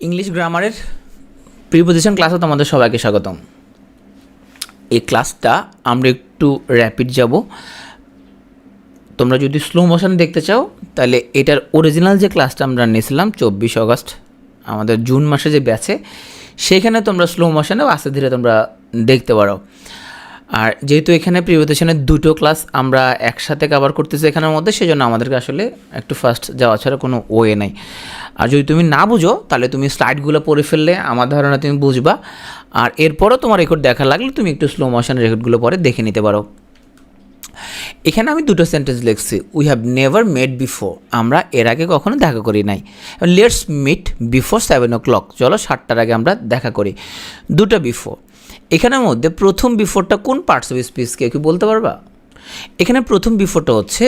English গ্রামারের preposition ক্লাসে তোমাদের সবাইকে স্বাগতম। এই ক্লাসটা আমরা একটু র্যাপিড যাব। তোমরা যদি স্লো মোশন দেখতে চাও তাহলে এটার অরিজিনাল যে ক্লাসটা আমরা নিয়েছিলাম 24 অগস্ট আমাদের জুন মাসে যে ব্যাচে, সেখানে তোমরা স্লো মোশনে আস্তে ধীরে তোমরা দেখতে পারো। আর যেহেতু এখানে প্রিপোজিশনের দুটো ক্লাস আমরা একসাথে কভার করতেছি এখানের মধ্যে, সেজন্য আমাদেরকে আসলে একটু ফার্স্ট যাওয়া ছাড়া কোনো ওয়ে নেই। আর যদি তুমি না বুঝো তাহলে তুমি স্লাইডগুলো পড়ে ফেললে আমার ধারণা তুমি বুঝবা, আর এরপরও তোমার রেকর্ড দেখা লাগলে তুমি একটু স্লো মোশন রেকর্ডগুলো পরে দেখে নিতে পারো। এখানে আমি দুটো সেন্টেন্স লিখছি, we have never mate before, আমরা এর আগে কখনো দেখা করি নাই। লেটস মিট বিফোর 7 o'clock, চলো 7টার আগে আমরা দেখা করি। দুটো বিফোর, এখানের মধ্যে প্রথম বিফোরটা কোন পার্টস অফ স্পিচ কেউ কি বলতে পারবা? এখানে প্রথম বিফোরটা হচ্ছে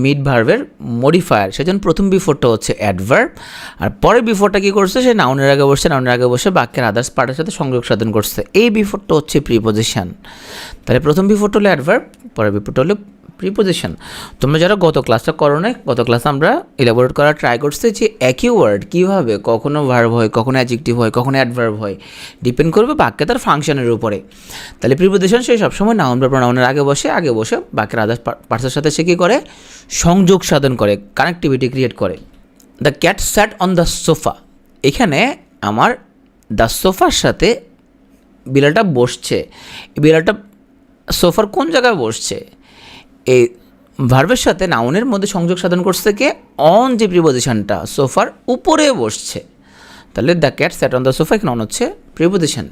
মিড ভার্বের মডিফায়ার, সেজন্য প্রথম বিফোরটা হচ্ছে অ্যাডভার্ব, আর পরের বিফোরটা কী করছে, সে নাউনের আগে বসে, নাউনের আগে বসে বাক্যের আদার্স পার্টের সাথে সংযোগ সাধন করছে। এই বিফোরটা হচ্ছে প্রিপোজিশন। তাহলে প্রথম বিফোরটা হলো অ্যাডভার্ব, পরের বিফোরটা হলো প্রিপোজিশন। তোমরা যারা গত ক্লাসটা করো না, গত ক্লাসে আমরা ইলাবোরেট করার ট্রাই করছি যে একই ওয়ার্ড কীভাবে কখনো ভার্ব হয়, কখনো অ্যাডজেক্টিভ হয়, কখনো অ্যাডভার্ব হয়, ডিপেন্ড করবে বাক্যে তার ফাংশনের উপরে। তাহলে প্রিপোজিশন সে সবসময় নাউন বা প্রোনাউনের আগে বসে বাক্যের আদার্স পার্টসের সাথে সে কী করে, সংযোগ সাধন করে, কানেক্টিভিটি ক্রিয়েট করে। The cat sat on the sofa, এখানে আমার দ্য সোফার সাথে বিড়ালটা বসছে। বিড়ালটা সোফার কোন জায়গায় বসছে? এই ভার্বের সাথে নাউনের মধ্যে সংযোগ সাধন করছে কে, অন যে প্রিপোজিশনটা সোফার উপরে বসছে। তাহলে the cat sat on the sofa এখানে অন হচ্ছে প্রিপোজিশন।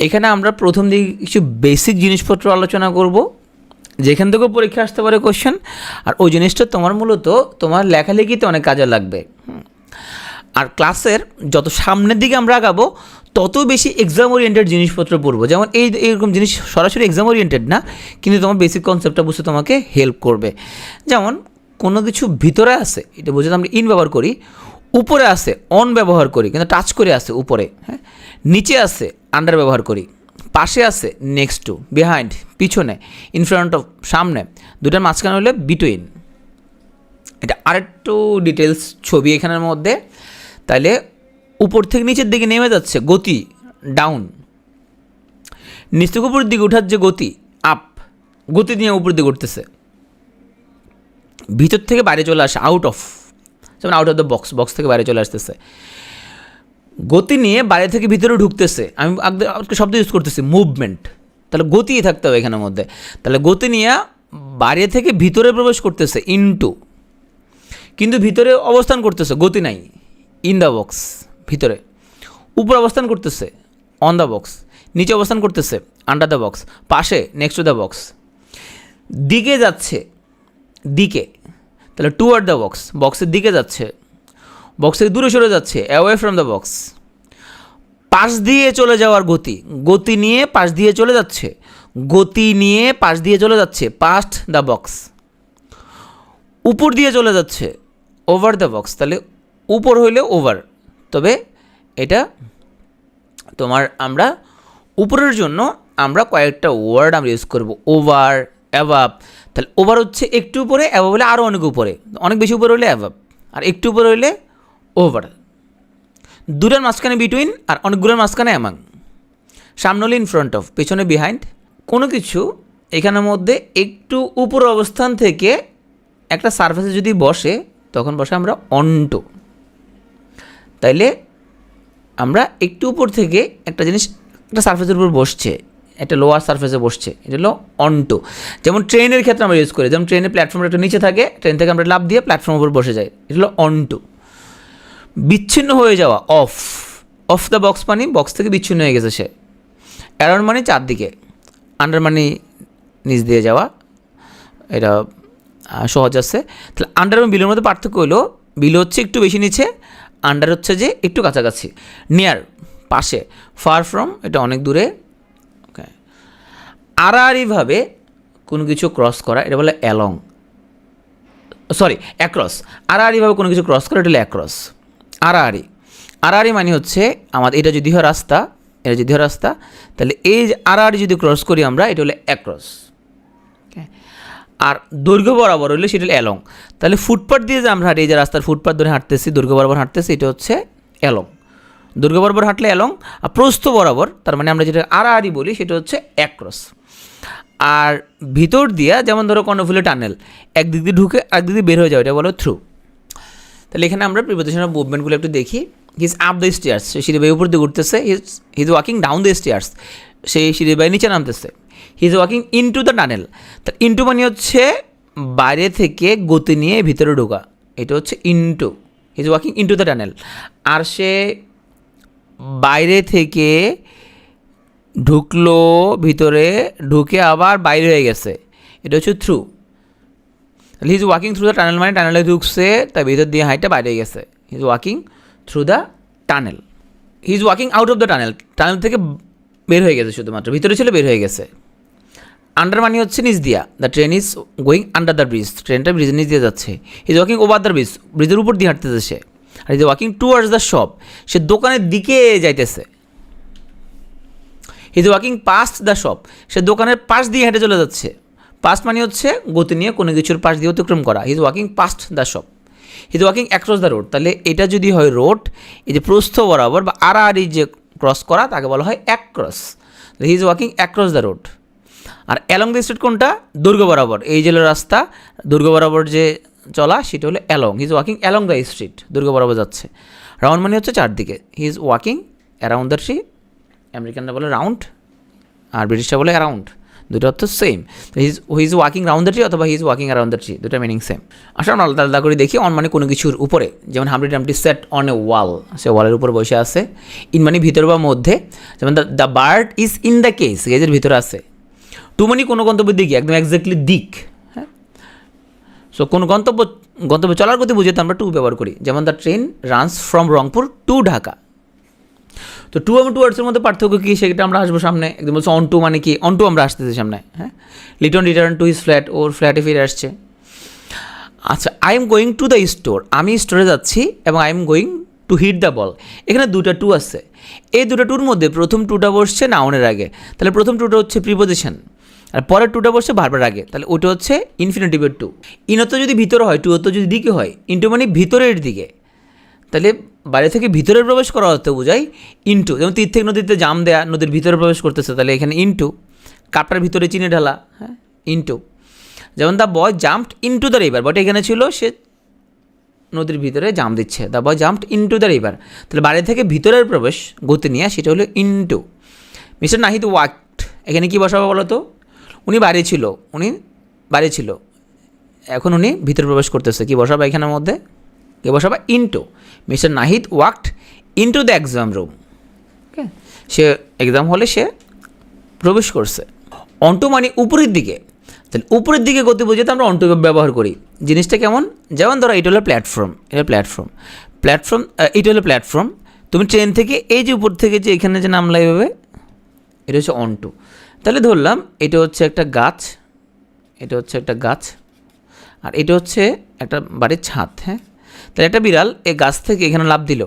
এখানে আমরা প্রথম দিকে কিছু বেসিক জিনিসপত্র আলোচনা করব, যেখান থেকেও পরীক্ষা আসতে পারে কোশ্চেন, আর ওই জিনিসটা তোমার মূলত তোমার লেখালেখিতে অনেক কাজে লাগবে। আর ক্লাসের যত সামনের দিকে আমরা আগাবো তত বেশি এক্সাম ওরিয়েন্টেড জিনিসপত্র পড়বো। যেমন এইরকম জিনিস সরাসরি এক্সাম ওরিয়েন্টেড না, কিন্তু তোমার বেসিক কনসেপ্টটা বুঝতে তোমাকে হেল্প করবে। যেমন কোনো কিছু ভিতরে আছে এটা বুঝতে আমরা ইন ব্যবহার করি, উপরে আছে অন ব্যবহার করি কিন্তু টাচ করে আছে উপরে, হ্যাঁ, নিচে আছে আন্ডার ব্যবহার করি, পাশে আছে নেক্সট টু, বিহাইন্ড পিছনে, ইন ফ্রন্ট অফ সামনে, দুটার মাঝখানে হলে বিটুইন। এটা আরেকটু ডিটেলস ছবি এখানের মধ্যে। তাইলে উপর থেকে নিচের দিকে নেমে যাচ্ছে গতি, ডাউন। নিচ থেকে উপরের দিকে ওঠার যে গতি, আপ। গতি নিয়ে উপরের দিকে উঠতেছে। ভিতর থেকে বাইরে চলে আসে, আউট অফ, যেমন out of the box, box থেকে বাইরে চলে আসতেছে। গতি নিয়ে বাইরে থেকে ভিতরে ঢুকতেছে, আমি আগে শব্দ ইউজ করতেছি মুভমেন্ট। তাহলে গতি থাকতে হবে এখানের মধ্যে। তাহলে গতি নিয়ে বাইরে থেকে ভিতরে প্রবেশ করতেছে, ইনটু, কিন্তু ভিতরে অবস্থান করতেছে, গতি নাই, ইন দ্য বক্স, ভিতরে। উপর অবস্থান করতেছে, অন দ্য বক্স। নিচে অবস্থান করতেছে, আন্ডার দ্য বক্স। পাশে, নেক্সট টু দ্য বক্স। দিকে যাচ্ছে, দিকে, তাহলে টুয়ার্ড দ্য বক্স, বক্সের দিকে যাচ্ছে, বক্স থেকে দূরে সরে যাচ্ছে, অ্যাওয়ে ফ্রম দ্য বক্স। পাশ দিয়ে চলে যাওয়ার গতি, গতি নিয়ে পাশ দিয়ে চলে যাচ্ছে, গতি নিয়ে পাশ দিয়ে চলে যাচ্ছে, পাস্ট দ্য বক্স। উপর দিয়ে চলে যাচ্ছে, ওভার দ্য বক্স। তাহলে উপর হইলে ওভার, তবে এটা তোমার আমরা উপরের জন্য আমরা কয়েকটা ওয়ার্ড আমরা ইউজ করব, ওভার, অ্যাভাব। তাহলে ওভার হচ্ছে একটু উপরে, অ্যাভাব হলে আরও অনেক উপরে, অনেক বেশি উপরে হলে অ্যাভাব, আর একটু উপরে হইলে ওভার। দুটার মাঝখানে বিটুইন, আর অনেকগুলোর মাঝখানে অ্যামাং। সামনে হলে ইন ফ্রন্ট অফ, পেছনে বিহাইন্ড। কোনো কিছু এখানের মধ্যে একটু উপর অবস্থান থেকে একটা সারফেসে যদি বসে তখন বসে আমরা অন্টো। তাইলে আমরা একটু উপর থেকে একটা জিনিস একটা সারফেসের উপর বসছে, একটা লোয়ার সারফেসে বসছে, এটা হলো অন্টো। যেমন ট্রেনের ক্ষেত্রে আমরা ইউজ করি, যেমন ট্রেনের প্ল্যাটফর্মটা একটু নিচে থাকে, ট্রেন থেকে আমরা লাফ দিয়ে প্ল্যাটফর্মের উপর বসে যাই, এটা হলো অন্টো। বিচ্ছিন্ন হয়ে যাওয়া, অফ, অফ দ্য বক্স মানে বক্স থেকে বিচ্ছিন্ন হয়ে গেছে সে। অ্যারাউন্ড মানে চারদিকে, আন্ডার মানে নিচ দিয়ে যাওয়া, এটা সহজ আছে। তাহলে আন্ডার এবং বিলোর মধ্যে পার্থক্য হলো, বিলো হচ্ছে একটু বেশি নিচে, আন্ডার হচ্ছে যে একটু কাছাকাছি। নিয়ার পাশে, ফার ফ্রম এটা অনেক দূরে। ওকে, আড়াআড়িভাবে কোনো কিছু ক্রস করা এটা বলে অ্যালং, সরি অ্যাক্রস। আড়াআড়িভাবে কোনো কিছু ক্রস করা এটা হলো অ্যাক্রস। আড়াআড়ি, আড়াআড়ি মানে হচ্ছে আমাদের এটা যদি হয় রাস্তা, এটা যদি হয় রাস্তা, তাহলে এই যে আড়াআড়ি যদি ক্রস করি আমরা এটা হলো অ্যাক্রস। আর দৈর্ঘ্য বরাবর হলে সেটা হলো অ্যালং। তাহলে ফুটপাথ দিয়ে যে আমরা হাঁটি, এই যে রাস্তার ফুটপাথ ধরে হাঁটতেছি, দৈর্ঘ্য বরাবর হাঁটতেছি, এটা হচ্ছে অ্যালং। দৈর্ঘ্য বরাবর হাঁটলে অ্যালং, আর প্রস্থ বরাবর তার মানে আমরা যেটা আড়াআড়ি বলি সেটা হচ্ছে অ্যাক্রস। আর ভিতর দিয়া যেমন ধরো কর্ণফুলী টানেল, একদিক দিয়ে ঢুকে একদিক দিয়ে বের হয়ে যাবে, এটা বলো থ্রু। তাহলে এখানে আমরা প্রিপোজিশন অফ মুভমেন্টগুলো একটু দেখি। হিজ আপ দ্য স্টেয়ার্স, সে সিঁড়ি বাই উপর দিয়ে উঠতেছে। His walking down the stairs, সেই সিঁড়ি বাই নিচে নামতেছে। His walking into the tunnel, তার ইনটু মানে হচ্ছে বাইরে থেকে গতি নিয়ে ভিতরে ঢোকা, এটা হচ্ছে into. His walking into the tunnel, আর সে বাইরে থেকে ঢুকলো ভিতরে, ঢুকে আবার বাইরে হয়ে গেছে, এটা হচ্ছে through. He is walking through the tunnel মানে টানেলে ঢুকছে, তার ভিতর দিয়ে হাইটটা বাইরে গেছে। হি is walking through the tunnel. He is walking out of the tunnel, tunnel থেকে বের হয়ে গেছে, শুধুমাত্র ভিতরে ছিল বের হয়ে গেছে। আন্ডার মানে হচ্ছে নিচ দিয়া, the train is going under the bridge, ট্রেনটা ব্রিজের নিচ দিয়ে যাচ্ছে। He is walking over the bridge, ব্রিজের উপর দিয়ে হাঁটতেছে সে। আর is walking towards the shop, সে দোকানের দিকে যাইতেছে। He is walking past the shop, সে দোকানের পাশ দিয়ে হেঁটে চলে যাচ্ছে। পাস্ট মানে হচ্ছে গতি নিয়ে কোনো কিছুর পাশ দিয়ে অতিক্রম করা। হি is walking past the shop. He is walking across the road, তাহলে এটা যদি হয় রোড, এই যে প্রস্থ বরাবর বা আড়াআড়ি যে ক্রস করা তাকে বলা হয় across. He is walking across the road. আর অ্যালং দ্য স্ট্রিট কোনটা? দৈর্ঘ্য বরাবর, এই যে রাস্তা দৈর্ঘ্য বরাবর যে চলা সেটা হলো along. He is walking along the street, দৈর্ঘ্য বরাবর যাচ্ছে। রাউন্ড মানে হচ্ছে চারদিকে। He is walking around the tree, আমেরিকানরা বলে রাউন্ড আর ব্রিটিশরা বলে অ্যারাউন্ড, দুটো অর্থ same. He is walking round the tree অথবা he is walking around the tree, দুটো মিনিং সেম। আসলে আমরা আলাদা আলাদা করে দেখি। অন মানে কোনো কিছুর উপরে, যেমন হামরি ডামটি সেট অন এ ওয়াল, সে ওয়ালের উপর বসে আছে। ইন মানে ভিতর বা মধ্যে, যেমন the bird is in the cage, কেজের ভিতরে আছে। টু মানে কোনো গন্তব্যের দিকে, একদম এক্স্যাক্টলি দিক। হ্যাঁ, সো কোনো গন্তব্য চলার গতি বুঝতে আমরা টু ব্যবহার করি। যেমন the train runs from Rangpur to Dhaka. তো টু এবং টুয়ার্ডসের মধ্যে পার্থক্য কী সেটা আমরা আসবো সামনে। একদম বলছে অন টু মানে কি, অন টু আমরা আসতেছি সামনে। হ্যাঁ, Liton return to his flat, ওর ফ্ল্যাটে ফিরে আসছে। আচ্ছা, I am going to the store, আমি স্টোরে যাচ্ছি, এবং I am going to hit the ball, এখানে দুটা টু আছে। এই দুটো টুর মধ্যে প্রথম টুটা বসছে নাউনের আগে, তাহলে প্রথম টুটা হচ্ছে প্রিপোজিশন, আর পরের টুটা বসছে ভার্বের আগে, তাহলে ওটা হচ্ছে ইনফিনিটিভের টু। ইনত যদি ভিতরে হয়, টু যদি দিকে হয়, ইন্টু মানে ভিতরের দিকে, তাহলে বাইরে থেকে ভিতরে প্রবেশ করা হতে বোঝায় ইন্টু। যেমন তীর থেকে নদীতে জাম দেয়া, নদীর ভিতরে প্রবেশ করতেছে, তাহলে এখানে ইন্টু। কাপটার ভিতরে চিনি ঢালা, হ্যাঁ, ইন্টু। যেমন the boy jumped into the river, but এখানে ছিল সে নদীর ভিতরে জাম দিচ্ছে, the boy jumped into the river, তাহলে বাইরে থেকে ভিতরের প্রবেশ গতি নিয়ে সেটা হলো ইন্টু। মিস্টার নাহিদ ওয়াকড, এখানে কী বসাবো বলো তো? উনি বাইরে ছিল, এখন উনি ভিতরে প্রবেশ করতেছে, কী বসাবো এখানের মধ্যে? কে বসাবো? Into. Mister Nahid walked into the exam room, okay, say exam হলে সে প্রবেশ করছে। অন্টু মানে উপরের দিকে, তাহলে উপরের দিকে গতি বোঝাতে আমরা অন্টু ব্যবহার করি। জিনিসটা কেমন? যেমন ধরো এটা হলো প্ল্যাটফর্ম, এটা হলো প্ল্যাটফর্ম। তুমি ট্রেন থেকে এই যে উপর থেকে যে এখানে যে নামলা এভাবে, এটা হচ্ছে অন্টু। তাহলে ধরলাম এটা হচ্ছে একটা গাছ, আর এটা হচ্ছে একটা বাড়ির ছাদ। হ্যাঁ, তাহলে একটা বিড়াল এই গাছ থেকে এখানে লাফ দিল,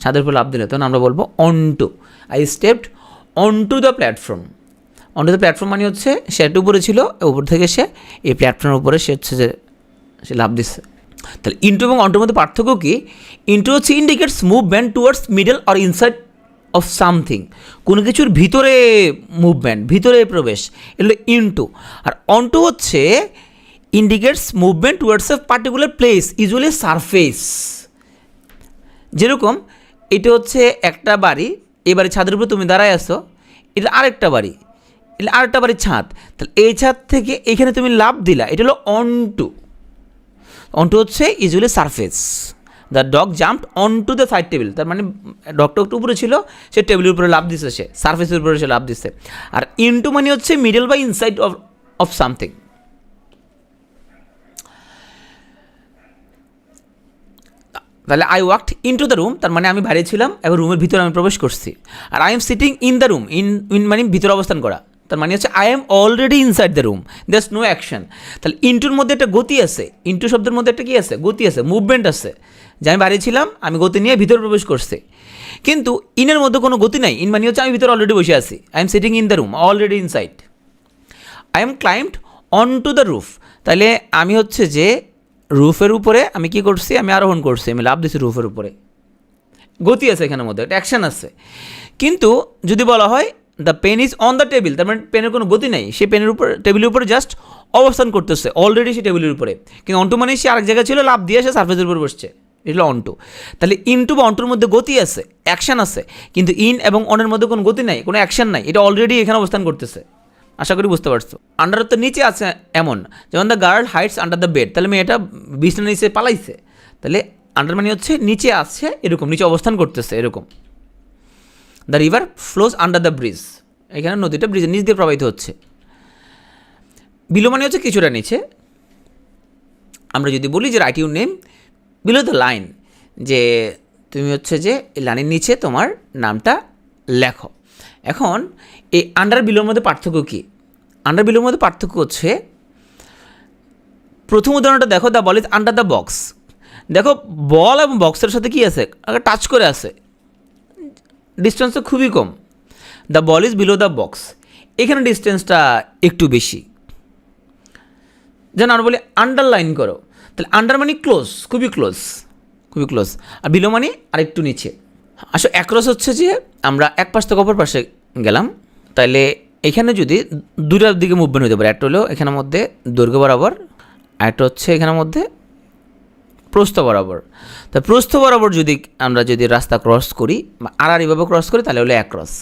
ছাদের উপর লাফ দিল, তখন আমরা বলবো onto. I stepped অনটু the platform. অনটু the platform মানে হচ্ছে সে একটু উপরে ছিল, উপর থেকে সে এই প্ল্যাটফর্মের উপরে সে লাফ দিচ্ছে। তাহলে ইন্টু এবং অন্টুর মধ্যে পার্থক্য কি? ইন্টু হচ্ছে indicates movement towards middle or inside of something, কোনো কিছুর ভিতরে মুভমেন্ট, ভিতরে প্রবেশ, এগুলো ইন্টু। আর অন্টু হচ্ছে indicates movement towards a particular place, usually surface. যেরকম এটা হচ্ছে একটা বাড়ি, এই বাড়ির ছাদের উপরে তুমি দাঁড়ায় আসো, এটা আরেকটা বাড়ি, এটা আরেকটা বাড়ির ছাদ, তাহলে এই ছাদ থেকে এখানে তুমি লাফ দিলা, এটা হলো অনটু। অনটু হচ্ছে usually surface. The dog jumped অনটু the side table, তার মানে ডগটা একটু উপরে ছিল, সে টেবিলের উপরে লাফ দিচ্ছে, সে সারফেসের উপরে সে লাফ দিচ্ছে। আর ইনটু মানে হচ্ছে মিডল বা ইনসাইড অফ সামথিং। তাহলে I walked into the room, তার মানে আমি বাইরে ছিলাম, এবার রুমের ভিতরে আমি প্রবেশ করছি। আর I am sitting in the room, in মানে ভিতরে অবস্থান করা, তার মানে হচ্ছে I am already inside the room, that's no action. তাহলে ইনটুর মধ্যে একটা গতি আছে, ইনটু শব্দের মধ্যে একটা কী আছে? গতি আছে, মুভমেন্ট আছে, যে আমি বাইরে ছিলাম, আমি গতি নিয়ে ভিতরে প্রবেশ করছি। কিন্তু ইনের মধ্যে কোনো গতি নাই, ইন মানে হচ্ছে আমি ভিতরে অলরেডি বসে আছি, I am sitting in the room, already inside. I am climbed on to the roof, তাহলে আমি হচ্ছে যে রুফের উপরে আমি কি করছি? আমি আরোহণ করছি, আমি লাফ দিছি রুফের উপরে, গতি আছে এখানের মধ্যে, একটা অ্যাকশান আছে। কিন্তু যদি বলা হয় the pen is on the table, তার মানে পেনের কোনো গতি নেই, সে পেনের উপর টেবিলের উপরে জাস্ট অবস্থান করতেছে, অলরেডি সে টেবিলের উপরে। কিন্তু অন্টু মানে সে আরেক জায়গায় ছিল, লাভ দিয়ে সে সার্ফেসের উপর বসছে, এটা হলো অন্টু। তাহলে ইনটু বা অন্টুর মধ্যে গতি আছে, অ্যাকশান আছে, কিন্তু ইন এবং অনের মধ্যে কোনো গতি নাই, কোনো অ্যাকশান নাই, এটা অলরেডি এখানে অবস্থান করতেছে। আশা করি বুঝতে পারছো। আন্ডার তো নিচে আছে এমন, যেমন the girl Heights under the bed, তাহলে মেয়েটা বিছানার নিচে পালাইছে, তাহলে আন্ডার মানে হচ্ছে নিচে আছে এরকম, নিচে অবস্থান করতেছে এরকম। The river flows under the bridge, এখানে নদীটা ব্রিজের নিচ দিয়ে প্রবাহিত হচ্ছে। বিলো মানে হচ্ছে কিছুটা নিচে। আমরা যদি বলি যে right your name below the line, যে তুমি হচ্ছে যে এই লাইনের নিচে তোমার নামটা লেখো। এখন এই আন্ডার বিলোর মধ্যে পার্থক্য কী? আন্ডার বিলোর মধ্যে পার্থক্য হচ্ছে, প্রথম উদাহরণটা দেখো, the ball is under the box. দেখো বল এবং বক্সের সাথে কী আছে, আগে টাচ করে আছে, ডিস্টেন্সটা খুবই কম। The ball is below the box, এখানে ডিস্টেন্সটা একটু বেশি। যেন আমরা বলি আন্ডারলাইন করো, তাহলে আন্ডার মানে ক্লোজ, খুবই ক্লোজ, খুবই ক্লোজ, আর বিলো মানে আরেকটু নিচে। আসলে অ্যাক্রস হচ্ছে যে আমরা এক পাশ থেকে অপর পাশে গেলাম, তাহলে এখানে যদি দুটার দিকে মুভমেন্ট হতে পারে, একটা হলো এখানের মধ্যে দৈর্ঘ্য বরাবর, একটা হচ্ছে এখানের মধ্যে প্রস্থ বরাবর। তা প্রস্থ বরাবর আমরা যদি রাস্তা ক্রস করি বা আড়াআড়িভাবে ক্রস করি, তাহলে হলো অ্যাক্রস।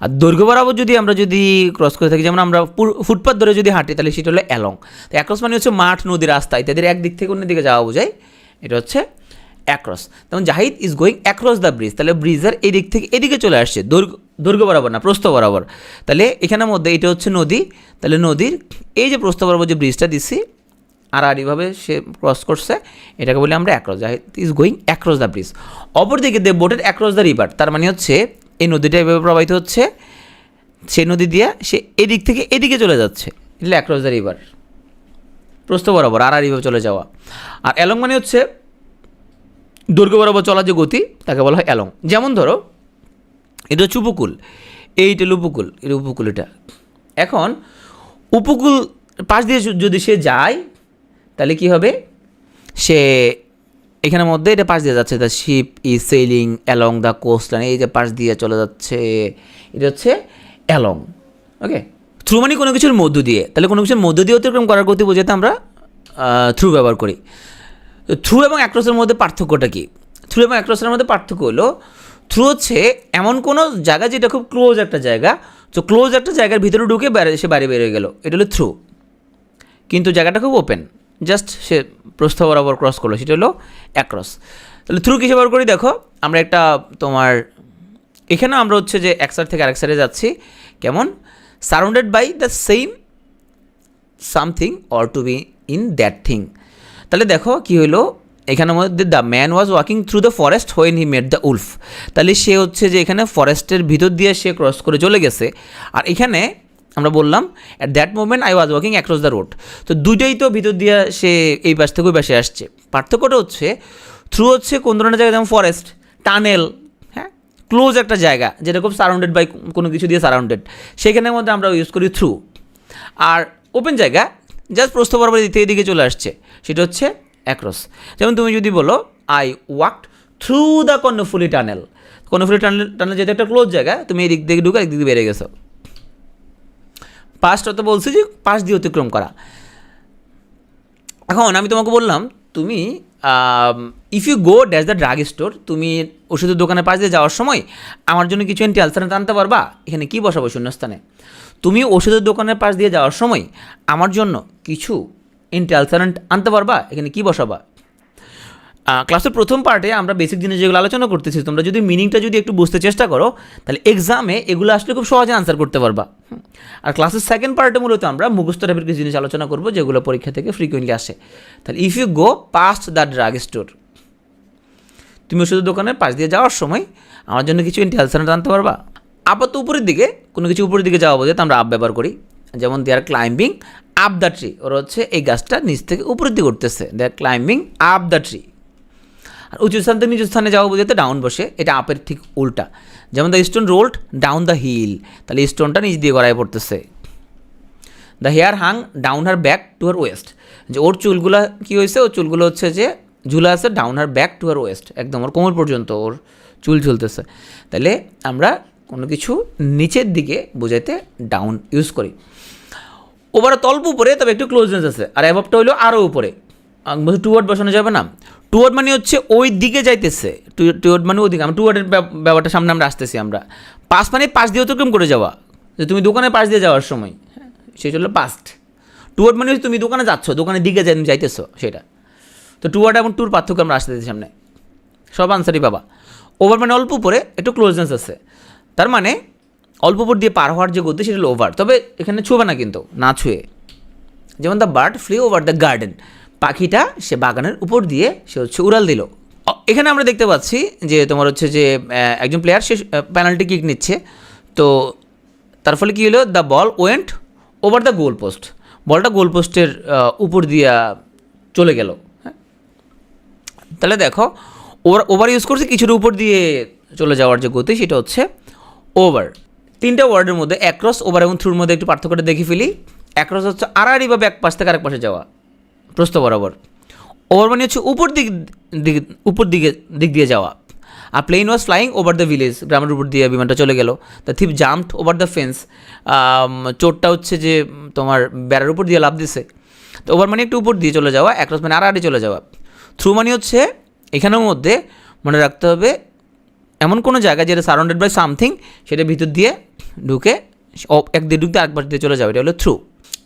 আর দৈর্ঘ্য বরাবর আমরা যদি ক্রস করে থাকি, যেমন আমরা ফুটপাথ ধরে যদি হাঁটি, তাহলে সেটা হলো অ্যালং। তো অ্যাক্রস মানে হচ্ছে মাঠ, নদী, রাস্তা ইত্যাদির একদিক থেকে অন্য দিকে যাওয়া বোঝায়, এটা হচ্ছে অ্যাক্রস। যেমন Zahid is going across the bridge, তাহলে ব্রিজের এই দিক থেকে এদিকে চলে আসছে, দৈর্ঘ্য বরাবর না, প্রস্থ বরাবর। তাহলে এখানের মধ্যে এটা হচ্ছে নদী, তাহলে নদীর এই যে প্রস্থ বরাবর যে ব্রিজটা দিছি আড়াআড়িভাবে সে ক্রস করছে, এটাকে বলি আমরা across. Zahid is going across the bridge. অপরদিকে দে বোটেড অ্যাক্রস দ্য রিভার, তার মানে হচ্ছে এই নদীটা এভাবে প্রবাহিত হচ্ছে, সেই নদী দিয়ে সে এদিক থেকে এদিকে চলে যাচ্ছে, এটা অ্যাক্রস দ্য রিভার, প্রস্থ বরাবর আড়াআড়িভাবে চলে যাওয়া। আর অ্যালং মানে হচ্ছে দৈর্ঘ্য বরাবর চলার যে গতি, তাকে বলা হয় অ্যালং। যেমন ধরো এটা হচ্ছে উপকূল, এইটা হলো উপকূল, এটা উপকূল এটা। এখন উপকূল পাশ দিয়ে যদি সে যায়, তাহলে কি হবে, সে এখানের মধ্যে এটা পাশ দিয়ে যাচ্ছে, the ship is sailing along the coast line, এই যে পাশ দিয়ে চলে যাচ্ছে, এটা হচ্ছে অ্যালং। ওকে, থ্রু মানে কোনো কিছুর মধ্য দিয়ে, তাহলে কোনো কিছুর মধ্য দিয়ে অতিক্রম করার গতি বোঝাতে আমরা থ্রু ব্যবহার করি। থ্রু এবং অ্যাক্রসের মধ্যে পার্থক্যটা কী? থ্রু এবং অ্যাক্রসের মধ্যে পার্থক্য হলো, থ্রু হচ্ছে এমন কোনো জায়গা যেটা খুব ক্লোজ একটা জায়গা, তো ক্লোজ একটা জায়গার ভিতরে ঢুকে সে বাইরে বেরিয়ে গেল, এটা হলো থ্রু। কিন্তু জায়গাটা খুব ওপেন, জাস্ট সে প্রস্থ বরাবর ক্রস করলো, সেটা হলো অ্যাক্রস। তাহলে থ্রু কিসে ব্যবহার করি? দেখো আমরা একটা তোমার এখানে আমরা হচ্ছে যে এক সাইড থেকে আরেক সাইডে যাচ্ছি, কেমন, surrounded by the same something or to be in that thing. তাহলে দেখো কী হইলো, এখানের মধ্যে the man was walking through the forest when he met the wolf, তাহলে সে হচ্ছে যে এখানে ফরেস্টের ভিতর দিয়ে সে ক্রস করে চলে গেছে। আর এখানে আমরা বললাম at that moment I was walking across the road, তো দুইটাই তো ভিতর দিয়ে সে এই পাশ থেকে ওই পাশে আসছে। পার্থক্যটা হচ্ছে থ্রু হচ্ছে কোন ধরনের জায়গা, যেমন ফরেস্ট, টানেল, হ্যাঁ, ক্লোজ একটা জায়গা যেটা খুব সারাউন্ডেড বাই কোনো কিছু দিয়ে সারাউন্ডেড, সেখানের মধ্যে আমরা ইউজ করি থ্রু। আর ওপেন জায়গা জাস্ট প্রস্থ বরাবর দিক থেকে এদিকে চলে আসছে, সেটা হচ্ছে অ্যাক্রস। যেমন তুমি যদি বলো I walked through the Karnaphuli tunnel, Karnaphuli tunnel যেহেতু একটা ক্লোজ জায়গা, তুমি এই দিক থেকে ঢুকে একদিক দিয়ে বেরিয়ে গেছো। পাস্ট অত বলছি যে পাশ দিয়ে অতিক্রম করা। এখন আমি তোমাকে বললাম তুমি if you go dash the drug store, তুমি ওষুধের দোকানের পাশ দিয়ে যাওয়ার সময় আমার জন্য কিছু অ্যান্টি আলসারেন্ট আনতে পারবা, এখানে কী বসাবো শূন্যস্থানে? তুমি ওষুধের দোকানের পাশ দিয়ে যাওয়ার সময় আমার জন্য কিছু অ্যান্টি আলসারেন্ট আনতে পারবা, এখানে কী বসাবা? ক্লাসের প্রথম পার্টে আমরা বেসিক জিনিস যেগুলো আলোচনা করতেছি, তোমরা যদি মিনিংটা যদি একটু বুঝতে চেষ্টা করো, তাহলে এক্সামে এগুলো আসলে খুব সহজে আনসার করতে পারবা। আর ক্লাসের সেকেন্ড পার্টে মূলত আমরা মুখস্থ টাইপের কিছু জিনিস আলোচনা করবো, যেগুলো পরীক্ষা থেকে ফ্রিকুয়েন্টলি আসে। তাহলে if you go past the drug store, তুমি ওষুধের দোকানের পাশ দিয়ে যাওয়ার সময় আমার জন্য কিছু অ্যান্টি আলসারেন্ট আনতে পারবা। আপাতত উপরের দিকে কোনো কিছু উপরের দিকে যাওয়া বোঝাতে আমরা আপ ব্যবহার করি, যেমন they R climbing up the tree, ওরা হচ্ছে এই গাছটা নিচ থেকে উপরের দিকে উঠতেছে, দে আর ক্লাইম্বিং আপ দ্য ট্রি। আর উঁচু স্থান থেকে নিচু স্থানে যাওয়া বোঝাতে ডাউন বসে, এটা আপের ঠিক উল্টা। যেমন the stone rolled down the hill, তাহলে স্টোনটা নিচ দিয়ে গড়ায় পড়তেছে। The hair hung down her back to her waist, যে ওর চুলগুলো কী হয়েছে, ওর চুলগুলো হচ্ছে যে ঝুলা আছে down her back to her West, একদম ওর কোমর পর্যন্ত ওর চুল ঝুলতেছে। তাহলে আমরা কোনো কিছু নিচের দিকে বোঝাইতে ডাউন ইউজ করি। ওভার অল্প উপরে, তবে একটু ক্লোজনেস আছে। আর অ্যাবভটা হইলো আরও উপরে, টুয়ার্ড বসানো যাবে না। টুয়ার্ড মানে হচ্ছে ওই দিকে যাইতেছে, টুয়ার্ড মানে ওই দিকে। আমরা টুয়ার্ডের ব্যাপারটা সামনে আমরা আসতেছি। আমরা পাস মানে পাশ দিয়ে অতিক্রম করে যাওয়া, যে তুমি দোকানের পাশ দিয়ে যাওয়ার সময়, হ্যাঁ সেটা হলো পাস্ট। টুয়ার্ড মানে হচ্ছে তুমি দোকানে যাচ্ছ, দোকানের দিকে যাইতেছো সেটা। তো টুয়ার্ড এবং টুর পার্থক্য আমরা আসতেছি সামনে, সব আনসারই পাবা। ওভার মানে অল্প উপরে, একটু ক্লোজনেস আছে, তার মানে অল্প উপর দিয়ে পার হওয়ার যে গতি সেটা হলো ওভার। তবে এখানে ছুবে না কিন্তু, না ছুঁয়ে। যেমন the bird flew over the garden, পাখিটা সে বাগানের উপর দিয়ে সে হচ্ছে উড়াল দিল। এখানে আমরা দেখতে পাচ্ছি যে তোমার হচ্ছে যে একজন প্লেয়ার সে পেনাল্টি কিক নিচ্ছে, তো তার ফলে কী হলো, the ball went over the goal post, বলটা গোল পোস্টের উপর দিয়া চলে গেল। হ্যাঁ, তাহলে দেখো ওভার ইউজ করছে কিছুর উপর দিয়ে চলে যাওয়ার যে গতি সেটা হচ্ছে ওভার। তিনটা ওয়ার্ডের মধ্যে অ্যাক্রস, ওভার এবং থ্রুর মধ্যে একটু পার্থক্যটা দেখে ফেলি। অ্যাক্রস হচ্ছে আড়াআড়িভাবে এক পাশ থেকে আরেক পাশে যাওয়া, প্রস্থ বরাবর। ওভার মানে হচ্ছে উপর দিক দিয়ে যাওয়া। আর plane was flying over the village, গ্রামের উপর দিয়ে বিমানটা চলে গেল। The thief jumped over the fence, চোরটা হচ্ছে যে তোমার বেড়ার উপর দিয়ে লাফ দিছে। তো ওভার মানে একটু উপর দিয়ে চলে যাওয়া, অ্যাক্রস মানে আড়াআড়ি চলে যাওয়া। থ্রু মানে হচ্ছে এখানের মধ্যে মনে রাখতে হবে এমন কোনো জায়গা যেটা সারাউন্ডেড বাই সামথিং, সেটা ভিতর দিয়ে ঢুকে এক দিয়ে ঢুকতে আরেকবার দিয়ে চলে যাবে, এটা হলো থ্রু।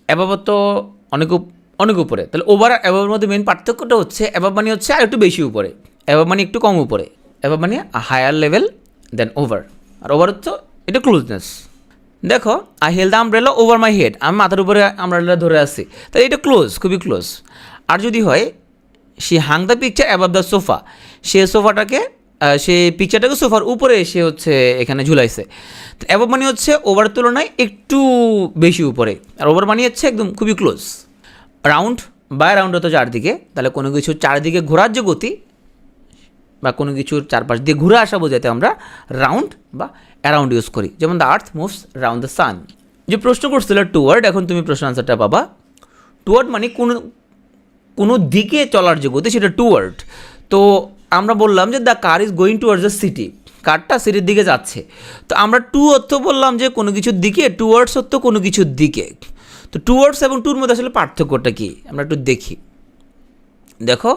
অ্যাবাব তো অনেক উপরে। তাহলে ওভার আর অ্যাবাবের মধ্যে মেন পার্থক্যটা হচ্ছে অ্যাবাব মানে হচ্ছে আর একটু বেশি উপরে, অ্যাবাব মানে একটু কম উপরে। অ্যাবাব মানে হায়ার লেভেল দেন ওভার। আর ওভার হচ্ছে এটা ক্লোজনেস। দেখো I held the umbrella over my head, আমি মাথার উপরে আমব্রেলা ধরে আসছি, তাহলে এটা ক্লোজ, খুবই ক্লোজ। আর যদি হয় সে hang the picture above the sofa, সে পিকচারটাকে সোফার উপরে এসে হচ্ছে এখানে ঝুলাইছে। তো অ্যাবাব মানে হচ্ছে ওভার তুলনায় একটু বেশি উপরে, আর ওভার মানে হচ্ছে একদম খুবই ক্লোজ। রাউন্ড বা রাউন্ড হতো চারদিকে, তাহলে কোনো কিছুর চারদিকে ঘোরার যে গতি বা কোনো কিছুর চারপাশ দিয়ে ঘুরে আসা বোঝাতে আমরা রাউন্ড বা অ্যারাউন্ড ইউজ করি। যেমন the earth moves round the sun. যে প্রশ্ন করছিল টুয়ার্ড, এখন তুমি প্রশ্ন আনসারটা পাবা। টুয়ার্ড মানে কোনো দিকে চলার যে গতি সেটা টুয়ার্ড। তো আমরা বললাম যে the car is going towards the city, কারটা সিটির দিকে যাচ্ছে। তো আমরা টু অর্থ বললাম যে কোনো কিছুর দিকে, টুয়ার্ডস অর্থ কোনো কিছুর দিকে। তো টুয়ার্ডস এবং টুর মধ্যে আসলে পার্থক্যটা কী আমরা একটু দেখি। দেখো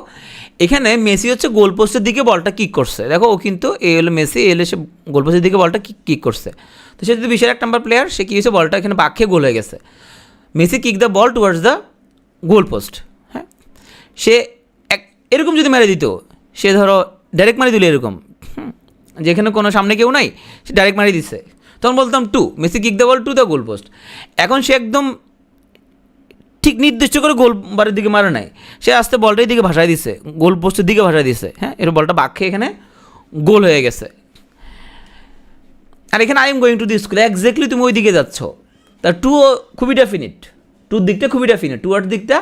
এখানে মেসি হচ্ছে গোল পোস্টের দিকে বলটা কিক করছে, দেখো ও কিন্তু এ হলো মেসি, এ হলো সে গোল পোস্টের দিকে বলটা কিক করছে। তো সে যদি বিশাল এক নাম্বার প্লেয়ার, সে কী হয়েছে, বলটা এখানে বাক্যে গোল হয়ে গেছে। Messi kick the ball towards the goal post. হ্যাঁ, সে এরকম যদি মেরে দিত, সে ধরো ডাইরেক্ট মারি দিল এরকম, যেখানে কোনো সামনে কেউ নাই, সে ডাইরেক্ট মারি দিচ্ছে, তখন বলতাম to, Messi kick the ball to the goal post. এখন সে একদম ঠিক নির্দিষ্ট করে গোল বারের দিকে মারে নাই, সে আস্তে বলটার দিকে ভাসায় দিছে, গোল পোস্টের দিকে ভাসায় দিছে। হ্যাঁ, এর বলটা বাক্যে এখানে গোল হয়ে গেছে। আর এখানে I am going to the school, exactly তুমি ওই দিকে যাচ্ছ। তা টু খুবই ডেফিনিট, টুর দিকটা খুবই ডেফিনিট, টুয়ার দিকটা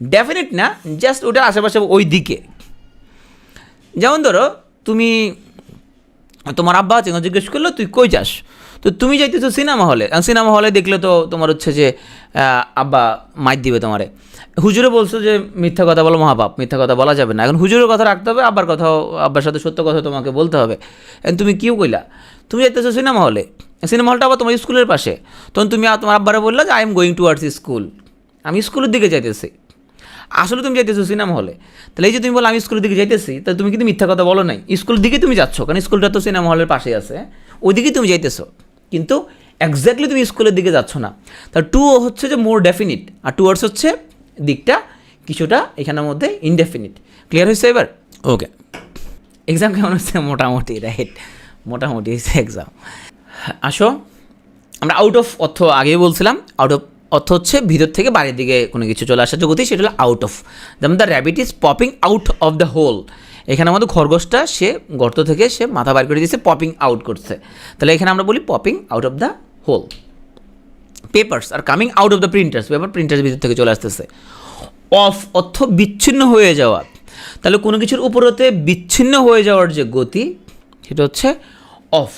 ডেফিনিট না, জাস্ট ওটার আশেপাশে ওই দিকে। যেমন ধরো তুমি, তোমার আব্বা আছে, জিজ্ঞেস করলো তুই কই যাস, তো তুমি যাইতেছো সিনেমা হলে। সিনেমা হলে দেখলে তো তোমার হচ্ছে যে আব্বা মাইর দিবে তোমারে। হুজুরে বলছো যে মিথ্যা কথা বলো মহাপাপ, মিথ্যা কথা বলা যাবে না। এখন হুজুরের কথা রাখতে হবে, আব্বার সাথে সত্য কথা তোমাকে বলতে হবে। এখন তুমি কিউ কইলা, তুমি যাইতেছো সিনেমা হলে, সিনেমা হলটা আবার তোমার স্কুলের পাশে, তখন তুমি তোমার আব্বারে বললা যে I am going towards school, আমি স্কুলের দিকে যাইতেছি। আসলে তুমি যাইতেছো সিনেমা হলে। তাহলে এই যে তুমি বলো আমি স্কুলের দিকে যাইতেছি, তাহলে তুমি কিন্তু মিথ্যা কথা বলো নাই, স্কুলের দিকে তুমি যাচ্ছ, কারণ স্কুলটা তো সিনেমা হলের পাশে আছে, ওই দিকেই তুমি যাইতেছো, কিন্তু এক্স্যাক্টলি তুমি স্কুলের দিকে যাচ্ছ না। তাহলে টু হচ্ছে যে মোর ডেফিনিট, আর টুয়ার্ডস হচ্ছে দিকটা কিছুটা এখানের মধ্যে ইনডেফিনিট। ক্লিয়ার হয়েছে এবার? ওকে, এক্সাম কেমন হচ্ছে? মোটামুটি, রাইট, মোটামুটি হয়েছে এক্সাম। আসো আমরা আউট অফ অর্থ আগেই বলছিলাম, আউট অফ অর্থ হচ্ছে ভিতর থেকে বাইরের দিকে কোনো কিছু চলে আসার যে গতি, সেটা হলো আউট অফ। যেমন the rabbit is popping out of the hole, এখানে আমাদের খরগোশটা সে গর্ত থেকে সে মাথা বার করে দিয়েছে, পপিং আউট করছে। তাহলে এখানে আমরা বলি popping out of the hole. Papers are coming out of the printers, paper printers ভিতর থেকে চলে আসতেছে। অফ অর্থ বিচ্ছিন্ন হয়ে যাওয়া, তাহলে কোনো কিছুর উপর হতে বিচ্ছিন্ন হয়ে যাওয়ার যে গতি সেটা হচ্ছে of.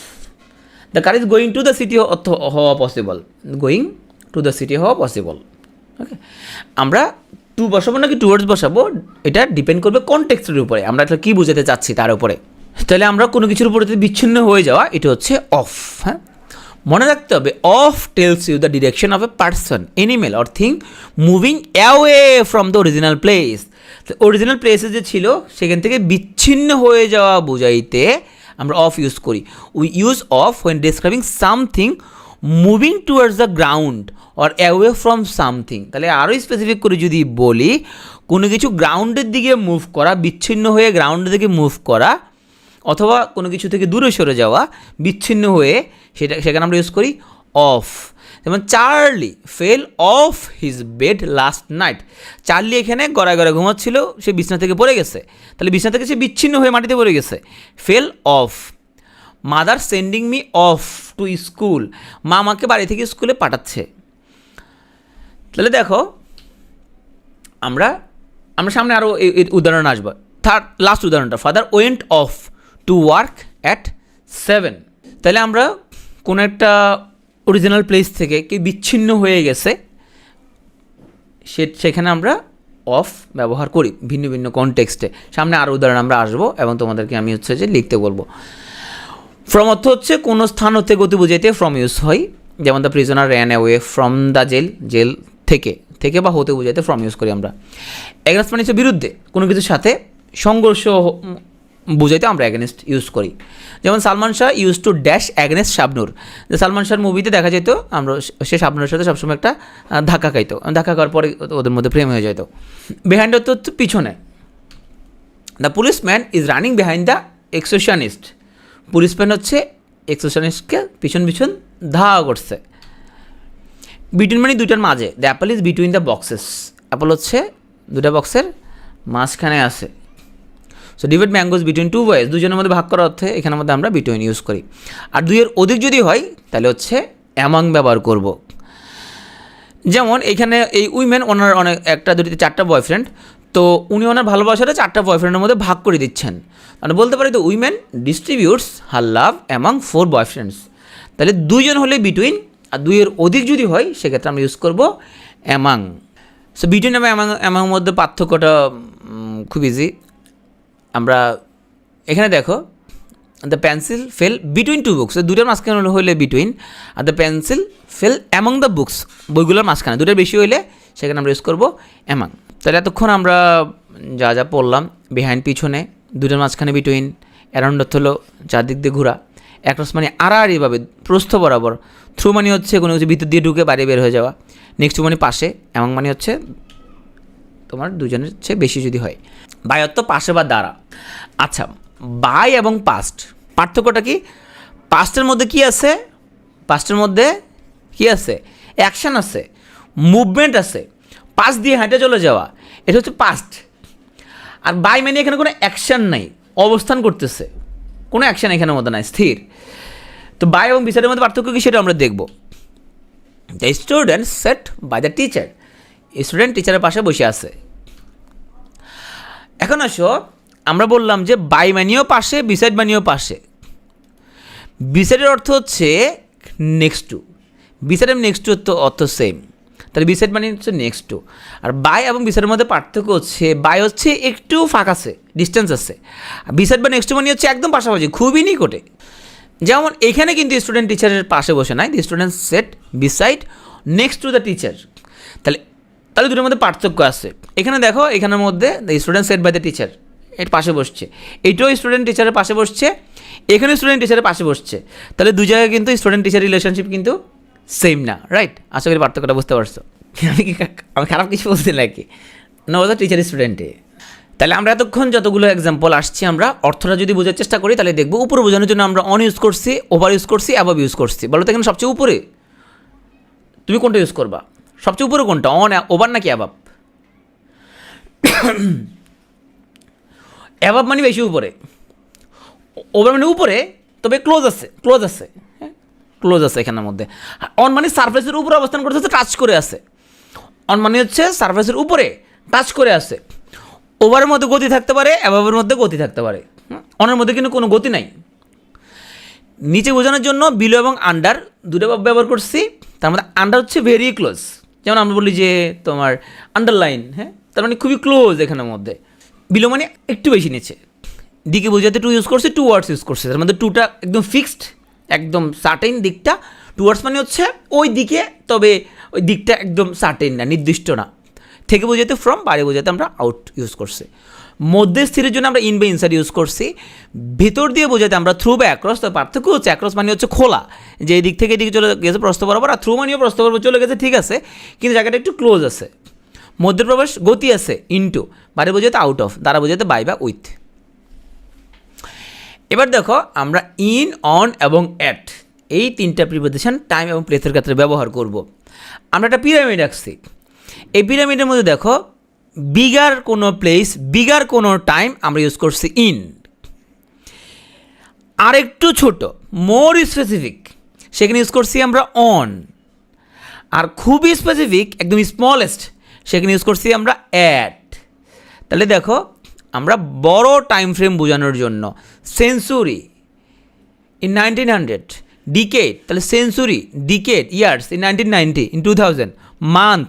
The car is going to the city অর্থ হওয়া possible, going to the city হওয়া পসিবল। ওকে, আমরা টু বসাবো নাকি টুয়ার্ডস বসাবো এটা ডিপেন্ড করবে কনটেক্সটের উপরে, আমরা এটা কী বোঝাতে চাচ্ছি তার উপরে। তাহলে আমরা কোনো কিছুর উপরে যদি বিচ্ছিন্ন হয়ে যাওয়া, এটা হচ্ছে অফ। হ্যাঁ, মনে রাখতে হবে of tells you the direction of a person, animal or thing moving away from the original place. Original প্লেসে যে ছিল সেখান থেকে বিচ্ছিন্ন হয়ে যাওয়া বোঝাইতে আমরা অফ ইউজ করি। We use of when describing something moving towards the ground or away from something. তাহলে আরও স্পেসিফিক করে যদি বলি, কোনো কিছু গ্রাউন্ডের দিকে মুভ করা, বিচ্ছিন্ন হয়ে গ্রাউন্ডের দিকে মুভ করা, অথবা কোনো কিছু থেকে দূরে সরে যাওয়া বিচ্ছিন্ন হয়ে, সেখানে আমরা ইউজ করি অফ। যেমন Charlie fail of his bed last night. Charlie এখানে গড়ায় গড়ায় ঘুমাচ্ছিল, সে বিছনা থেকে পড়ে গেছে, তাহলে বিছনা থেকে সে বিচ্ছিন্ন হয়ে মাটিতে পড়ে গেছে, fail of. Mother sending me of to school, মা আমাকে বাড়ি থেকে স্কুলে পাঠাচ্ছে। তাহলে দেখো আমরা সামনে আরও উদাহরণ আসবো। লাস্ট উদাহরণটা, father went of to work at 7। তাহলে আমরা কোনো একটা অরিজিনাল প্লেস থেকে কি বিচ্ছিন্ন হয়ে গেছে, সেখানে আমরা অফ ব্যবহার করি ভিন্ন ভিন্ন কনটেক্সটে। সামনে আরও উদাহরণ আমরা আসবো এবং তোমাদেরকে আমি হচ্ছে যে লিখতে বলবো। ফ্রম অর্থ হচ্ছে কোনো স্থান হতে গতি বুঝাইতে ফ্রম ইউজ হয়, যেমন the prisoner ran away from the jail থেকে বা হতে বুঝাইতে ফ্রম ইউজ করি আমরা। এগেনস্ট মানে হচ্ছে বিরুদ্ধে, কোনো কিছুর সাথে সংঘর্ষ বুঝাইতে আমরা অ্যাগেনস্ট ইউজ করি। যেমন Salman Shah use to dash against Shabnur, যে সালমান শাহর মুভিতে দেখা যেত আমরা সে শাবনূরের সাথে সবসময় একটা ধাক্কা খাইতো, ধাক্কা খাওয়ার পরে ওদের মধ্যে প্রেম হয়ে যেত। বিহাইন্ড অর্থ হচ্ছে পিছনে, the policeman is running behind the secessionist, policeman হচ্ছে এক্সেশনিস্টকে পিছন ধাওয়া করছে। বিটুইন মানে দুইটার মাঝে, the apple is between the boxes, apple হচ্ছে দুটা বক্সের মাঝখানে আছে। So divide mangoes between two boys, দুজনের মধ্যে ভাগ করা অর্থে এখানের মধ্যে আমরা বিটুইন ইউজ করি। আর দুইয়ের অধিক যদি হয় তাহলে হচ্ছে অ্যামাং ব্যবহার করব। যেমন এখানে এই উইমেন ওনার অনেক একটা দুটিতে 4টা বয়ফ্রেন্ড, তো উনি ওনার ভালোবাসাটা 4টা বয়ফ্রেন্ডের মধ্যে ভাগ করে দিচ্ছেন, মানে বলতে পারি তো উইমেন ডিস্ট্রিবিউটস হার লাভ অ্যামাং 4 বয়ফ্রেন্ডস। তাহলে দুইজন হলে বিটুইন, আর দুইয়ের অধিক যদি হয় সেক্ষেত্রে আমরা ইউজ করব অ্যামাং। সো বিটুইন এবং অ্যামাং মধ্যে পার্থক্যটা খুব ইজি। আমরা এখানে দেখো, the pencil fail between 2 books, দুটোর মাঝখানে হলে between, are the pencil fail among the books, বইগুলোর মাঝখানে, দুটোর বেশি হইলে সেখানে আমরা ইউজ করবো অ্যামাং। তাহলে এতক্ষণ আমরা যা পড়লাম, বিহাইন্ড পিছনে, দুটোর মাঝখানে বিটুইন, অ্যারাউন্ড অর্থ হলো চারদিক দিয়ে ঘোরা, অ্যাক্রস মানে আড়াআড়িভাবে প্রস্থ বরাবর, থ্রু মানে হচ্ছে কোনো কিছু ভিতর দিয়ে ঢুকে বাইরে বের হয়ে যাওয়া, নেক্সট মানে পাশে, অ্যামাং মানে হচ্ছে তোমার দুজনের চেয়ে বেশি যদি হয়। বাই অর্থ পাশে বা দ্বারা। আচ্ছা, বাই এবং পাস্ট পার্থক্যটা কি? পাস্টের মধ্যে কি আছে? পাস্টের মধ্যে কি আছে? অ্যাকশান আছে, মুভমেন্ট আছে, পাশ দিয়ে হেঁটে চলে যাওয়া, এটা হচ্ছে পাস্ট। আর বাই মানে এখানে কোনো অ্যাকশান নাই, অবস্থান করতেছে, কোনো অ্যাকশান এখানের মধ্যে নাই, স্থির। তো বাই এবং বিচারের মধ্যে পার্থক্য কি সেটা আমরা দেখব। The student sat by the teacher, student টিচারের পাশে বসে আছে। এখন আসো, আমরা বললাম যে বাই মানিও পাশে, বিসাইড মানিও পাশে। বিসাইডের অর্থ হচ্ছে নেক্সট টু, বিসাইড এবং নেক্সট টু অর্থ সেম, তাহলে বিসাইড মানে হচ্ছে নেক্সট টু। আর বাই এবং বিসাইডের মধ্যে পার্থক্য হচ্ছে, বাই হচ্ছে একটু ফাঁক আছে, ডিস্টেন্স আছে, আর বিসাইড বা নেক্সট টু মানে হচ্ছে একদম পাশাপাশি, খুবই নিকটে। যেমন এখানে কিন্তু স্টুডেন্ট টিচারের পাশে বসে নাই, the student sat beside next to the teacher. তাহলে দুটোর মধ্যে পার্থক্য আছে। এখানে দেখো, এখানের মধ্যে the student sat by the teacher, এর পাশে বসছে, এইটাও স্টুডেন্ট টিচারের পাশে বসছে, এখানে স্টুডেন্ট টিচারের পাশে বসছে, তাহলে দু জায়গায় কিন্তু স্টুডেন্ট টিচার রিলেশনশিপ কিন্তু সেম না, রাইট? আশা করি পার্থক্যটা বুঝতে পারছো। আমি খারাপ কিছু বলছি নাকি? না, ওটা টিচার স্টুডেন্টে। তাহলে আমরা এতক্ষণ যতগুলো এক্সাম্পল আসছি, আমরা অর্থটা যদি বোঝার চেষ্টা করি তাহলে দেখবো উপরে বোঝানোর জন্য আমরা অন ইউজ করছি, ওভার ইউজ করছি, অ্যাবভ ইউজ করছি। বলো তো এখানে সবচেয়ে উপরে তুমি কোনটা ইউজ করবা? সবচেয়ে উপরে কোনটা, অন, ওভার নাকি অ্যাবভ? অ্যাবভ মানে বেশি উপরে, ওভার মানে উপরে তবে ক্লোজ আছে, হ্যাঁ ক্লোজ আছে এখানের মধ্যে। অন মানে সারফেসের উপরে অবস্থান করতেছে, টাচ করে আছে। অন মানে হচ্ছে সারফেসের উপরে টাচ করে আছে। ওভারের মধ্যে গতি থাকতে পারে, অ্যাবভের মধ্যে গতি থাকতে পারে, অনের মধ্যে কিন্তু কোনো গতি নাই। নিচে বোঝানোর জন্য বিলো এবং আন্ডার দুটো ব্যবহার করছি। তার মধ্যে আন্ডার হচ্ছে ভেরি ক্লোজ, যেমন আমরা বলি যে তোমার আন্ডারলাইন, হ্যাঁ তার মানে খুবই ক্লোজ এখানের মধ্যে। বিলো মানে একটু বেশি নিচে। দিকে বোঝাতে টু ইউজ করছে, টু ওয়ার্ডস ইউজ করছে, তার মধ্যে টুটা একদম ফিক্সড, একদম সার্টেন দিকটা। টু ওয়ার্ডস মানে হচ্ছে ওই দিকে, তবে ওই দিকটা একদম সার্টেন না, নির্দিষ্ট না। থেকে বোঝাতে ফ্রম, বাইরে বোঝাতে আমরা আউট ইউজ করছি। মধ্যে স্থিরের জন্য আমরা ইন বা ইনসাইড ইউজ করছি। ভেতর দিয়ে বোঝাতে আমরা থ্রু বা অ্যাক্রস। তো পার্থক্য হচ্ছে অ্যাক্রস মানে হচ্ছে খোলা, যে এই দিক থেকে এদিকে চলে গেছে প্রস্থ বরাবর, আর থ্রু মানেও প্রস্থ বরাবর চলে গেছে, ঠিক আছে, কিন্তু জায়গাটা একটু ক্লোজ আছে। মধ্যে প্রবেশ গতি আছে, ইনটু। বাইরে বোঝাতে আউট অফ, দ্বারা বোঝাতে বাই বা উইথ। এবার দেখো আমরা ইন, অন এবং অ্যাট এই তিনটা প্রিপোজিশন টাইম এবং প্লেসের ক্ষেত্রে ব্যবহার করব। আমরা একটা পিরামিড আঁকছি। এই পিরামিডের মধ্যে দেখো বিগার কোনো প্লেস, বিগার কোনো টাইম আমরা ইউজ করছি ইন। আর একটু ছোট, মোর স্পেসিফিক, সেখানে ইউজ করছি আমরা অন। আর খুবই স্পেসিফিক, একদম স্মলেস্ট, সেখানে ইউজ করছি আমরা অ্যাট। তাহলে দেখো আমরা বড় টাইম ফ্রেম বোঝানোর জন্য সেঞ্চুরি ইন 1900, ডিকেড, তাহলে century, decade, years in 1990, in 2000, month,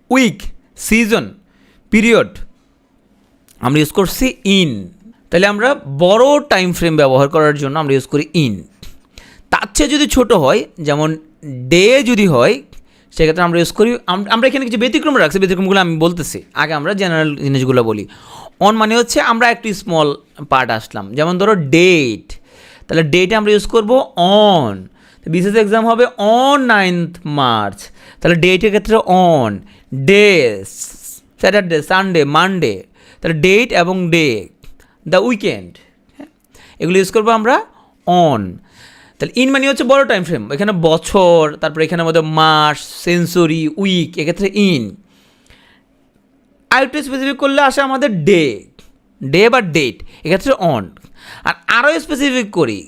week, season, period আমরা ইউজ করছি ইন। তাহলে আমরা বড় টাইম ফ্রেম ব্যবহার করার জন্য আমরা ইউজ করি ইন। তার চেয়ে যদি ছোট হয়, যেমন ডে যদি হয়, সেক্ষেত্রে আমরা ইউজ করি, আমরা এখানে কিছু ব্যতিক্রম রাখছি, ব্যতিক্রমগুলো আমি বলতেছি, আগে আমরা জেনারেল জিনিসগুলো বলি। অন মানে হচ্ছে আমরা একটু স্মল পার্ট আসলাম, যেমন ধরো ডেট, তাহলে ডেটে আমরা ইউজ করব অন। বিশেষ এক্সাম হবে অন 9th মার্চ, তাহলে ডেটের ক্ষেত্রে on. Day, Saturday, Sunday, Monday, তাহলে ডেট এবং ডে। দ্য উইকেন্ড, হ্যাঁ, এগুলো ইউজ করবো আমরা অন। তাহলে ইন মানে হচ্ছে বড় টাইম ফ্রেম, এখানে বছর, তারপরে এখানে মধ্যে মাস, সেঞ্চুরি, উইক, এক্ষেত্রে ইন। আরেকটু স্পেসিফিক করলে আসে আমাদের ডে, ডে বা ডেট, এক্ষেত্রে অন। আর আরও স্পেসিফিক করি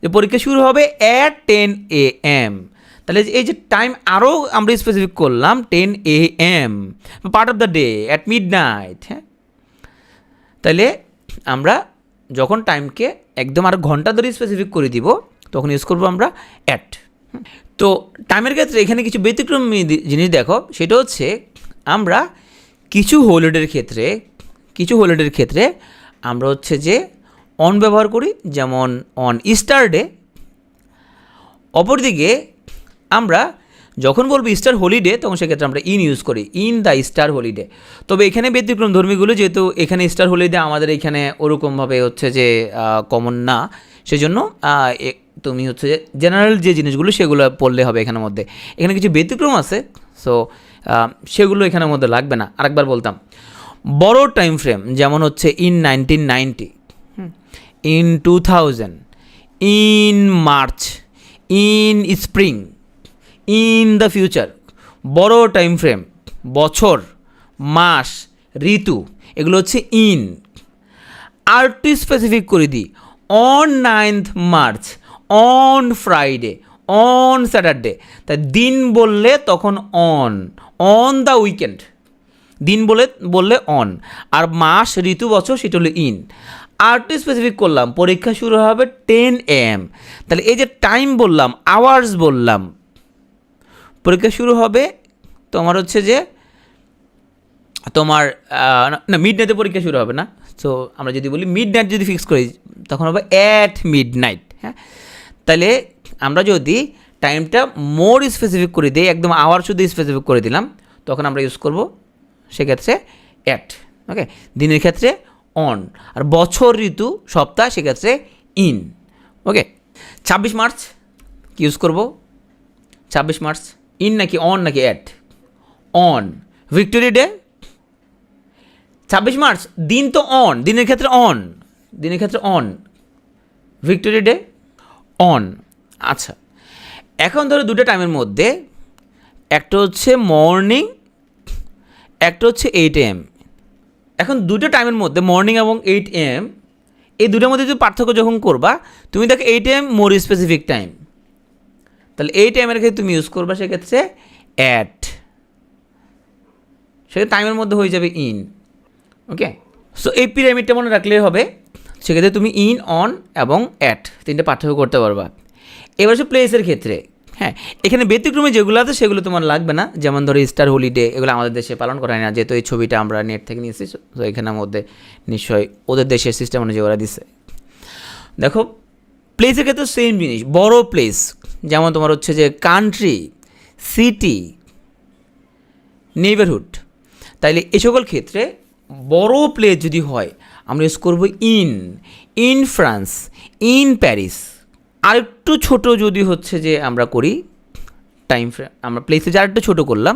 যে পরীক্ষা শুরু হবে অ্যাট 10 AM, তাহলে এই যে টাইম আরও আমরা স্পেসিফিক করলাম 10 AM, part of the day, at midnight. হ্যাঁ, তাহলে আমরা যখন টাইমকে একদম আরও ঘন্টা ধরে স্পেসিফিক করে দিব, তখন ইউজ করবো আমরা অ্যাট। তো টাইমের ক্ষেত্রে এখানে কিছু ব্যতিক্রম জিনিস দেখো, সেটা হচ্ছে আমরা কিছু হলিডের ক্ষেত্রে আমরা হচ্ছে যে অন ব্যবহার করি, যেমন অন ইস্টার ডে। অপরদিকে আমরা যখন বলবো ইস্টার হলিডে, তখন সেক্ষেত্রে আমরা ইন ইউজ করি, ইন দ্য ইস্টার হলিডে। তবে এখানে ব্যতিক্রম ধর্মীগুলো, যেহেতু এখানে ইস্টার হলিডে আমাদের এখানে ওরকমভাবে হচ্ছে যে কমন না, সেজন্য তুমি হচ্ছে যে জেনারেল যে জিনিসগুলো সেগুলো পড়লে হবে এখানের মধ্যে। এখানে কিছু ব্যতিক্রম আছে, সো সেগুলো এখানের মধ্যে লাগবে না। আরেকবার বলতাম, বড় টাইম ফ্রেম যেমন হচ্ছে in 1990, in 2000, in March, in spring, in the future. বড় টাইম ফ্রেম, বছর, মাস, ঋতু, এগুলো হচ্ছে ইন। আর টু স্পেসিফিক করে দিই, on 9th March, on Friday, on Saturday. তা দিন বললে তখন অন দ্য উইকেন্ড, দিন বললে অন। আর মাস, ঋতু, বছর সেটা হলো ইন। আর টু স্পেসিফিক করলাম, পরীক্ষা শুরু হবে 10 AM, তাহলে এই যে টাইম বললাম, আওয়ার্স বললাম, পরীক্ষা শুরু হবে তোমার হচ্ছে যে তোমার না, মিড নাইটে পরীক্ষা শুরু হবে না। সো আমরা যদি বলি মিড নাইট যদি ফিক্স করি, তখন হবে অ্যাট মিড নাইট। হ্যাঁ, তাহলে আমরা যদি টাইমটা মোর স্পেসিফিক করে দিই, একদম আওয়ার শুধু স্পেসিফিক করে দিলাম, তখন আমরা ইউজ করব সেক্ষেত্রে অ্যাট। ওকে, দিনের ক্ষেত্রে অন, আর বছর, ঋতু, সপ্তাহ সেক্ষেত্রে ইন। ওকে, 26 মার্চ কি ইউজ করব? 26 মার্চ ইন নাকি অন নাকি at? On. Victory day 26 March, দিন তো অন, দিনের ক্ষেত্রে অন, ভিক্টোরি ডে অন। আচ্ছা, এখন ধরো দুটো টাইমের মধ্যে একটা হচ্ছে মর্নিং, একটা হচ্ছে 8 AM। এখন দুটো টাইমের মধ্যে মর্নিং এবং 8 AM, এই দুটোর মধ্যে যদি পার্থক্য যখন করবা, তুমি দেখো 8 AM মোর স্পেসিফিক টাইম, তাহলে 8 AM এর ক্ষেত্রে তুমি ইউজ করবা সেক্ষেত্রে অ্যাট, সেক্ষেত্রে টাইমের মধ্যে হয়ে যাবে ইন। ওকে, সো এই পিরামিডটা মনে রাখলেই হবে, সেক্ষেত্রে তুমি ইন, অন এবং অ্যাট তিনটে পার্থক্য করতে পারবা। এবার হচ্ছে প্লেসের ক্ষেত্রে, হ্যাঁ, এখানে ব্যতিক্রমে যেগুলো আছে সেগুলো তোমার লাগবে না, যেমন ধরো ইস্টার হলিডে, এগুলো আমাদের দেশে পালন করা হয় না, যেহেতু এই ছবিটা আমরা নেট থেকে নিয়েছি, তো এখানের মধ্যে নিশ্চয়ই ওদের দেশের সিস্টেম অনুযায়ী ওরা দিচ্ছে। দেখো প্লেসের ক্ষেত্রে সেম জিনিস, বড় প্লেস যেমন তোমার হচ্ছে যে কান্ট্রি, সিটি, নেইবারহুড, তাইলে এই সকল ক্ষেত্রে বড় প্লেস যদি হয় আমরা ইউজ করবো ইন ফ্রান্স, ইন প্যারিস। আরেকটু ছোট যদি হচ্ছে যে আমরা করি টাইম ফ্রেম, আমরা প্লেসে যা আরেকটু ছোটো করলাম,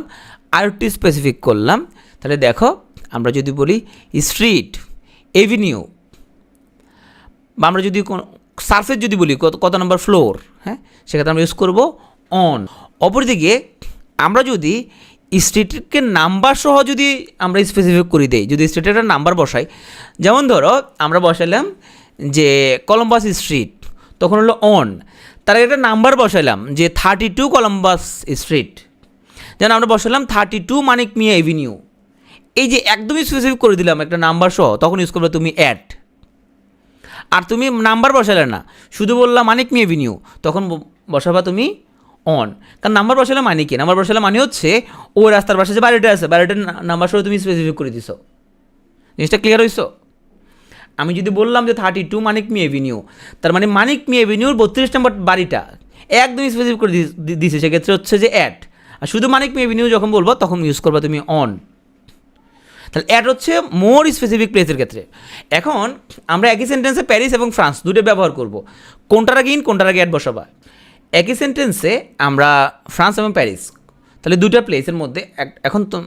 আরেকটু স্পেসিফিক করলাম, তাহলে দেখো আমরা যদি বলি স্ট্রিট, এভিনিউ, বা আমরা যদি কোনো সার্ফেস যদি বলি কত নম্বর ফ্লোর, হ্যাঁ, সেক্ষেত্রে আমরা ইউজ করবো অন। অপরদিকে আমরা যদি স্ট্রিটকে নাম্বার সহ যদি আমরা স্পেসিফিক করে দিই, যদি স্ট্রিটের একটা নাম্বার বসাই, যেমন ধরো আমরা বসালাম যে কলম্বাস স্ট্রিট, তখন হলো অন, তার একটা নাম্বার বসাইলাম যে 32 কলম্বাস স্ট্রিট, যেন আমরা বসালাম 32 মানিক মিয়া এভিনিউ। এই যে একদমই স্পেসিফিক করে দিলাম একটা নাম্বার সহ, তখন ইউজ করবে তুমি অ্যাট। আর তুমি নাম্বার বসালে না, শুধু বললাম মানিক মিয়া এভিনিউ, তখন বসাবা তুমি অন। কারণ নাম্বার বসালে মানে কি, নাম্বার বসালে মানে হচ্ছে ওই রাস্তার পাশে যে বাড়িটা আছে, বাড়িটার নাম্বার সহ তুমি স্পেসিফিক করে দিছো। জিনিসটা ক্লিয়ার হইছো? আমি যদি বললাম যে 32 মানিক মি এভিনিউ, তার মানে মানিক মি এভিনিউর 32 নম্বর বাড়িটা একদমই স্পেসিফিক করে দিছে, সেক্ষেত্রে হচ্ছে যে অ্যাট। আর শুধু মানিক মি এভিনিউ যখন বলবো তখন ইউজ করবা তুমি অন। তাহলে অ্যাট হচ্ছে মোর স্পেসিফিক প্লেসের ক্ষেত্রে। এখন আমরা একই সেন্টেন্সে প্যারিস এবং ফ্রান্স দুটো ব্যবহার করব, কোনটার আগে ইন কোনটার আগে অ্যাট বসাবা। একই সেন্টেন্সে আমরা ফ্রান্স এবং প্যারিস, তাহলে দুটো প্লেসের মধ্যে এখন তো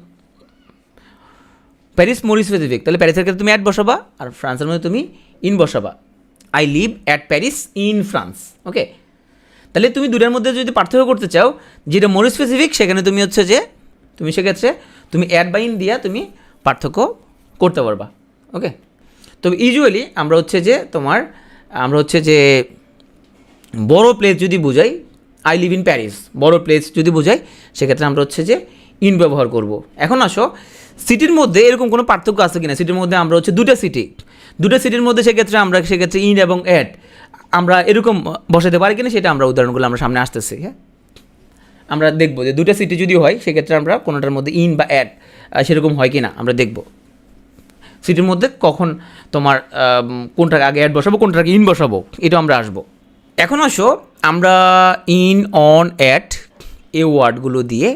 প্যারিস মোর স্পেসিফিক, তাহলে প্যারিসের ক্ষেত্রে তুমি অ্যাট বসাবা, আর ফ্রান্সের মধ্যে তুমি ইন বসাবা। I live at Paris in France. Okay, তাহলে তুমি দুটার মধ্যে যদি পার্থক্য করতে চাও, যেটা মোর স্পেসিফিক সেখানে তুমি হচ্ছে যে তুমি সেক্ষেত্রে তুমি অ্যাট বা ইন দিয়া তুমি পার্থক্য করতে পারবা। ওকে, তবে ইউজুয়ালি আমরা হচ্ছে যে বড় প্লেস যদি বোঝাই, আই লিভ ইন প্যারিস, বড় প্লেস যদি বোঝাই সেক্ষেত্রে আমরা হচ্ছে যে ইন ব্যবহার করব। এখন আসো সিটির মধ্যে এরকম কোনো পার্থক্য আছে কিনা, সিটির মধ্যে আমরা হচ্ছে দুটো সিটির মধ্যে সেক্ষেত্রে ইন এবং অ্যাট আমরা এরকম বসাতে পারি কিনা, সেটা আমরা উদাহরণগুলো আমরা সামনে আসতেছি। হ্যাঁ, আমরা দেখবো যে দুটো সিটি যদি হয় সেক্ষেত্রে আমরা কোনোটার মধ্যে ইন বা অ্যাট সেরকম হয় কিনা আমরা দেখব। সিটির মধ্যে কখন তোমার কোনটাকে আগে অ্যাড বসাবো, কোনটাকে আগে ইন বসাবো, এটা আমরা আসবো। এখন আসো আমরা ইন, অন, অ্যাট এই ওয়ার্ডগুলো দিয়ে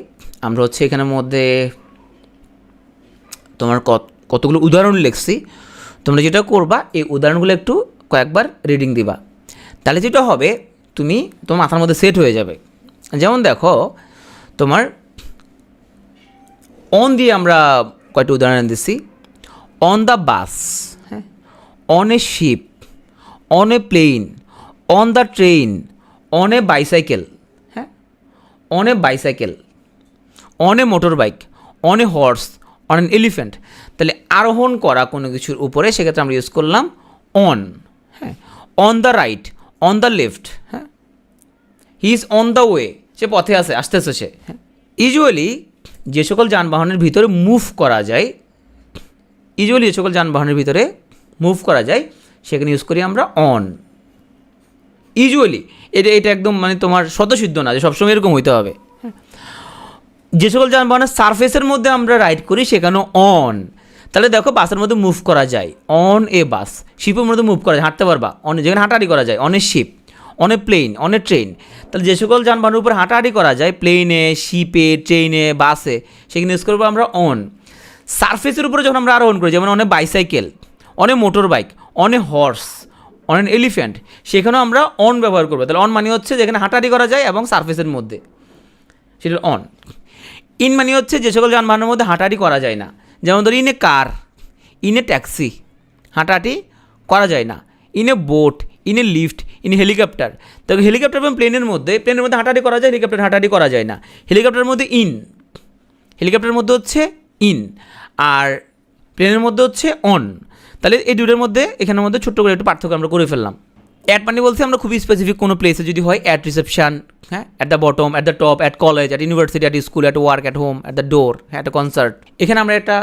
আমরা হচ্ছে এখানের মধ্যে তোমার কতগুলো উদাহরণ লিখছি। তোমরা যেটা করবা এই উদাহরণগুলো একটু কয়েকবার রিডিং দিবা, তাহলে যেটা হবে তোমার মাথার মধ্যে সেট হয়ে যাবে। যেমন দেখো তোমার অন দিয়ে আমরা কয়েকটা উদাহরণ দিচ্ছি। অন দ্য বাস, হ্যাঁ, on a ship, on a plane, on the train, on a bicycle, হ্যাঁ, on a bicycle, on a motor bike, on a horse, on an elephant. তাহলে আরোহণ করা কোনো কিছুর উপরে, সেক্ষেত্রে আমরা ইউজ করলাম অন। হ্যাঁ, on the right, on the left, হ্যাঁ, he is on the way, সে পথে আসতেছে সে। হ্যাঁ, ইউজুয়ালি যে সকল যানবাহনের ভিতরে মুভ করা যায়, সেখানে ইউজ করি আমরা অন। ইউজুয়ালি এটা একদম মানে তোমার স্বতঃসিদ্ধ না যে সবসময় এরকম হইতে হবে। যে সকল যানবাহনের সারফেসের মধ্যে আমরা রাইড করি সেখানে অন। তাহলে দেখো বাসের মধ্যে মুভ করা যায়, অন এ বাস। শিপের মধ্যে মুভ করা যায়, হাঁটতে পারবা, যেখানে হাঁটাহাঁটি করা যায়, on a ship, on a plane, on a train. তাহলে যে সকল যানবাহনের উপর হাঁটাহাঁটি করা যায়, প্লেনে, শিপে, ট্রেনে, বাসে, সেখানে ইউজ করবো আমরা অন। সারফেসের উপরে যখন আমরা আরোহণ করি, যেমন on a bicycle, on a motor bike, on a horse, on an elephant, সেখানেও আমরা অন ব্যবহার করবো। তাহলে অন মানে হচ্ছে যেখানে হাঁটাহাঁটি করা যায় এবং সারফেসের মধ্যে, সেটা অন। ইন মানে হচ্ছে যে সকল যানবাহনের মধ্যে হাঁটাহাঁটি করা যায় না, যেমন ধরি in a car, in a taxi, হাঁটাহাঁটি করা যায় না, in a boat, in A lift, in helicopter. তবে হেলিকপ্টার এবং প্লেনের মধ্যে হাঁটাহাঁটি করা যায়, হেলিকপ্টার হাঁটাহাঁটি করা যায় না। হেলিকপ্টারের মধ্যে হেলিকপ্টারের মধ্যে হচ্ছে ইন, আর প্লেনের মধ্যে হচ্ছে অন। তাহলে এই দুটোর মধ্যে এখানের মধ্যে ছোট্ট করে একটু পার্থক্য আমরা করে ফেললাম। অ্যাট মানে বলছি আমরা খুবই স্পেসিফিক কোনো প্লেসে যদি হয়, অ্যাট রিসেপশন, হ্যাঁ, at the bottom, at the top, at college, at university, at school, at work, at home, at the door, হ্যাঁ, অ্যাট কনসার্ট। এখানে আমরা একটা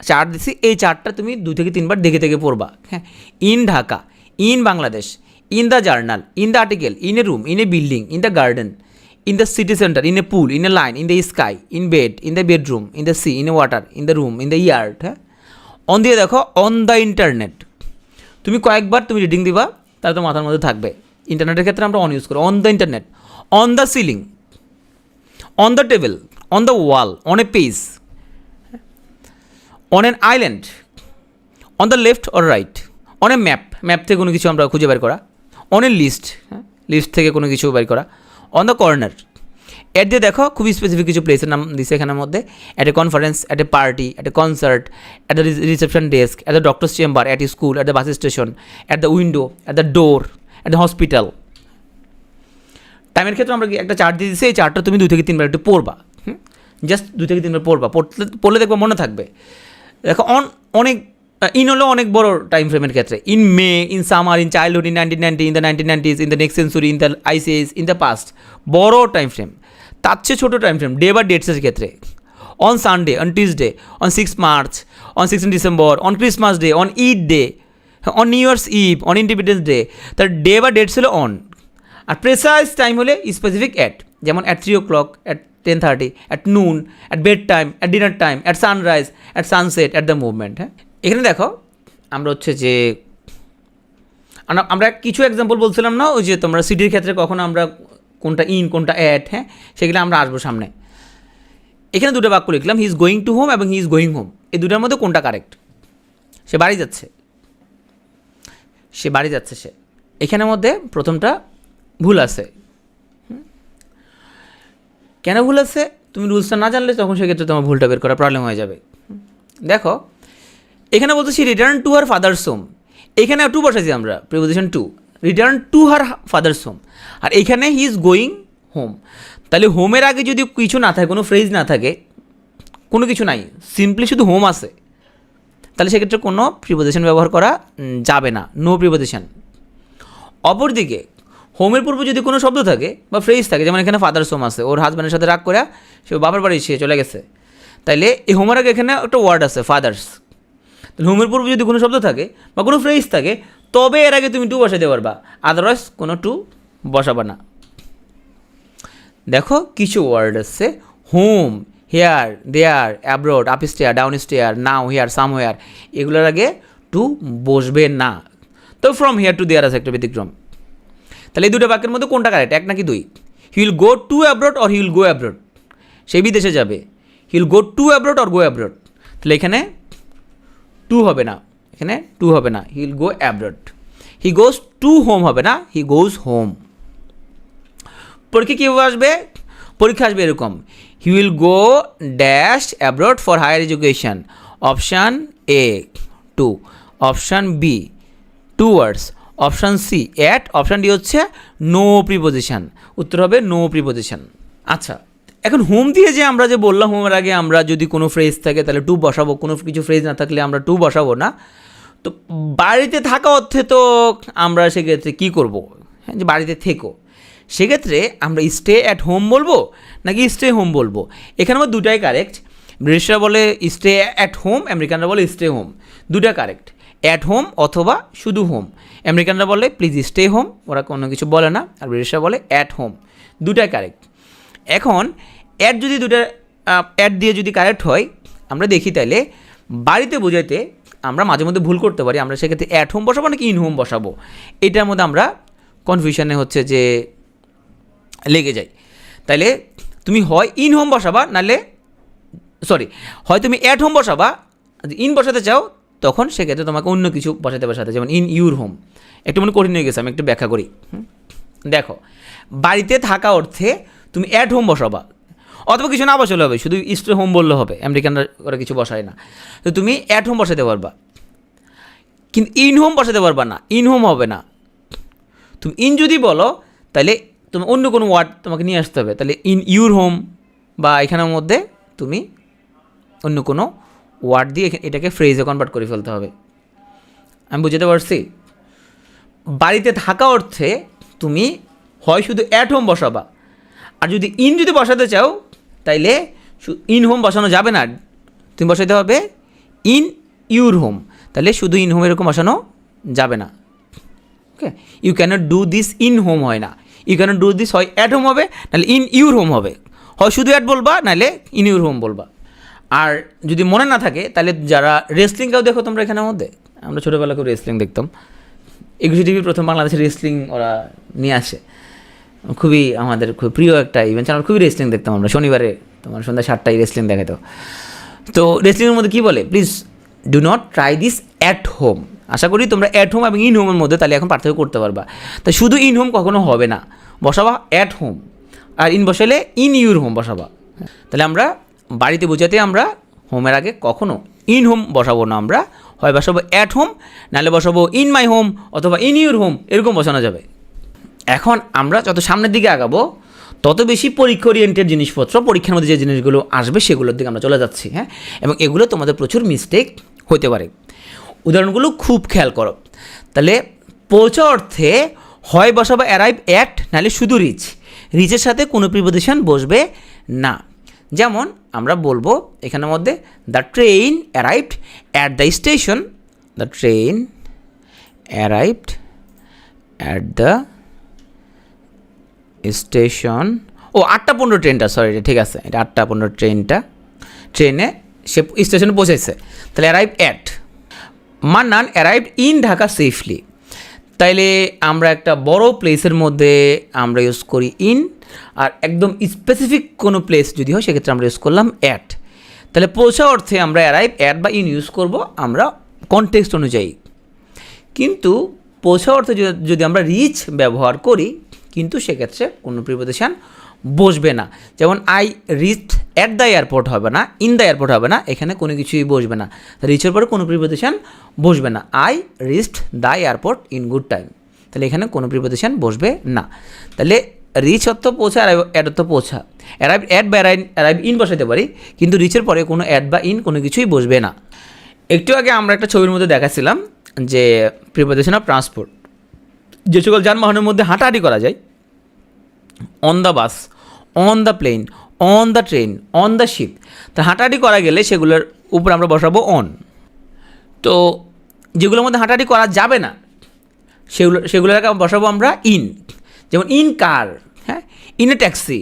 চার্ট দিচ্ছি, এই চার্টটা তুমি 2 থেকে 3 বার দেখে পড়বা। হ্যাঁ, in Dhaka, in Bangladesh, in the journal, in the article, in a room, in a building, in the garden, in the city center, in a pool, in a line, in the sky, in bed, in the bedroom, in the sea, in a water, in the room, in the yard, হ্যাঁ। On দিয়ে দেখো on the internet, তুমি কয়েকবার তুমি reading দিবা তাহলে তো মাথার মধ্যে থাকবে। ইন্টারনেটের ক্ষেত্রে আমরা অন ইউজ করি, on the internet, on the ceiling, on the table, on the wall, on a page, on an island, on the left or right, on a map, map থেকে কোনো কিছু আমরা খুঁজে বের করা, অন এ লিস্ট, হ্যাঁ list থেকে কোনো কিছু বের করা, অন দ্য কর্নার। এর দিয়ে দেখো খুবই স্পেসিফিক কিছু প্লেসের নাম দিছে এখানের মধ্যে, at a conference, at a party, at a concert, at the reception desk, at the doctors chamber, at a school, at the bus station, at the window, at the door, at the hospital. টাইমের ক্ষেত্রে আমরা একটা chart দিয়ে দিচ্ছি, এই চার্টটা তুমি 2 থেকে 3 বার একটু পড়বা, জাস্ট 2 থেকে 3 বার পড়বা, পড়লে দেখবা মনে থাকবে। দেখো অনেক ইন হলো অনেক বড় টাইম ফ্রেমের ক্ষেত্রে, in May, in summer, in childhood, in 1990, in the 1990s, in the next century, in the ICS, in the past, বড় টাইম ফ্রেম। তার চেয়ে ছোটো টাইম ফ্রেম ডে বা ডেটসের ক্ষেত্রে, on Sunday, on Tuesday, on 6 March, on 16 December, on Christmas day, on Eid day, on new year's eve, on independence day. তার day বা dates হলো অন, আর প্রেসাইজ টাইম হলে স্পেসিফিক অ্যাট, যেমন at 3 o'clock, at 10:30, at noon, at bed time, at dinner time, at sunrise, at sunset, at the movement. হ্যাঁ, এখানে দেখো আমরা হচ্ছে যে আমরা কিছু এক্সাম্পল বলছিলাম না, ওই যে তোমরা সিটির ক্ষেত্রে কখনো আমরা কোনটা ইন কোনটা অ্যাট, হ্যাঁ সেগুলো আমরা আসবো সামনে। এখানে 2টা বাক্য লিখলাম, he is going to home এবং হি ইজ গোয়িং হোম, এই দুটার মধ্যে কোনটা কারেক্ট? সে বাড়ি যাচ্ছে, সে বাড়ি যাচ্ছে সে। এখানের মধ্যে প্রথমটা ভুল আছে। কেন ভুল আছে? তুমি রুলসটা না জানলে তখন সেক্ষেত্রে তোমার ভুলটা বের করা প্রবলেম হয়ে যাবে। দেখো এখানে বলতে she return to her father's home, এখানে টু বসাইছি আমরা, preposition to, return to her father's home, আর এখানে হি ইজ গোয়িং হোম। তাহলে হোমের আগে যদি কিছু না থাকে, কোনো ফ্রেজ না থাকে, কোনো কিছু নাই, সিম্পলি শুধু হোম আছে, তাহলে সেক্ষেত্রে কোনো প্রিপোজিশন ব্যবহার করা যাবে না, নো প্রিপোজিশন। অপরদিকে হোমের পূর্বে যদি কোনো শব্দ থাকে বা ফ্রেজ থাকে, যেমন এখানে ফাদার্স হোম আছে, ওর হাজব্যান্ডের সাথে রাগ করে সে বাবার বাড়ি সে চলে গেছে, তাইলে এই হোমের আগে এখানে একটা ওয়ার্ড আছে ফাদার্স। তাহলে হোমের পূর্বে যদি কোনো শব্দ থাকে বা কোনো ফ্রেজ থাকে, তবে এর আগে তুমি টু বসাতে পারবা, আদারওয়াইজ কোনো টু বসাবা না। দেখো কিছু ওয়ার্ড আছে, home, here, there, abroad, up stair, down stair, now, here, somewhere, এগুলোর আগে টু বসবে না। তো ফ্রম হেয়ার টু দেয়ার আছে একটা ব্যতিক্রম। তাহলে এই 2টা বাক্যের মধ্যে কোনটা কারেক্ট, 1 নাকি 2? He will go to abroad or he will go abroad, সে বিদেশে যাবে, he will go to abroad or go abroad. তাহলে এখানে টু হবে না, এখানে টু হবে না, he will go abroad. He goes to home হবে না, হি গোজ হোম। পরীক্ষা কীভাবে আসবে? পরীক্ষা আসবে এরকম, he will go dash abroad for higher education, option A to, option B towards, option C at, option D হচ্ছে নো প্রিপোজিশন, উত্তর হবে নো প্রিপোজিশন। আচ্ছা, এখন হোম দিয়ে যে আমরা যে বললাম হোমের আগে আমরা যদি কোনো ফ্রেজ থাকে তাহলে টু বসাবো, কোনো কিছু ফ্রেজ না থাকলে আমরা টু বসাবো না। তো বাড়িতে থাকা অর্থে তো আমরা সেক্ষেত্রে কী করবো? হ্যাঁ, যে বাড়িতে থেকো, সেক্ষেত্রে আমরা স্টে অ্যাট হোম বলবো নাকি স্টে হোম বলবো? এখানে আমার 2টাই কারেক্ট। ব্রিটিশরা বলে স্টে অ্যাট হোম, আমেরিকানরা বলে স্টে হোম, 2টা কারেক্ট, অ্যাট হোম অথবা শুধু হোম। আমেরিকানরা বলে প্লিজ স্টে হোম, ওরা কোনো কিছু বলে না, আর ব্রিটিশরা বলে অ্যাট হোম, 2টাই কারেক্ট। এখন অ্যাড যদি 2টা অ্যাড দিয়ে যদি কারেক্ট হয়, আমরা দেখি তাইলে বাড়িতে বোঝাইতে আমরা মাঝে মধ্যে ভুল করতে পারি, আমরা সেক্ষেত্রে অ্যাট হোম বসাবো নাকি ইন হোম বসাবো, এটার মধ্যে আমরা কনফিউশনে হচ্ছে যে লেগে যাই। তাইলে তুমি হয় ইন হোম বসাবা, নাহলে হয় তুমি অ্যাট হোম বসাবা, ইন বসাতে চাও তখন সেক্ষেত্রে তোমাকে অন্য কিছু বসাতে, যেমন ইন ইউর হোম। একটু মনে কঠিন হয়ে গেছে, আমি একটু ব্যাখ্যা করি। দেখো, বাড়িতে থাকা অর্থে তুমি অ্যাট হোম বসাবা, অথবা কিছু না বসালে হবে, শুধু স্টে হোম বললে হবে, আমেরিকানরা ওরা কিছু বসায় না। তো তুমি অ্যাট হোম বসাতে পারবা, কিন্তু ইন হোম বসাতে পারবা না, ইন হোম হবে না। তুমি ইন যদি বলো তাহলে তুমি অন্য কোনো ওয়ার্ড তোমাকে নিয়ে আসতে হবে, তাহলে ইন ইউর হোম বা এখানের মধ্যে তুমি অন্য কোনো ওয়ার্ড দিয়ে এটাকে ফ্রেজে কনভার্ট করে ফেলতে হবে। আমি বুঝতে পারছি? বাড়িতে থাকা অর্থে তুমি হয় শুধু অ্যাট হোম বসাবা, আর যদি বসাতে চাও তাইলে ইন হোম বসানো যাবে না, তুমি বসাতে হবে ইন ইউর হোম, তাহলে শুধু ইন হোম এরকম বসানো যাবে না। Okay, you cannot do this in home হয় না, ইউ ক্যান ডু দিস, হয় অ্যাট হোম হবে নাহলে ইন ইউর হোম হবে, হয় শুধু অ্যাট বলবা নাহলে ইন ইউর হোম বলবা। আর যদি মনে না থাকে তাহলে যারা রেসলিংটাও দেখো তোমরা এখানের মধ্যে, আমরা ছোটোবেলা করে রেসলিং দেখতাম, 21 টিভি প্রথম বাংলাদেশের রেসলিং ওরা নিয়ে আসে, খুবই আমাদের খুব প্রিয় একটা ইভেন্ট চ্যানেল, খুবই রেসলিং দেখতাম আমরা, শনিবারে তোমার সন্ধ্যা 7টায় রেসলিং দেখাতো। তো রেসলিংয়ের মধ্যে কী বলে, please do not try this at home. আশা করি তোমরা অ্যাট হোম এবং ইন হোমের মধ্যে তাহলে এখন পার্থক্য করতে পারবা। তাই শুধু ইন হোম কখনো হবে না, বসাবা অ্যাট হোম, আর ইন বসালে ইন ইউর হোম বসাবা। তাহলে আমরা বাড়িতে বোঝাতে আমরা হোমের আগে কখনো ইন হোম বসাবো না, আমরা হয় বসাবো অ্যাট হোম, নাহলে বসাবো ইন মাই হোম অথবা ইন ইউর হোম, এরকম বসানো যাবে। এখন আমরা যত সামনের দিকে আগাবো তত বেশি পরীক্ষা ওরিয়েন্টেড জিনিসপত্র, পরীক্ষার মধ্যে যে জিনিসগুলো আসবে সেগুলোর দিকে আমরা চলে যাচ্ছি, হ্যাঁ, এবং এগুলো তোমাদের প্রচুর মিস্টেক হতে পারে। উদাহরণগুলো খুব খেয়াল করো। তাহলে পৌঁছা অর্থে হয় বসাবো অ্যারাইভ অ্যাট, নাহলে শুধু রিচ, রিচের সাথে কোনো প্রিপোজিশন বসবে না। যেমন আমরা বলবো এখানের মধ্যে the train arrived at the station, the train arrived at the station. ও 8:15 ট্রেনটা, সরি ঠিক আছে, এটা 8:15 ট্রেনটা, ট্রেনে সে স্টেশনে পৌঁছেছে, তাহলে arrive at. Mannan arrived in Dhaka safely, তাইলে আমরা একটা বড় প্লেসের মধ্যে আমরা ইউজ করি ইন, আর একদম স্পেসিফিক কোনো প্লেস যদি হয় সেক্ষেত্রে আমরা ইউজ করলাম অ্যাট। তাহলে পৌঁছা অর্থে আমরা অ্যারাইভ অ্যাট বা ইন ইউজ করব আমরা কনটেক্সট অনুযায়ী, কিন্তু পৌঁছা অর্থে যদি আমরা রিচ ব্যবহার করি কিন্তু সেক্ষেত্রে কোনো প্রিপোজিশন বসবে না। যেমন I reached at the airport হবে না, ইন দ্য এয়ারপোর্ট হবে না, এখানে কোনো কিছুই বসবে না, রিচের পরে কোনো প্রিপোজিশন বসবে না। I reached the airport in good time, তাহলে এখানে কোনো প্রিপোজিশন বসবে না। তাহলে রিচ অর্থ পৌঁছা, অ্যাড অর্থ পৌঁছা, অ্যারাইভ অ্যাট বা অ্যারাইভ ইন বসাতে পারি, কিন্তু রিচের পরে কোনো অ্যাড বা ইন কোনো কিছুই বসবে না। একটু আগে আমরা একটা ছবির মধ্যে দেখাচ্ছিলাম যে প্রিপোজিশন অফ ট্রান্সপোর্ট, যে সকল যানবাহনের মধ্যে হাঁটাহাঁটি করা যায়, on the bus, on the plane, on the train, on the ship, তা হাঁটাহাঁটি করা গেলে সেগুলোর উপর আমরা বসাবো অন। তো যেগুলোর মধ্যে হাঁটাহাঁটি করা যাবে না সেগুলোর আগে বসাবো আমরা ইন, যেমন ইন কার, হ্যাঁ, in a taxi,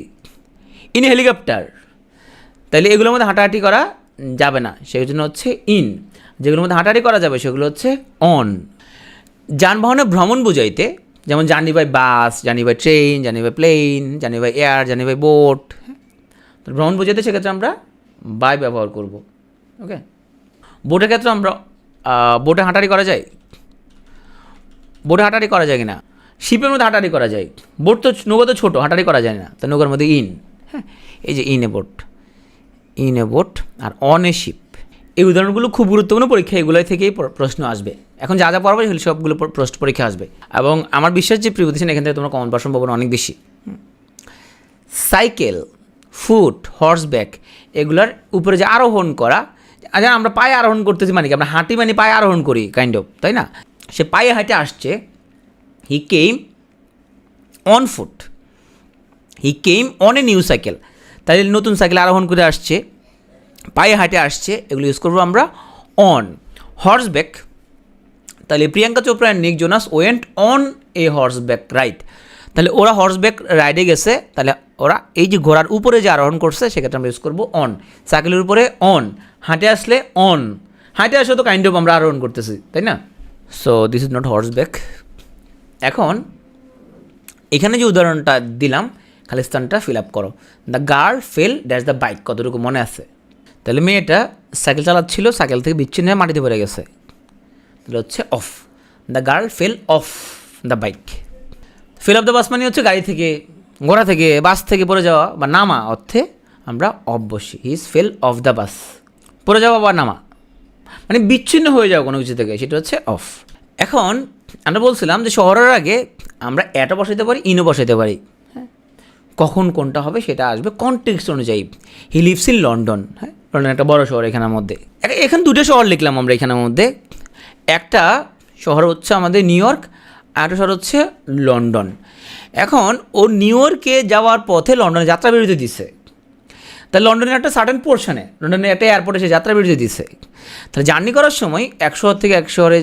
in a helicopter, তাহলে এগুলোর মধ্যে হাঁটাহাঁটি করা যাবে না, সেই জন্য হচ্ছে ইন। যেগুলোর মধ্যে হাঁটাহাঁটি করা যাবে সেগুলো হচ্ছে অন। যানবাহনের ভ্রমণ বোঝাইতে যেমন journey by bus, journey by train, journey by plane, journey by air, journey by boat, তো ভ্রমণ বোঝাইতে সেক্ষেত্রে আমরা বাই ব্যবহার করব। ওকে, বোটের ক্ষেত্রে আমরা বোটে হাঁটাহাঁটি করা যায়, বোটে হাঁটাহাঁটি করা যায় কিনা, শিপের মধ্যে হাঁটাহাঁটি করা যায়, বোট তো নৌকা তো ছোটো, হাঁটাহাঁটি করা যায় না, তো নৌকার মধ্যে ইন, হ্যাঁ, এই যে in a boat, in a boat, আর অন এ শিপ। এই উদাহরণগুলো খুব গুরুত্বপূর্ণ, পরীক্ষা এগুলো থেকেই প্রশ্ন আসবে। এখন যা যা পড়াবে সেগুলো সবগুলো প্রশ্ন পরীক্ষা আসবে, এবং আমার বিশ্বাস যে প্রিপোজিশন এখান থেকে তোমরা কমন পাওয়ার সম্ভাবনা অনেক বেশি। সাইকেল, ফুট, হর্সব্যাক, এগুলার উপরে যে আরোহণ করা, আচ্ছা আমরা পায়ে আরোহণ করতেছি মানে কি, আমরা হাঁটি মানে পায়ে আরোহণ করি কাইন্ড অফ, তাই না? সে পায়ে হাঁটে আসছে, he came on foot, he came on a new cycle, তাহলে নতুন সাইকেল আরোহণ করে আসছে, পায়ে হাঁটে আসছে, এগুলো ইউজ করবো আমরা অন। হর্সব্যাক, তাহলে Priyanka Chopra and Nick Jonas went on a horseback ride, তাহলে ওরা হর্সব্যাক রাইডে গেছে, তাহলে ওরা এই যে ঘোড়ার উপরে যে আরোহণ করছে সেক্ষেত্রে আমরা ইউজ করবো অন। সাইকেলের উপরে অন, হাঁটে আসলে অন, হাঁটে আসলে তো কাইন্ড অফ আমরা আরোহণ করতেছি, তাই না? So this is not horseback. এখন এখানে যে উদাহরণটা দিলাম খালি স্থানটা ফিল আপ করো। The girl fell dash the bike, কতটুকু মনে আছে? তাহলে মেয়েটা সাইকেল চালাচ্ছিল, সাইকেল থেকে বিচ্ছিন্ন হয়ে মাটিতে পড়ে গেছে, তাহলে হচ্ছে of. The girl fail off the bike. Fail off the bus মানে হচ্ছে গাড়ি থেকে, ঘোড়া থেকে, বাস থেকে পড়ে যাওয়া বা নামা অর্থে আমরা অফ বসি। He is fail off the bus, পড়ে যাওয়া বা নামা মানে বিচ্ছিন্ন হয়ে যাওয়া কোনো কিছু থেকে, সেটা হচ্ছে অফ। এখন আমরা বলছিলাম যে শহরের আগে আমরা অ্যাটও বসাইতে পারি, ইনও বসাইতে পারি, হ্যাঁ, কখন কোনটা হবে সেটা আসবে কনটেক্সট অনুযায়ী। হি লিভস ইন লন্ডন, হ্যাঁ, লন্ডন একটা বড় শহর, এখানের মধ্যে এখানে দুটো শহর লিখলাম আমরা এখানের মধ্যে, একটা শহর হচ্ছে আমাদের নিউ ইয়র্ক, আর একটা শহর হচ্ছে লন্ডন। এখন ও নিউ ইয়র্কে যাওয়ার পথে লন্ডনে যাত্রা বিরতি দিছে, তাহলে লন্ডনের একটা সার্টেন পোর্শনে, লন্ডনের একটা এয়ারপোর্টে সে যাত্রা বিরতি দিছে, তাহলে জার্নি করার সময় এক শহর থেকে এক শহরে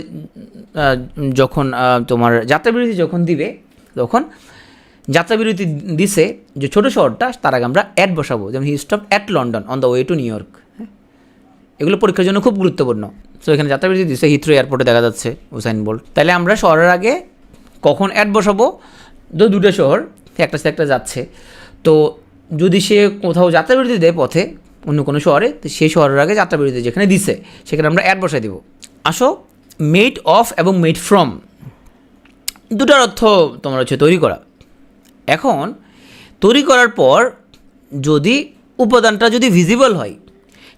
যখন তোমার যাত্রা বিরতি যখন দিবে তখন যাত্রাবিরতি দিছে যে ছোটো শহরটা, তার আগে আমরা অ্যাট বসাবো, যেমন he stop at London on the way to new York. হ্যাঁ, এগুলো পরীক্ষার জন্য খুব গুরুত্বপূর্ণ। সো এখানে যাত্রাবিরতি দিছে, হিথ্রো এয়ারপোর্টে দেখা যাচ্ছে উসাইন বোল্ট। তাহলে আমরা শহরের আগে কখন অ্যাট বসাবো? দুটো শহর একটা সাথে একটা যাচ্ছে, তো যদি সে কোথাও যাত্রাবিরতি দেয় পথে অন্য কোনো শহরে, তো সেই শহরের আগে যাত্রাবিরতি যেখানে দিছে সেখানে আমরা অ্যাট বসাই দেবো। আসো, মেড অফ এবং মেড ফ্রম দুটার অর্থ তোমার হচ্ছে তৈরি করা। এখন তৈরি করার পর যদি উপাদানটা যদি ভিজিবল হয়,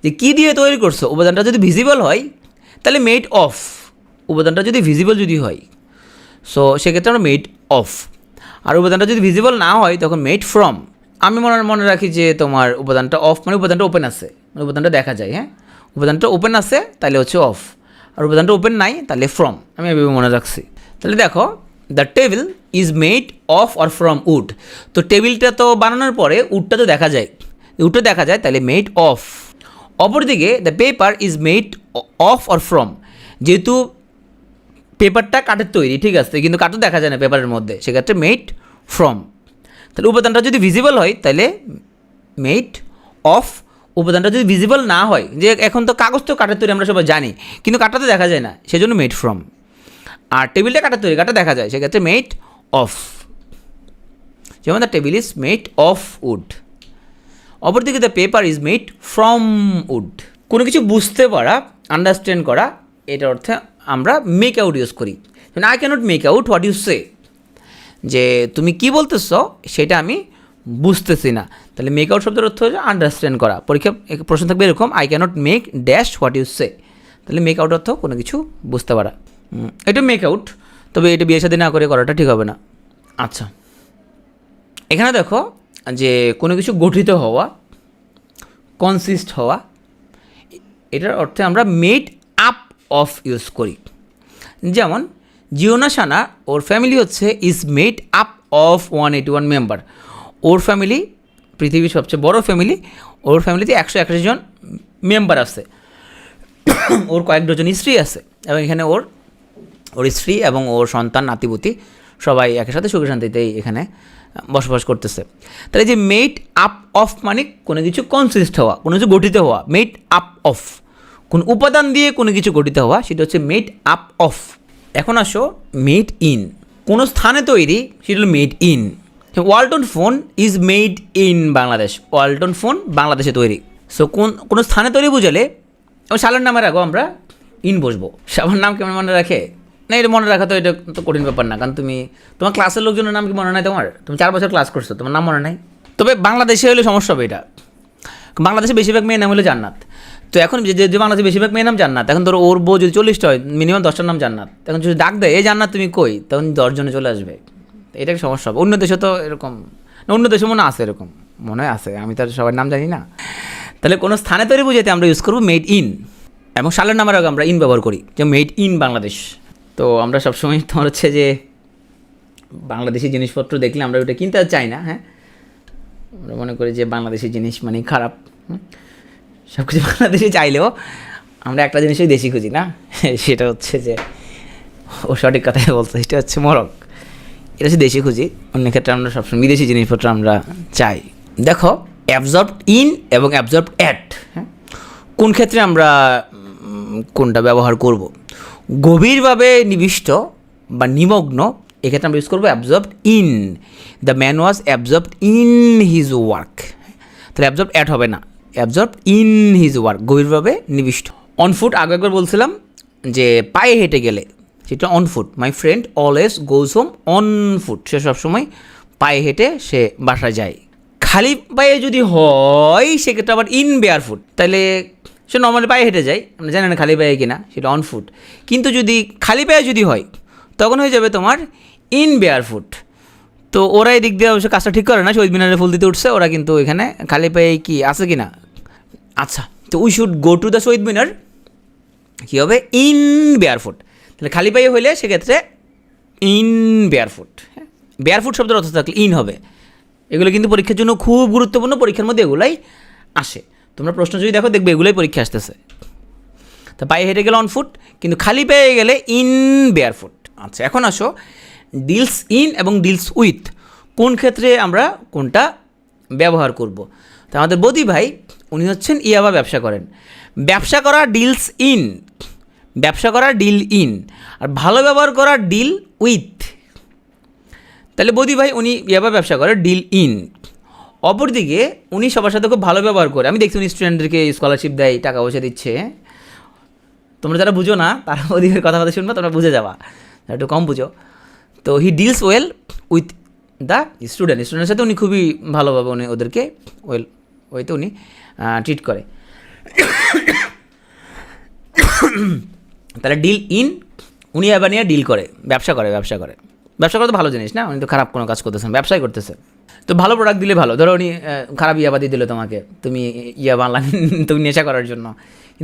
যে কী দিয়ে তৈরি করছো, উপাদানটা যদি ভিজিবল হয় তাহলে মেড অফ। উপাদানটা যদি ভিজিবল যদি হয়, সো সেক্ষেত্রে আমরা মেড অফ। আর উপাদানটা যদি ভিজিবল না হয় তখন মেড ফ্রম। আমি মনে রাখি যে তোমার উপাদানটা অফ মানে উপাদানটা ওপেন আছে, মানে উপাদানটা দেখা যায়। হ্যাঁ, উপাদানটা ওপেন আছে তাহলে হচ্ছে অফ, আর উপাদানটা ওপেন নাই তাহলে ফ্রম। আমি এভাবে মনে রাখছি। তাহলে দেখো, the table is made of or from would. তো টেবিলটা তো বানানোর পরে উডটা তো দেখা যায়, উডটা দেখা যায় তাহলে মেড অফ। অপরদিকে the paper is made of or from, যেহেতু পেপারটা কাঠের তৈরি, ঠিক আছে, কিন্তু কাঠও দেখা যায় না পেপারের মধ্যে, সেক্ষেত্রে মেড ফ্রম। তাহলে উপাদানটা যদি ভিজিবল হয় তাহলে মেড অফ। উপাদানটা যদি ভিজিবল না হয়, যে এখন তো কাগজ তো কাঠের তৈরি আমরা সবাই জানি, কিন্তু কাঠটা তো দেখা যায় না, সেজন্য মেড ফ্রম। আর টেবিলটা কাঠের তৈরি, কাঠটা দেখা যায়, সেক্ষেত্রে মেড অফ। যেমন the table is made of wood. অপরদিকে the paper is made from wood. কোনো কিছু বুঝতে পারা, আন্ডারস্ট্যান্ড করা, এটার অর্থে আমরা মেক আউট ইউজ করি। I cannot make out what you say, যে তুমি কি বলতেছ সেটা আমি বুঝতেছি না। তাহলে মেক আউট শব্দের অর্থ হচ্ছে আন্ডারস্ট্যান্ড করা। পরীক্ষা প্রশ্ন থাকবে এরকম, I cannot make dash what you say. তাহলে মেক আউট অর্থ কোনো কিছু বুঝতে পারা, এটা মেক আউট। তবে এটা বিয়ে শাদী না করে করাটা ঠিক হবে না। আচ্ছা, এখানে দেখো যে কোনো কিছু গঠিত হওয়া, কনসিস্ট হওয়া, এটার অর্থে আমরা মেড আপ অফ ইউজ করি। যেমন জিওনা সানা ওর ফ্যামিলি হচ্ছে is made up of 181 member. Or family পৃথিবীর সবচেয়ে বড় ফ্যামিলি, ওর ফ্যামিলিতে 181 জন মেম্বার আছে, ওর কয়েক ডজন স্ত্রী আছে, এবং এখানে ওর স্ত্রী এবং ওর সন্তান নাতিপুতি সবাই একের সাথে সুখে শান্তিতেই এখানে বসবাস করতেছে। তাহলে যে মেড আপ অফ মানে কোনো কিছু কনসিস্ট হওয়া, কোনো কিছু গঠিত হওয়া, মেড আপ অফ। কোন উপাদান দিয়ে কোনো কিছু গঠিত হওয়া, সেটা হচ্ছে মেড আপ অফ। এখন আসো মেড ইন। কোনো স্থানে তৈরি, সেটা হলো made in. Walton phone is made in Bangladesh. Walton phone বাংলাদেশে তৈরি। সো কোনো স্থানে তৈরি বুঝালে শালার নামের আগেও আমরা ইন বসবো। সবার নাম কেমন মনে রাখে না, এটা মনে রাখা তো এটা তো কঠিন ব্যাপার না, কারণ তোমার ক্লাসের লোকজনের নাম কি মনে নাই? তুমি 4 বছর ক্লাস করছো, তোমার নাম মনে নাই। তবে বাংলাদেশে হলে সমস্যা হবে এটা। বাংলাদেশে বেশিরভাগ মেয়ের নাম হলো জান্নাত। তো এখন যে বাংলাদেশে বেশিরভাগ মেয়ের নাম জান্নাত, এখন ধরো ওর বউ যদি 40টা হয়, মিনিমাম 10টার নাম জান্নাত। এখন যদি ডাক দেয় এই জান্নাত তুমি কই, তখন 10 জনে চলে আসবে। এটা সমস্যা হবে। অন্য দেশে তো এরকম না, অন্য দেশে মনে আছে এরকম, মনে হয় আছে, আমি তার সবার নাম জানি না। তাহলে কোনো স্থানে তৈরি বুঝাইতে আমরা ইউজ করবো মেড ইন, এবং সালের নামের আগে আমরা ইন ব্যবহার করি, যে মেড ইন বাংলাদেশ। তো আমরা সবসময় তোমার হচ্ছে যে বাংলাদেশি জিনিসপত্র দেখলে আমরা ওটা কিনতে চাই না। হ্যাঁ, আমরা মনে করি যে বাংলাদেশি জিনিস মানে খারাপ। সব কিছু বাংলাদেশে চাইলেও আমরা একটা জিনিসই দেশি খুঁজি না, সেটা হচ্ছে যে ও সঠিক কথাই বলছে, সেটা হচ্ছে মরক। এটা হচ্ছে দেশি খুঁজি, অন্য ক্ষেত্রে আমরা সবসময় বিদেশি জিনিসপত্র আমরা চাই। দেখো, অ্যাবজর্বড ইন এবং অ্যাবজর্বড অ্যাট, হ্যাঁ, কোন ক্ষেত্রে আমরা কোনটা ব্যবহার করব? গভীরভাবে নিবিষ্ট বা নিমগ্ন, এক্ষেত্রে আমরা ইউজ করবো absorbed in. The man was absorbed in his work. তাহলে অ্যাবজর্বড অ্যাট হবে না, অ্যাবজর্বড ইন হিজ ওয়ার্ক, গভীরভাবে নিবিষ্ট। অন ফুট আগে একবার বলছিলাম যে পায়ে হেঁটে গেলে, সেটা on foot. My friend always goes home on foot. সে সবসময় পায়ে হেঁটে সে বাসা যায়। খালি পায়ে যদি হয় সেক্ষেত্রে আবার ইন বেয়ার ফুট। তাহলে সে নর্মালি পায়ে হেঁটে যায়, আমরা জানি না খালি পায়ে কিনা, সেটা অন ফুট। কিন্তু যদি খালি পায়ে যদি হয় তখন হয়ে যাবে তোমার ইন বেয়ার ফুট। তো ওরা এই দিক দিয়ে অবশ্য কাজটা ঠিক করে না, শহীদ মিনারে ফুল দিতে উঠছে ওরা, কিন্তু এখানে খালি পায়ে কি আছে কি না। আচ্ছা, তো we should go to the Shaheed Minar, কী হবে? In bare foot. তাহলে খালি পায়ে হইলে সেক্ষেত্রে ইন বেয়ার ফুট। হ্যাঁ, বেয়ার ফুট শব্দের অর্থ থাকলে ইন হবে। এগুলো কিন্তু পরীক্ষার জন্য খুব গুরুত্বপূর্ণ, পরীক্ষার মধ্যে এগুলাই আসে। তোমরা প্রশ্ন যদি দেখো দেখবে এগুলোই পরীক্ষা আসতেছে। তা পায়ে হেঁটে গেলে অন ফুট, কিন্তু খালি পায়ে গেলে ইন বেয়ার ফুট। আচ্ছা, এখন আসো ডিলস ইন এবং ডিলস উইথ। কোন ক্ষেত্রে আমরা কোনটা ব্যবহার করব। তো আমাদের বদি ভাই উনি হচ্ছেন ইয়াবা ব্যবসা করেন। ব্যবসা করা ডিলস ইন, ব্যবসা করা ডিল ইন, আর ভালো ব্যবহার করা ডিল উইথ। তাহলে বদি ভাই উনি ইয়াবা ব্যবসা করে ডিল ইন। অপরদিকে উনি সবার সাথে খুব ভালো ব্যবহার করে। আমি দেখছি উনি স্টুডেন্টদেরকে স্কলারশিপ দেয়, টাকা পয়সা দিচ্ছে। তোমরা যারা বুঝো না তারা ওদিকের কথা শুনবে, তোমরা বুঝে যাবা, একটু কম বুঝো। তো he deals well with the স্টুডেন্টের সাথে উনি খুবই ভালোভাবে উনি ওদেরকে ওইতে উনি ট্রিট করে। তাহলে ডিল ইন, উনি এবার নিয়ে ডিল করে, ব্যবসা করে। ব্যবসা করা তো ভালো জিনিস না, উনি তো খারাপ কোনো কাজ করতেছেন, ব্যবসাই করতেছে। তো ভালো প্রোডাক্ট দিলে ভালো। ধরো উনি খারাপ ইয়াবাদি দিল তোমাকে, তুমি ইয়াবা আনলা তুমি নেশা করার জন্য,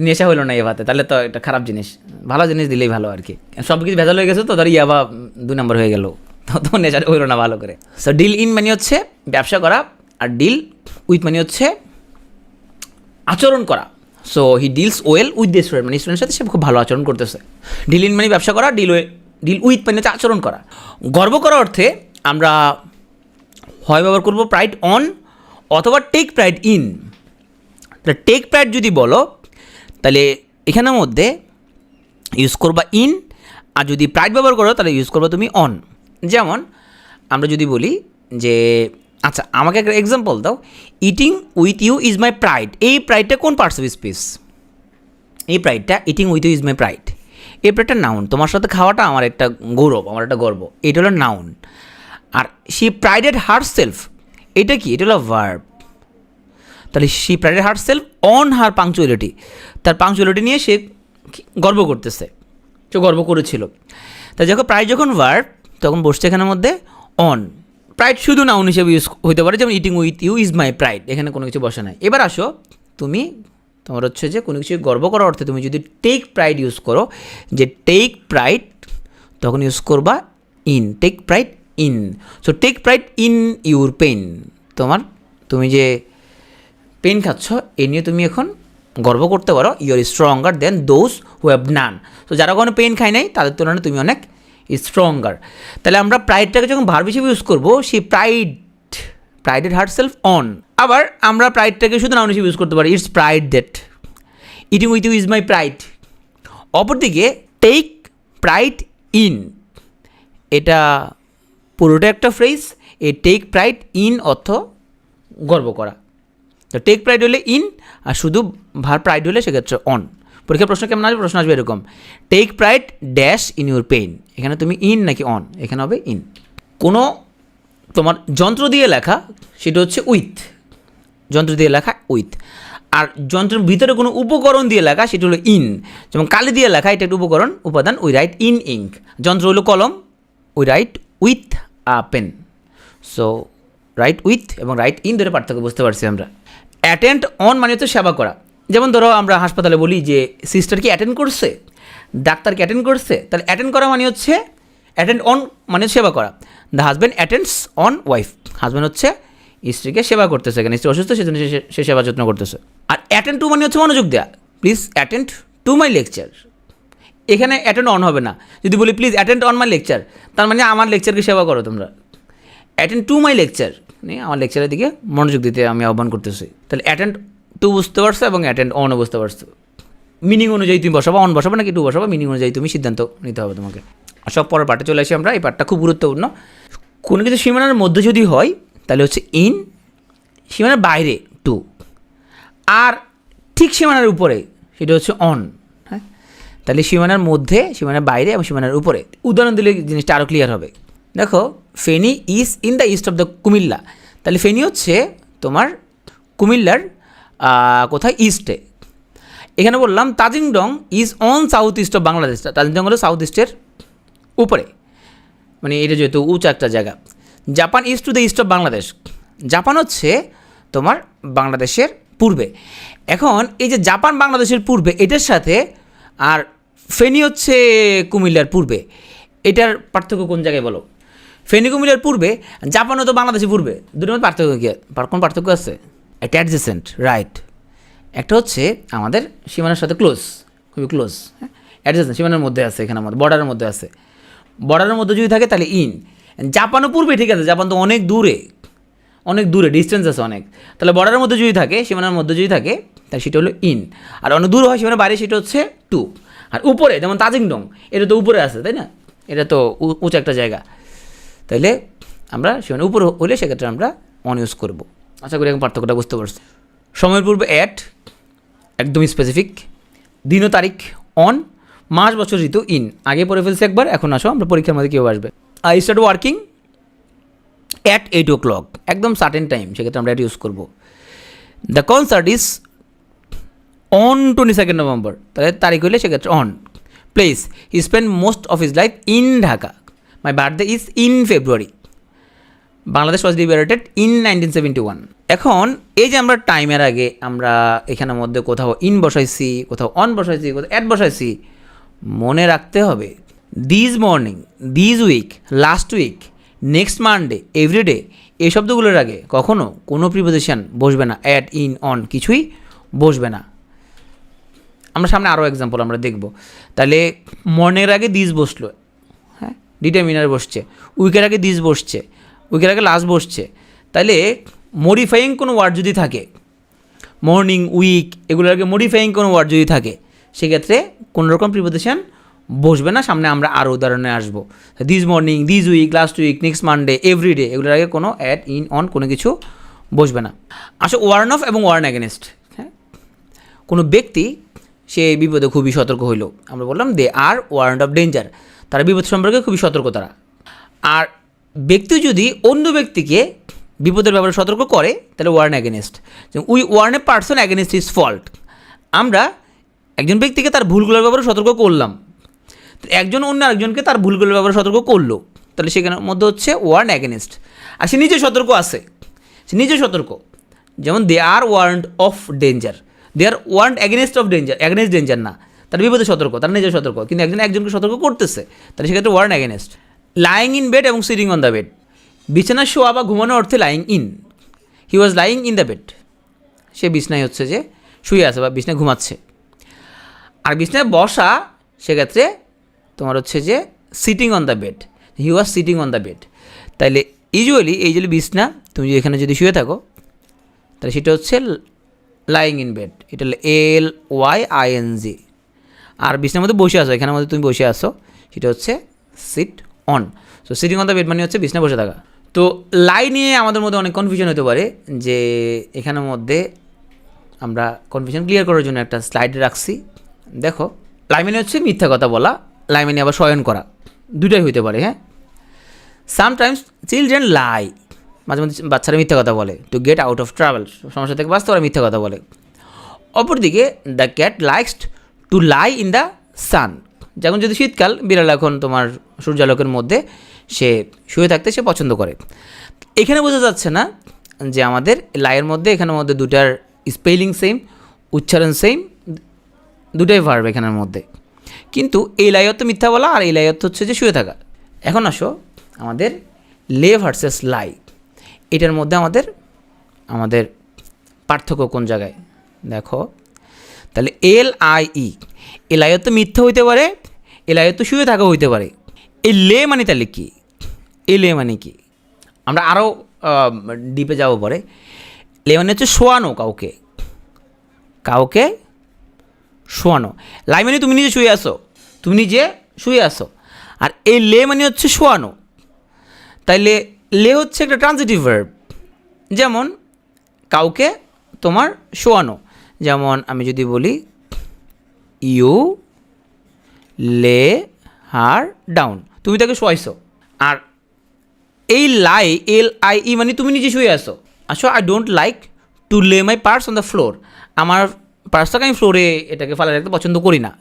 নেশা হলো না ইয়াবাতে, তাহলে তো একটা খারাপ জিনিস। ভালো জিনিস দিলেই ভালো আর কি। সব কিছু ভেজাল হয়ে গেছে তো ধরো ইয়াবা 2 নম্বর হয়ে গেল, তো তোমার নেশা হইলো না ভালো করে। সো ডিল ইন মানে হচ্ছে ব্যবসা করা, আর ডিল উইথ মানে হচ্ছে আচরণ করা। So he deals well with the student, মানে স্টুডেন্টের সাথে সে খুব ভালো আচরণ করতেছে। ডিল ইন মানে ব্যবসা করা, ডিল উইথ মানে হচ্ছে আচরণ করা। গর্ব করা অর্থে আমরা হয় ব্যবহার করবো প্রাইড অন অথবা টেক প্রাইড ইন। তাহলে টেক প্রাইড যদি বলো তাহলে এখানের মধ্যে ইউজ করবা ইন, আর যদি প্রাইড ব্যবহার করো তাহলে ইউজ করবা তুমি অন। যেমন আমরা যদি বলি যে আচ্ছা আমাকে একটা এক্সাম্পল দাও, eating with you is my pride. এই প্রাইডটা কোন পার্টস অফ স্পিচ? এই প্রাইডটা eating with you is my pride, এই প্রাইডটা নাউন। তোমার সাথে খাওয়াটা আমার একটা গৌরব, আমার একটা গর্ব, এটা হলো নাউন। আর শি প্রাইডেড হার সেলফ, এটা কি? এটা হলো ভার্ব। তাহলে she prided herself on her punctuality, তার পাংচুয়ালিটি নিয়ে সে গর্ব করতেছে, সে গর্ব করেছিল। তাই যখন প্রাইড যখন ভার্ব তখন বসছে এখানের মধ্যে অন। প্রাইড শুধু নাউন হিসেবে ইউজ হতে পারে, যেমন eating with you is my pride, এখানে কোনো কিছু বসে নাই। এবার আসো তোমার হচ্ছে যে কোনো কিছু গর্ব করার অর্থে তুমি যদি টেক প্রাইড ইউজ করো, যে টেক প্রাইড, তখন ইউজ করবা in, take pride in. So take pride in your pen, তুমি যে পেন খাচ্ছ এ নিয়ে তুমি এখন গর্ব করতে পারো। You are stronger than those who have none. তো যারা কোনো পেন খায় নাই তাদের তুলনায় তুমি অনেক স্ট্রঙ্গার। তাহলে আমরা প্রাইডটাকে যখন ভার্ব হিসেবে ইউজ করবো, সেই প্রাইডেড হার সেলফ অন। আবার আমরা প্রাইডটাকে শুধু নাউন হিসেবে ইউজ করতে পারি, it's pride that eating with you is my pride. অপরদিকে টেক প্রাইড ইন, এটা পুরোটা একটা ফ্রেজ। এই টেক প্রাইড ইন অর্থ গর্ব করা। তো টেক প্রাইড হলে ইন, আর শুধু প্রাইড হলে সেক্ষেত্রে অন। পরীক্ষার প্রশ্ন কেমন আসবে? প্রশ্ন আসবে এরকম, take pride dash in your pain. এখানে তুমি ইন নাকি অন? এখানে হবে ইন। কোনো তোমার যন্ত্র দিয়ে লেখা সেটা হচ্ছে উইথ, যন্ত্র দিয়ে লেখা উইথ। আর যন্ত্রের ভিতরে কোনো উপকরণ দিয়ে লেখা সেটা হলো ইন। যেমন কালি দিয়ে লেখা, এটা একটা উপকরণ, উপাদান, উই রাইট ইন ইঙ্ক। যন্ত্র হলো কলম, we write with a pen. So write with এবং রাইট ইন ধরে পার্থক্য বুঝতে পারছি আমরা। অ্যাটেন্ড অন মানে হচ্ছে সেবা করা। যেমন ধরো আমরা হাসপাতালে বলি যে সিস্টার কি অ্যাটেন্ড করছে, ডাক্তার কি অ্যাটেন্ড করছে। তাহলে অ্যাটেন্ড করা মানে হচ্ছে, অ্যাটেন্ড অন মানে সেবা করা। The husband attends on wife, husband হচ্ছে স্ত্রীকে সেবা করতেছে, এখানে স্ত্রী অসুস্থ সেজন্য সে সেবা যত্ন করতেছে। আর অ্যাটেন্ড টু মানে হচ্ছে মনোযোগ দেওয়া, please attend to my lecture. এখানে অ্যাটেন্ড অন হবে না। যদি বলি please attend on my lecture, তার মানে আমার লেকচারকে সেবা করো তোমরা। অ্যাটেন্ড টু মাই লেকচার মানে আমার লেকচারের দিকে মনোযোগ দিতে আমি আহ্বান করতেছি। তাহলে অ্যাটেন্ড টু বুঝতে পারছো এবং অ্যাটেন্ড অনও বুঝতে পারছো। মিনিং অনুযায়ী তুমি বসাবো, অন বসাবো নাকি টু বসাবো, মিনিং অনুযায়ী তুমি সিদ্ধান্ত নিতে হবে তোমাকে। সব পরের পার্টে চলে আসি আমরা। এই পার্টটা খুব গুরুত্বপূর্ণ। কোনো কিছু সীমানার মধ্যে যদি হয় তাহলে হচ্ছে ইন, সীমানার বাইরে টু, আর ঠিক সীমানার উপরে সেটা হচ্ছে অন। হ্যাঁ, তাহলে সীমানার মধ্যে, সীমানার বাইরে এবং সীমানার উপরে। উদাহরণ দিলে জিনিসটা আরও ক্লিয়ার হবে। দেখো, Feni is in the east of the Comilla. তাহলে ফেনী হচ্ছে তোমার কুমিল্লার কোথায়? ইস্টে। এখানে বললাম Tajingdong is on south east of Bangladesh. Tajingdong হলো সাউথ ইস্টের উপরে, মানে এটা যেহেতু উঁচু একটা জায়গা। Japan is to the east of Bangladesh. Japan হচ্ছে তোমার বাংলাদেশের পূর্বে। এখন এই যে জাপান বাংলাদেশের পূর্বে, এটার সাথে আর ফেনী হচ্ছে কুমিল্লার পূর্বে, এটার পার্থক্য কোন জায়গায় বলো? ফেনী কুমিল্লার পূর্বে, জাপানও তো বাংলাদেশের পূর্বে, দুটোর মধ্যে পার্থক্য কি? কোন পার্থক্য আছে? একটা অ্যাডজেসেন্ট, রাইট। একটা হচ্ছে আমাদের সীমানার সাথে ক্লোজ, খুবই ক্লোজ। হ্যাঁ, অ্যাডজেসেন্ট সীমানার মধ্যে আছে, এখানে আমাদের বর্ডারের মধ্যে আছে। বর্ডারের মধ্যে যদি থাকে তাহলে ইন, জাপানও পূর্বে, ঠিক আছে, জাপান তো অনেক দূরে, অনেক দূরে, ডিস্টেন্স আছে অনেক। তাহলে বর্ডারের মধ্যে যদি থাকে, সীমানার মধ্যে যদি থাকে, তাহলে সেটা হলো ইন। আর অনেক দূর হয় সীমানার বাইরে, সেটা হচ্ছে টু। আর উপরে যেমন তাজিংডং, এটা তো উপরে আছে, তাই না, এটা তো উঁচু একটা জায়গা, তাইলে আমরা সীমানার উপরে হলে সেক্ষেত্রে আমরা অন ইউজ করবো। আশা করি এখন পার্থক্যটা বুঝতে পারছি। সময়ের পূর্বে অ্যাট, একদমই স্পেসিফিক। দিন ও তারিখ অন, মাস বছর ঋতু ইন। আগে পড়ে ফেলছি একবার, এখন আসো আমরা পরীক্ষার মধ্যে কেউ আসবে। I start working at 8 o'clock, একদম সার্টেন টাইম, সেক্ষেত্রে আমরা এটা ইউজ করবো। The concert is on 22 November, তাহলে তারিখ হইলে সেক্ষেত্রে on. Place, he spend most of his life in Dhaka. My birthday is in February. Bangladesh was liberated in 1971. এখন এই যে আমরা টাইমের আগে আমরা এখানের মধ্যে কোথাও ইন বসাইছি, কোথাও অন বসাইছি, কোথাও অ্যাট বসাইছি, মনে রাখতে হবে this morning, this week, last week, next Monday, everyday, এই শব্দগুলোর আগে কখনো কোনো প্রিপোজিশন বসবে না, অ্যাট, ইন, অন কিছুই বসবে না। আমরা সামনে আরও এক্সাম্পল আমরা দেখব। তাহলে মর্নের আগে দিস বসলো, হ্যাঁ, ডিটারমিনার বসছে। উইকের আগে দিস বসছে, উইকের আগে লাস্ট বসছে। তাহলে মডিফাইং কোনো ওয়ার্ড যদি থাকে, মর্নিং, উইক, এগুলোর আগে মডিফাইং কোনো ওয়ার্ড যদি থাকে, সেক্ষেত্রে কোনো রকম প্রিপোজিশন বসবে না। সামনে আমরা আরও উদাহরণে আসবো। This morning, this week, last week, next Monday, everyday, এগুলোর আগে কোনো অ্যাট, ইন, অন কোনো কিছু বসবে না। আসলে ওয়ার্ন অফ এবং ওয়ার্ন অ্যাগেনস্ট, হ্যাঁ, কোনো ব্যক্তি সে বিপদে খুবই সতর্ক হইল, আমরা বললাম দে আর ওয়ার্ন অফ ডেঞ্জার, তারা বিপদ সম্পর্কে খুবই সতর্ক তারা। আর ব্যক্তি যদি অন্য ব্যক্তিকে বিপদের ব্যাপারে সতর্ক করে, তাহলে warn against. We warn a person against his fault, আমরা একজন ব্যক্তিকে তার ভুলগুলোর ব্যাপারে সতর্ক করলাম, একজন অন্য আরেকজনকে তার ভুলগুলোর ব্যাপারে সতর্ক করলো, তাহলে সেখানের মধ্যে হচ্ছে ওয়ার্ন অ্যাগেনস্ট। আর সে নিজে সতর্ক আছে, সে নিজে সতর্ক, যেমন they are warned of danger, they are warned against of danger, against danger না, তার বিপদে সতর্ক, তার নিজে সতর্ক, কিন্তু একজনকে সতর্ক করতেছে, তাহলে সেক্ষেত্রে warn against. Lying in bed এবং সিটিং অন দ্য বেড, বিছানায় শোয়া বা ঘুমানো অর্থে lying in, he was lying in the bed, সে বিছনায় হচ্ছে যে শুয়ে আছে বা বিছনায় ঘুমাচ্ছে। আর বিছনায় বসা, সেক্ষেত্রে তোমার হচ্ছে যে sitting on the bed, he was sitting on the bed. তাইলে ইউজুয়ালি এই যে বিছনা, তুমি যদি এখানে যদি শুয়ে থাকো, তাহলে সেটা হচ্ছে লাইং ইন বেড, এটা হলো LYING। আর বিছনার মধ্যে বসে আসো, এখানের মধ্যে তুমি বসে আসো, সেটা হচ্ছে sit on. So sitting on the bed মানে হচ্ছে বিছনায় বসে থাকা। তো লাই নিয়ে আমাদের মধ্যে অনেক কনফিউশন হতে পারে, যে এখানের মধ্যে আমরা কনফিউশন ক্লিয়ার করার জন্য একটা স্লাইড রাখছি। দেখো, লাই মানে হচ্ছে মিথ্যা কথা বলা, লাই মানে আবার শয়ন করা, দুটাই হইতে পারে, হ্যাঁ। সামটাইমস চিলড্রেন লাই, মাঝে মাঝে বাচ্চারা মিথ্যা কথা বলে, to get out of travel, সমস্যা থেকে বাঁচতে ওরা মিথ্যা কথা বলে। অপরদিকে the cat likes to lie in the sun, যেমন যদি শীতকাল, বিড়াল এখন তোমার সূর্যালোকের মধ্যে সে শুয়ে থাকতে সে পছন্দ করে। এখানে বোঝা যাচ্ছে না যে আমাদের লাইয়ের মধ্যে, এখানের মধ্যে দুটার স্পেলিং সেম, উচ্চারণ সেম, দুটাই ভার্ব এখানের মধ্যে, কিন্তু এই লাই অর্থ মিথ্যা বলা আর এই লাই অর্থ হচ্ছে যে শুয়ে থাকা। এখন আসো আমাদের লে ভার্সেস লাই, এটার মধ্যে আমাদের পার্থক্য কোন জায়গায় দেখো। তাহলে LIE, এই লাই অর্থ মিথ্যা হইতে পারে, এই লাই অর্থ শুয়ে থাকা হইতে পারে। এই লে মানে তাহলে কি, এই লে মানে কি, আমরা আরও ডিপে যাবো পরে। লে মানে হচ্ছে শোয়ানো, কাউকে কাউকে শোয়ানো। লাই মানে তুমি নিজে শুয়ে আসো, তুমি নিজে শুয়ে আসো। আর এই লে মানে হচ্ছে শোয়ানো। তাইলে লে হচ্ছে একটা ট্রানজিটিভ ভার্ব, যেমন কাউকে তোমার শোয়ানো, যেমন আমি যদি বলি ইউ লে হার ডাউন, তুমি তাকে শোয়াইছো। আর এই লাই LIE মানে তুমি নিজে শুয়ে আসো। আসো, I don't like to lay my purse on the floor, আমার পার্সটাকে আমি ফ্লোরে এটাকে ফেলে রাখতে পছন্দ করি না।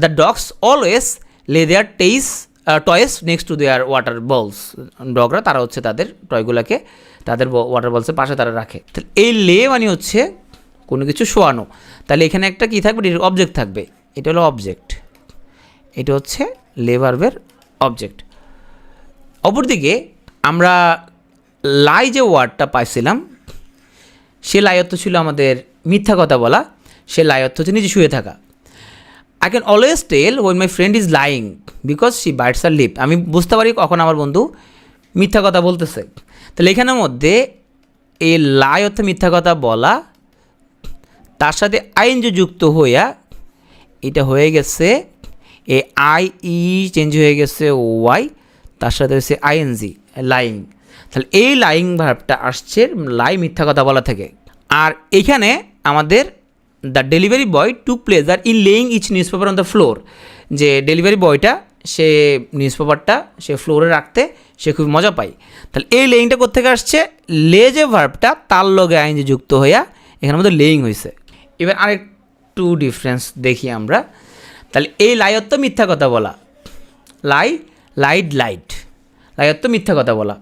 The dogs always lay their toys next to their water balls, ডগরা তারা হচ্ছে তাদের টয়গুলোকে তাদের ওয়াটার বলসের পাশে তারা রাখে। তাহলে এই লে মানে হচ্ছে কোনো কিছু শোয়ানো। তাহলে এখানে একটা কী থাকবে, অবজেক্ট থাকবে, এটা হলো অবজেক্ট, এটা হচ্ছে লে ভার্বের অবজেক্ট। অপরদিকে আমরা লাই যে ওয়ার্ডটা পাইছিলাম, সে লাই অর্থ ছিল আমাদের মিথ্যা কথা বলা, সে লাই অর্থ হচ্ছে নিজে শুয়ে থাকা। I can always tell when my friend is lying because she bites her lip. আমি বুঝতে পারি কখন আমার বন্ধু মিথ্যা কথা বলতেছে। তাহলে এখানের মধ্যে এই লাই অর্থে মিথ্যা কথা বলা, তার সাথে আইএনজি যুক্ত হইয়া এটা হয়ে গেছে এ আই ই চেঞ্জ হয়ে গেছে ওয়াই, তার সাথে হচ্ছে আইএনজি লাইং। তাহলে এই লাইং ভার্বটা আসছে লাই মিথ্যা কথা বলা থেকে। আর এখানে আমাদের the delivery boy took pleasure in laying each newspaper on the floor, যে ডেলিভারি বয়টা সে নিউজ পেপারটা সে ফ্লোরে রাখতে সে খুব মজা পায়। তাহলে এই লেইংটা কোথেকে আসছে, লে যে ভার্বটা তার লগে আইনজি যুক্ত হইয়া এখানের মধ্যে লেইং হয়েছে। এবার আরেকটু ডিফারেন্স দেখি আমরা। তাহলে এই লাইয়ত্ব মিথ্যা কথা বলা, লাইট লাইয়ত্ব মিথ্যা কথা বলা।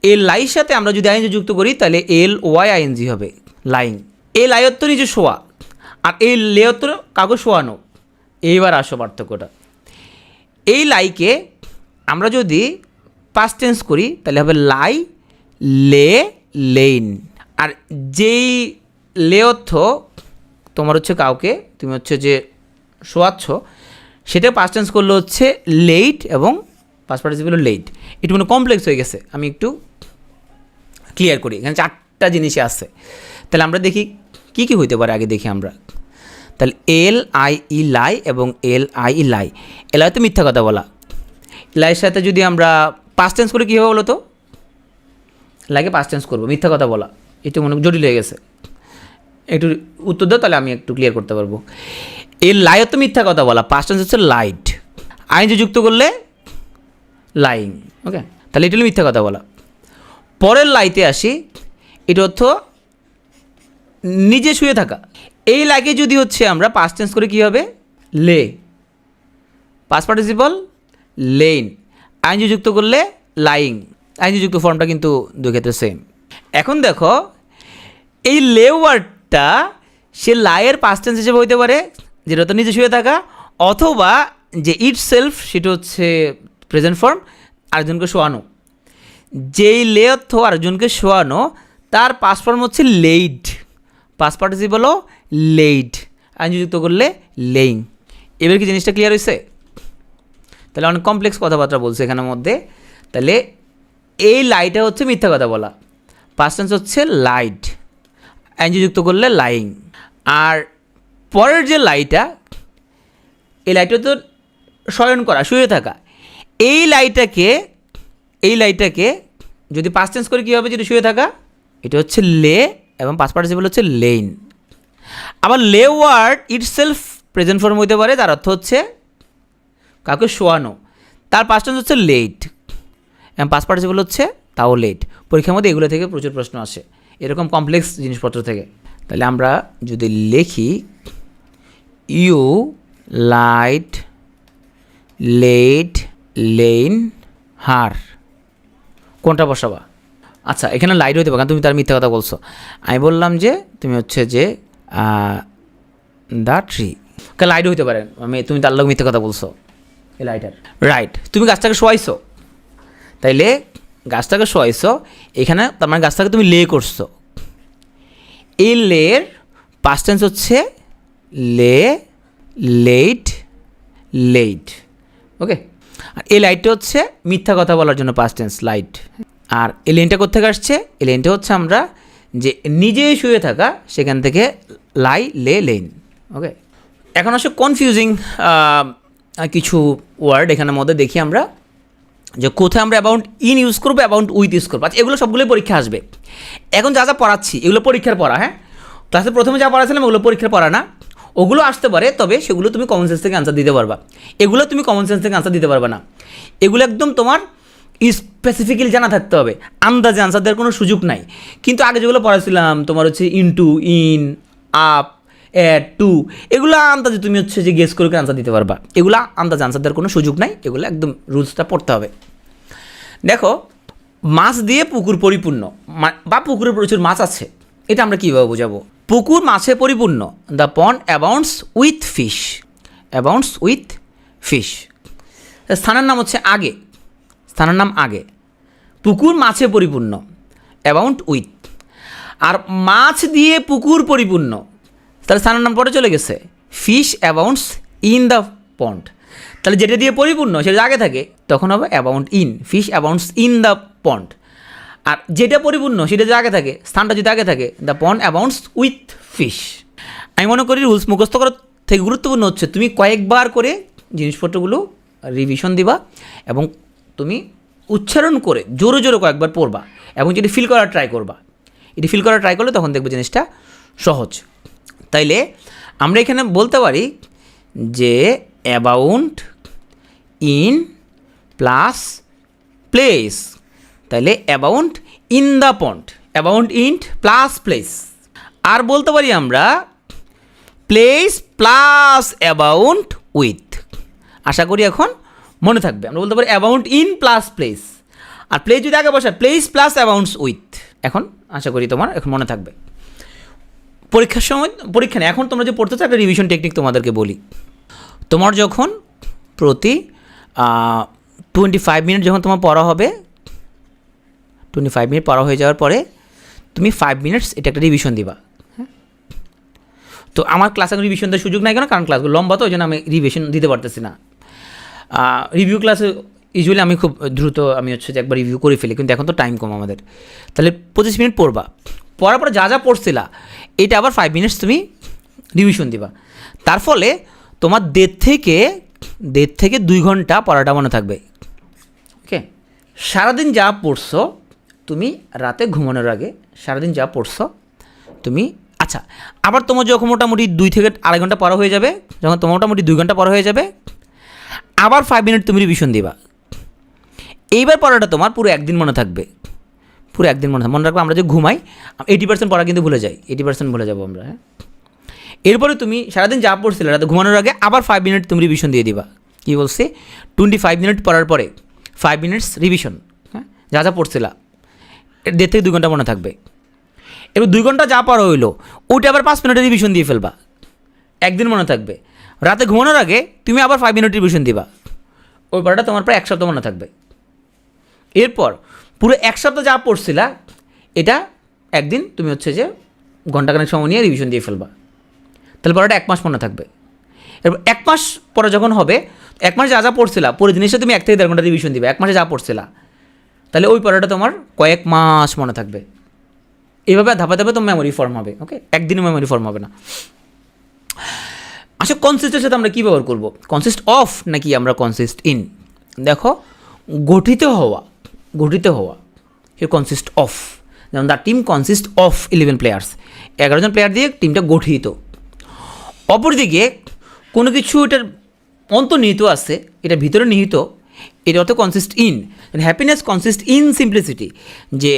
এই লাইয়ের সাথে আমরা যদি আইনজি যুক্ত করি তাহলে এল ওয়াই আইএনজি হবে লাইং। এই লাইয়ত্ব নিজে শোয়া, আর এই লেয়ত্ব কাগজ শোয়ানো। এইবার আসো পার্থক্যটা। এই লাইকে আমরা যদি পাস্ট টেন্স করি তাহলে হবে লাই লে লেইন। আর যেই লেয়ত্ব তোমার হচ্ছে কাউকে তুমি হচ্ছে যে শোয়াচ্ছ, সেটা পাস্ট টেন্স করলে হচ্ছে লেট এবং পাস্ট পার্টিসিপল লেট। একটু মানে কমপ্লেক্স হয়ে গেছে, আমি একটু ক্লিয়ার করি। এখানে 4টা জিনিসই আছে। তাহলে আমরা দেখি কী কী হইতে পারে, আগে দেখি আমরা। তাহলে এল আই ই লাই এবং এল আই ই লাই। এল হয়তো মিথ্যা কথা বলা। লাইয়ের সাথে যদি আমরা পাস্ট টেন্স করে কী হবে বলো তো, লাইকে পাস্ট টেন্স করবো, মিথ্যা কথা বলা। একটু মনে জটিল হয়ে গেছে, একটু উত্তর দাও তাহলে আমি একটু ক্লিয়ার করতে পারবো। এর লাইও তো মিথ্যা কথা বলা, পাস্ট টেন্স হচ্ছে লাইট, আইনজি যুক্ত করলে লাইং। ওকে, তাহলে এটা হলো মিথ্যা কথা বলা। পরের লাইতে আসি, এটা অর্থ নিজে শুয়ে থাকা। এই লাইকে যদি হচ্ছে আমরা পাস্ট টেন্স করে কী হবে, লে, পাস্ট পার্টিসিপল লেইন, আইনজি যুক্ত করলে লাইং। আইনজি যুক্ত ফর্মটা কিন্তু দুই ক্ষেত্রে সেম। এখন দেখো এই লে ওয়ার্ডটা সে লাইয়ের পাস্ট টেন্স হিসেবে হইতে পারে, যেটা তো নিজে শুয়ে থাকা, অথবা যে ইট সেলফ সেটা হচ্ছে প্রেজেন্ট ফর্ম, আরেকজনকে শোয়ানো। যেই লে অর্থ আরেকজনকে শোয়ানো তার পাস্ট ফর্ম হচ্ছে লেইড, পাস্ট পার্টিসিপলও লেইড, আইনজি যুক্ত করলে লেইং। এবার কি জিনিসটা ক্লিয়ার হয়েছে? তাহলে অনেক কমপ্লেক্স কথাবার্তা বলছে এখানের মধ্যে। তাহলে এই লাইটা হচ্ছে মিথ্যা কথা বলা, পাস্ট টেন্স হচ্ছে লাইট, আইনজি যুক্ত করলে লাইং। আর পরের যে লাইটা, এই লাইটা তো শয়ন করা, শুয়ে থাকা। এই লাইটাকে যদি পাস্ট টেন্স করে কী হবে, যদি শুয়ে থাকা, এটা হচ্ছে লে এবং পাস্ট পার্টিসিপল হচ্ছে লেইন। আবার লে ওয়ার্ড ইটসেলফ প্রেজেন্ট ফর্ম হইতে পারে, তার অর্থ হচ্ছে কাউকে শোয়ানো, তার পাস্ট টেন্স হচ্ছে লেট এবং পাস্ট পার্টিসিপল হচ্ছে তাও লেট। পরীক্ষার মধ্যে এগুলো থেকে প্রচুর প্রশ্ন আসে, এরকম কমপ্লেক্স জিনিসপত্র থেকে। তাহলে আমরা যদি লিখি ইউ লাইট লেট লেইন হার, কোনটা বসাবা? আচ্ছা, এখানে লাইট হইতে পারে কারণ তুমি তার মিথ্যা কথা বলছো। আমি বললাম যে তুমি হচ্ছে যে দ্য ট্রি, কারণ লাইট হইতে পারে তুমি তার লোক মিথ্যা কথা বলছো, এই লাইটার রাইট। তুমি গাছটাকে শোয়াইছো, তাইলে গাছটাকে শোয়াইছো, এখানে তার মানে গাছটাকে তুমি লে করছো। এই লের পাস্ট টেন্স হচ্ছে লে লেট লেট। ওকে, আর এই লাইটটা হচ্ছে মিথ্যা কথা বলার জন্য পাস্ট টেন্স লাইট। আর এই লেনটা কোথেকে আসছে, এই লেনটা হচ্ছে আমরা যে নিজেই শুয়ে থাকা, সেখান থেকে লাই লে লেন। ওকে, এখন আসলে কনফিউজিং কিছু ওয়ার্ড এখানের মধ্যে দেখি আমরা, যে কোথায় আমরা অ্যাবাউন্ট ইন ইউজ করবো, অ্যাবাউন্ট উইথ ইউজ করবো। আচ্ছা, এগুলো সবগুলোই পরীক্ষা আসবে। এখন যা যা পড়াচ্ছি এগুলো পরীক্ষার পড়া। হ্যাঁ, ক্লাসে প্রথমে যা পড়াছিলাম ওগুলো পরীক্ষার পড়া না, ওগুলো আসতে পারে, তবে সেগুলো তুমি কমন সেন্স থেকে আনসার দিতে পারবা। এগুলো তুমি কমন সেন্স থেকে আনসার দিতে পারবে না, এগুলো একদম তোমার স্পেসিফিক্যালি জানা থাকতে হবে, আন্দাজে আনসার দেওয়ার কোনো সুযোগ নাই। কিন্তু আগে যেগুলো পড়াছিলাম তোমার হচ্ছে into, in, up, at, to, এগুলো আন্দাজে তুমি হচ্ছে যে গেস করে আনসার দিতে পারবা। এগুলো আন্দাজে আনসার দেওয়ার কোনো সুযোগ নাই, এগুলো একদম রুলসটা পড়তে হবে। দেখো, মাছ দিয়ে পুকুর পরিপূর্ণ বা পুকুরে প্রচুর মাছ আছে, এটা আমরা কীভাবে বোঝাবো? পুকুর মাছে পরিপূর্ণ, the pond abounds with fish, abounds with fish. স্থানের নাম হচ্ছে আগে, স্থানের নাম আগে, পুকুর মাছে পরিপূর্ণ, অ্যাবাউন্ড উইথ। আর মাছ দিয়ে পুকুর পরিপূর্ণ, তাহলে স্থানের নাম পরে চলে গেছে, fish abounds in the pond. তাহলে যেটা দিয়ে পরিপূর্ণ সেটা আগে থাকে তখন হবে abound in, fish abounds in the pond. আর যেটা পরিপূর্ণ সেটা যদি আগে থাকে, স্থানটা যদি আগে থাকে, the pond abounds with fish. আমি মনে করি রুলস মুখস্থ করার থেকে গুরুত্বপূর্ণ হচ্ছে তুমি কয়েকবার করে জিনিসপত্রগুলো রিভিশন দিবা এবং তুমি উচ্চারণ করে জোরে জোরে কয়েকবার পড়বা এবং যদি ফিল করার ট্রাই করবা। এটি ফিল করার ট্রাই করলে তখন দেখবে জিনিসটা সহজ। তাইলে আমরা এখানে বলতে পারি যে অ্যাবাউন্ড ইন প্লাস প্লেস, তাহলে abound in the pond, abound in plus place. আর বলতে পারি আমরা প্লেস প্লাস অ্যাবাউন্ড উইথ। আশা করি এখন মনে থাকবে। আমরা বলতে পারি অ্যাবাউন্ড ইন প্লাস প্লেস, আর প্লেস যদি আগে বসে প্লেস প্লাস অ্যাবাউন্ডস উইথ। এখন আশা করি তোমার এখন মনে থাকবে। পরীক্ষার সময়, পরীক্ষা নেই, এখন তোমরা যে পড়তেছো একটা রিভিশন টেকনিক তোমাদেরকে বলি। তোমার যখন প্রতি 25 মিনিট যখন তোমার পড়া হবে, 25 মিনিট পড়া হয়ে যাওয়ার পরে তুমি 5 মিনিটস এটা একটা রিভিশন দিবা। হ্যাঁ, তো আমার ক্লাসে রিভিশন দেওয়ার সুযোগ নাই কেন, কারণ ক্লাসগুলো লম্বা, তো ওই জন্য আমি রিভিশন দিতে পারতেছি না। রিভিউ ক্লাসে ইউজুয়ালি আমি খুব দ্রুত আমি হচ্ছে যে একবার রিভিউ করে ফেলি, কিন্তু এখন তো টাইম কম আমাদের। তাহলে 25 মিনিট পড়বা, পড়ার পরে যা যা পড়ছিলা এটা আবার 5 মিনিটস তুমি রিভিশন দিবা। তার ফলে তোমার 1.5 থেকে 2 ঘন্টা পড়াটা মনে থাকবে। ওকে, সারাদিন যা পড়ছো তুমি রাতে ঘুমানোর আগে সারাদিন যা পড়ছো তুমি, আচ্ছা আবার তোমার যখন মোটামুটি 2 থেকে 2.5 ঘন্টা পড়া হয়ে যাবে, যখন তোমার মোটামুটি 2 ঘন্টা পড়া হয়ে যাবে, আবার 5 মিনিট তুমি রিভিশন দিবা। এইবার পড়াটা তোমার পুরো একদিন মনে থাকবে, পুরো একদিন মনে রাখবে। আমরা যে ঘুমাই 80% পড়া কিন্তু ভুলে যাই, 80% ভুলে যাবো আমরা। হ্যাঁ, এরপরে তুমি সারাদিন যা পড়ছিলে রাতে ঘুমানোর আগে আবার 5 মিনিট তুমি রিভিশন দিয়ে দিবা। কী বলছি, 25 মিনিট পড়ার পরে 5 মিনিটস রিভিশন। হ্যাঁ, যা যা পড়ছিলা 1.5 থেকে 2 ঘন্টা মনে থাকবে। এবার 2 ঘন্টা যা পড়া হইলো ওইটা আবার 5 মিনিটের রিভিশন দিয়ে ফেলবা, একদিন মনে থাকবে। রাতে ঘুমানোর আগে তুমি আবার 5 মিনিট রিভিশন দিবা, ওই পড়াটা তোমার প্রায় 1 সপ্তাহ মনে থাকবে। এরপর পুরো 1 সপ্তাহ যা পড়ছিলা এটা একদিন তুমি হচ্ছে যে ঘন্টাখানেক সময় নিয়ে রিভিশন দিয়ে ফেলবা, তাহলে পড়াটা 1 মাস মনে থাকবে। এরপর 1 মাস পরে যখন হবে, 1 মাসে যা যা পড়ছিলা পুরো জিনিসটা তুমি 1 থেকে 1.5 ঘন্টা রিভিশন দিবে, 1 মাসে যা পড়ছিলা, তাহলে ওই পড়াটা তোমার কয়েক মাস মনে থাকবে। এইভাবে ধাপে ধাপে তোমার মেমোরি ফর্ম হবে। ওকে, একদিনে মেমোরি ফর্ম হবে না। আচ্ছা, কনসিস্টের সাথে আমরা কী ব্যবহার করবো, কনসিস্ট অফ নাকি আমরা কনসিস্ট ইন? দেখো, গঠিত হওয়া সে কনসিস্ট অফ। যেমন the team consist of 11 players, 11 জন প্লেয়ার দিয়ে টিমটা গঠিত। অপরদিকে কোনো কিছু এটার অন্তর্নিহিত আছে, এটা ভিতরে নিহিত, এটা অর্থ consist in. Happiness consist in simplicity, যে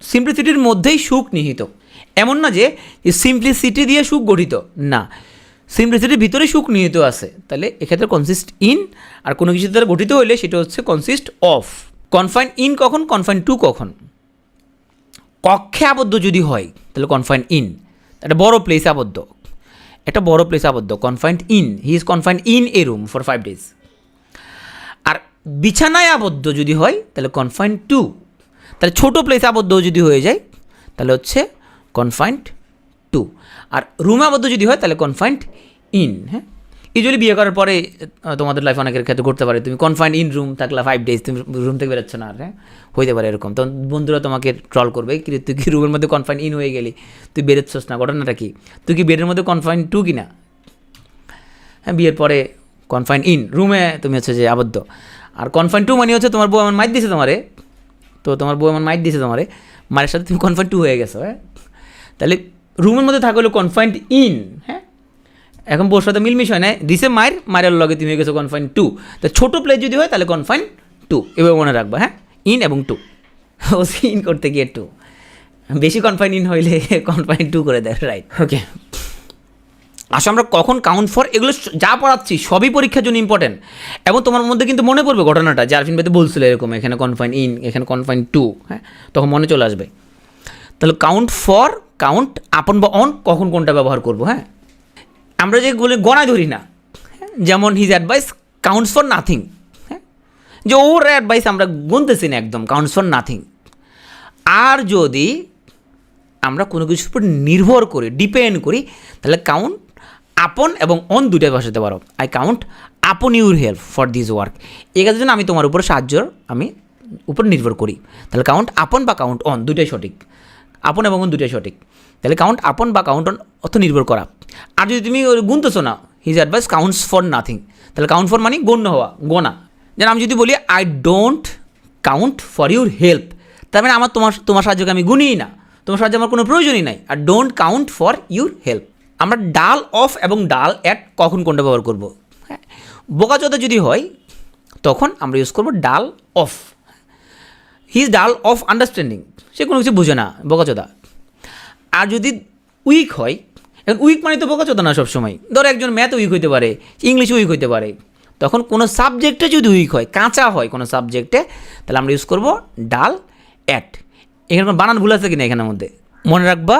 সিম্পলিসিটির মধ্যেই সুখ নিহিত। এমন না যে সিম্পলিসিটি দিয়ে সুখ গঠিত, না, সিম্পলিসিটির ভিতরে সুখ নিহিত আছে। তাহলে এক্ষেত্রে কনসিস্ট ইন। আর কোনো কিছু দ্বারা গঠিত হইলে সেটা হচ্ছে কনসিস্ট অফ। কনফাইন ইন কখন, কনফাইন টু কখন? কক্ষে আবদ্ধ যদি হয় তাহলে কনফাইন ইন, একটা বড় প্লেসে আবদ্ধ, confined in, he is confined in a room for 5 days। আর বিছানায় আবদ্ধ যদি হয় তাহলে কনফাইন্ড টু। তাহলে ছোটো প্লেসে আবদ্ধ যদি হয়ে যায় তাহলে হচ্ছে কনফাইন্ড টু। আর রুমে আবদ্ধ যদি হয় তাহলে কনফাইন্ড ইন। হ্যাঁ, ইউজুয়ালি বিয়ে করার পরে তোমাদের লাইফ অনেকের ক্ষেত্রে ঘটতে পারে, তুমি কনফাইন্ড ইন রুম থাকলে 5 days তুমি রুম থেকে বেরোচ্ছ না। আর হ্যাঁ, হইতে পারে এরকম। তখন বন্ধুরা তোমাকে ট্রল করবে, কি তুই কি রুমের মধ্যে কনফাইন্ড ইন হয়ে গেলি, তুই বেরোচ্ছস না, ঘটনাটা কি? তুই কি বেডের মধ্যে কনফাইন্ড টু কি না? হ্যাঁ, বিয়ের পরে কনফাইন্ড ইন, রুমে তুমি হচ্ছে যে আবদ্ধ। আর কনফাইন্ড টু মানে হচ্ছে তোমার বউ এমন মাইট দিয়েছে তোমারে, তো তোমার বউ এমন মাইট দিয়েছে তোমারে, মায়ের সাথে তুমি কনফাইন্ড টু হয়ে গেছো। হ্যাঁ, তাহলে রুমের মধ্যে থাকা হলো কনফাইন্ড ইন। হ্যাঁ, এখন বউর সাথে মিলমিশ হয় না, দিছে মায়ের লগে তুমি হয়ে গেছো কনফাইন্ড টু। তো ছোটো প্লেস যদি হয় তাহলে কনফাইন্ড টু, এভাবে মনে রাখবা। হ্যাঁ, ইন এবং টু, ও ইন করতে গিয়ে টু, বেশি কনফাইন্ড ইন হইলে কনফাইন্ড টু করে দেয়। রাইট, ওকে। আসলে আমরা কখন কাউন্ট ফর, এগুলো যা পড়াচ্ছি সবই পরীক্ষার জন্য ইম্পর্টেন্ট। এবং তোমার মধ্যে কিন্তু মনে পড়বে ঘটনাটা যে আরফিন ভাই তো বলছিল এরকম, এখানে কনফাইন্ড ইন, এখানে কনফাইন্ড টু। হ্যাঁ, তখন মনে চলে আসবে। তাহলে কাউন্ট ফর, কাউন্ট আপন বা অন, কখন কোনটা ব্যবহার করবো? হ্যাঁ, আমরা যেগুলো গণায় ধরি না, যেমন his advice counts for nothing. হ্যাঁ, যে ওর অ্যাডভাইস আমরা গুনতেছি না একদম, কাউন্টস ফর নাথিং। আর যদি আমরা কোনো কিছুর উপর নির্ভর করি, ডিপেন্ড করি, তাহলে কাউন্ট আপন এবং অন দুটাই বসাতে পারো। আই কাউন্ট আপন your help for this work, এই কাজের জন্য আমি তোমার উপর আমি উপর নির্ভর করি। তাহলে কাউন্ট আপন বা কাউন্ট অন দুটাই সঠিক, আপন এবং অন দুটাই সঠিক। তাহলে কাউন্ট আপন বা কাউন্ট অন অর্থ নির্ভর করা। আর যদি তুমি গুনতেছো না, his advice counts for nothing, তাহলে কাউন্ট ফর মানে গণ্য হওয়া, গোনা। যেন আমি যদি বলি I don't count for your help, তার মানে আমার তোমার সাহায্যকে আমি গুনিই না, তোমার সাহায্য আমার কোনো প্রয়োজনই নাই। আর don't count for your help. আমরা ডাল অফ এবং ডাল অ্যাট কখন কোনটা ব্যবহার করব? হ্যাঁ, বোকাচোদা যদি হয় তখন আমরা ইউজ করবো dull of. He is dull of understanding, সে কোনো কিছু বোঝে না, বোকাচোদা। আর যদি উইক হয়, এখন উইক মানে তো বোকাচোদা না সবসময়। ধরো একজন ম্যাথ উইক হইতে পারে, ইংলিশ উইক হইতে পারে, তখন কোনো সাবজেক্টে যদি উইক হয়, কাঁচা হয় কোনো সাবজেক্টে, তাহলে আমরা ইউজ করবো ডাল অ্যাট। এখানে কোনো বানান ভুল আছে কিনা এখানের মধ্যে মনে রাখবা।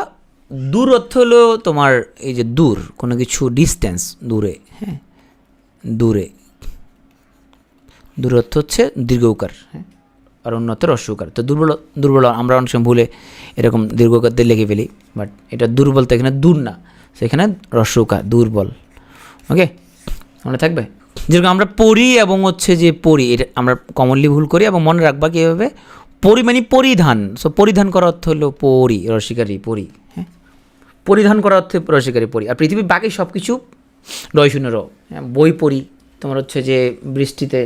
দূর অর্থ হলো তোমার এই যে দূর, কোনো কিছু ডিস্টেন্স, দূরে। হ্যাঁ, দূরে, দূর অর্থ হচ্ছে দীর্ঘকার। হ্যাঁ, আর অন্য অর্থ হ্রস্বকার। তো দুর্বল আমরা অনেক সময় ভুলে এরকম দীর্ঘকার দিয়ে লিখে ফেলি, বাট এটা দুর্বল তো এখানে দূর না, সেখানে হ্রস্বকার, দুর্বল। ওকে, মনে থাকবে। যেরকম আমরা পড়ি এবং হচ্ছে যে পড়ি, এটা আমরা কমনলি ভুল করি। এবং মনে রাখবা কীভাবে, পরি মানে পরিধান। সো পরিধান করার অর্থ হলো পরি, রসিকারি পরি। হ্যাঁ, পরিধান করার অর্থে রসিকারি পরি। আর পৃথিবীর বাকি সব কিছু রয় শূন্য র। হ্যাঁ, বই পড়ি, তোমার হচ্ছে যে বৃষ্টিতে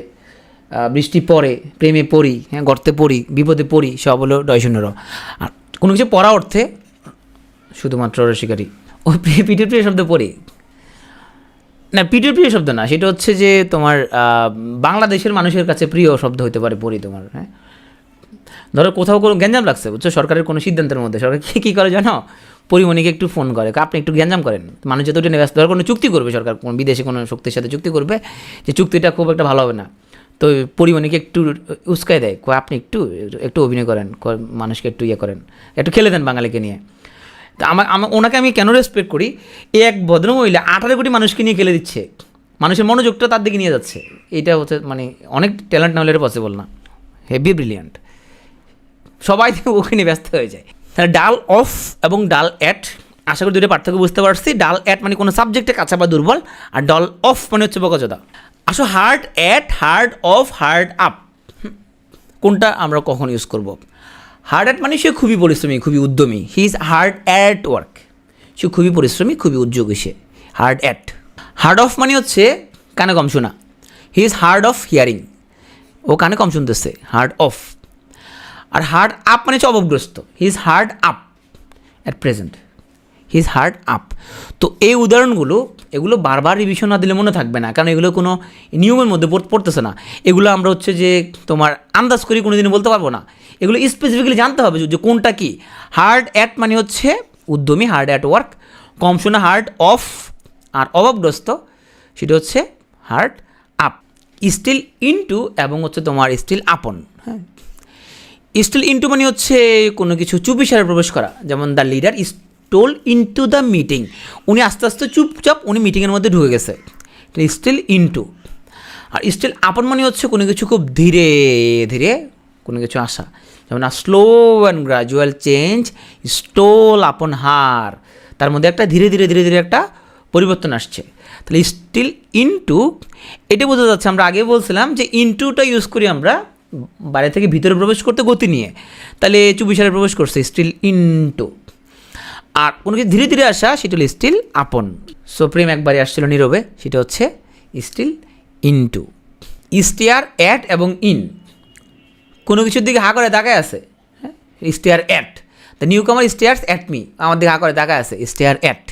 বৃষ্টি পড়ে, প্রেমে পড়ি, হ্যাঁ, গর্তে পড়ি, বিপদে পড়ি, সব হলো ডয় শূন্য র। আর কোনো কিছু পড়া অর্থে শুধুমাত্র রসিকারি। ও পিঠের প্রিয় শব্দ পড়ি না, পিঠের প্রিয় শব্দ না, সেটা হচ্ছে যে তোমার বাংলাদেশের মানুষের কাছে প্রিয় শব্দ হতে পারে পড়ি তোমার। হ্যাঁ, ধরো কোথাও কোনো গ্যাঞ্জাম লাগছে, বুঝছো, সরকারের কোনো সিদ্ধান্তের মধ্যে, সরকার কী করে জানো, পরিমণিকে একটু ফোন করে, আপনি একটু গ্যাঞ্জাম করেন, মানুষ যতটা নিয়ে ব্যস্ত। ধরো কোনো চুক্তি করবে সরকার, কোনো বিদেশে কোনো শক্তির সাথে চুক্তি করবে, যে চুক্তিটা খুব একটা ভালো হবে না, তো পরিমণিকে একটু উস্কায় দেয়, আপনি একটু অভিনয় করেন, মানুষকে একটু ইয়ে করেন, একটু খেলে দেন বাঙালিকে নিয়ে। তা ওনাকে আমি কেন রেসপেক্ট করি, এক ভদ্রমহিলা 18 কোটি মানুষকে নিয়ে খেলে দিচ্ছে, মানুষের মনোযোগটা তার দিকে নিয়ে যাচ্ছে। এটা হচ্ছে মানে অনেক ট্যালেন্ট না হলে এটা পসিবল না, হেভি ব্রিলিয়ান্ট, সবাই ওকে নিয়ে ব্যস্ত হয়ে যায়। তাহলে ডাল অফ এবং ডাল অ্যাট, আশা করি দুটো পার্থক্য বুঝতে পারছি। ডাল অ্যাট মানে কোনো সাবজেক্টে কাঁচা বা দুর্বল, আর ডাল অফ মানে হচ্ছে বোকাচোদা। আসো hard at, hard of, hard up, কোনটা আমরা কখন ইউজ করব? হার্ড অ্যাট মানে সে খুবই পরিশ্রমী, খুবই উদ্যমী। He is hard at work, সে খুবই পরিশ্রমী, খুবই উদ্যোগী সে, হার্ড অ্যাট। হার্ড অফ মানে হচ্ছে কানে কম শোনা, he is hard of hearing, ও কানে কম শুনতেছে, হার্ড অফ। আর হার্ড আপ মানে হচ্ছে অভাবগ্রস্ত, he is hard up at present, he is hard up. তো এই উদাহরণগুলো, এগুলো বারবার রিভিশন না দিলে মনে থাকবে না, কারণ এগুলো কোনো নিয়মের মধ্যে পড়তেছে না। এগুলো আমরা হচ্ছে যে তোমার আন্দাজ করি কোনো দিনই বলতে পারবো না, এগুলো স্পেসিফিক্যালি জানতে হবে যে কোনটা কি। হার্ড অ্যাট মানে হচ্ছে উদ্যমী, হার্ড অ্যাট ওয়ার্ক, কম শোনা হার্ড অফ, আর অভাবগ্রস্ত সেটা হচ্ছে হার্ড আপ। স্টিল ইনটু এবং হচ্ছে তোমার স্টিল আপন। হ্যাঁ, স্টিল ইনটু মানে হচ্ছে কোনো কিছু চুপিসারে প্রবেশ করা, যেমন the leader stole into the meeting, উনি আস্তে আস্তে চুপচাপ উনি মিটিংয়ের মধ্যে ঢুকে গেছে, স্টিল ইনটু। আর স্টিল আপন মানে হচ্ছে কোনো কিছু খুব ধীরে ধীরে কোনো কিছু আসা, যেমন slow and gradual change stole আপন হার, তার মধ্যে একটা ধীরে ধীরে ধীরে ধীরে একটা পরিবর্তন আসছে। তাহলে স্টিল ইনটু, এটা বোঝা যাচ্ছে, আমরা আগে বলছিলাম যে ইনটুটা ইউজ করি আমরা বাইরে থেকে ভিতরে প্রবেশ করতে গতি নিয়ে, তাহলে চুপিসারে প্রবেশ করছে, স্টিল ইনটু। আর কোনো কিছু ধীরে ধীরে আসা সেটা হলো স্টিল আপন। সো প্রেম একবারে আসছিল নীরবে, সেটা হচ্ছে স্টিল ইনটু। স্টেয়ার অ্যাট এবং ইন, কোনো কিছুর দিকে হা করে তাকায় আছে, হ্যাঁ, stare at. The newcomer stares at me, আমার দিকে হা করে তাকায় আছে, স্টেয়ার অ্যাট।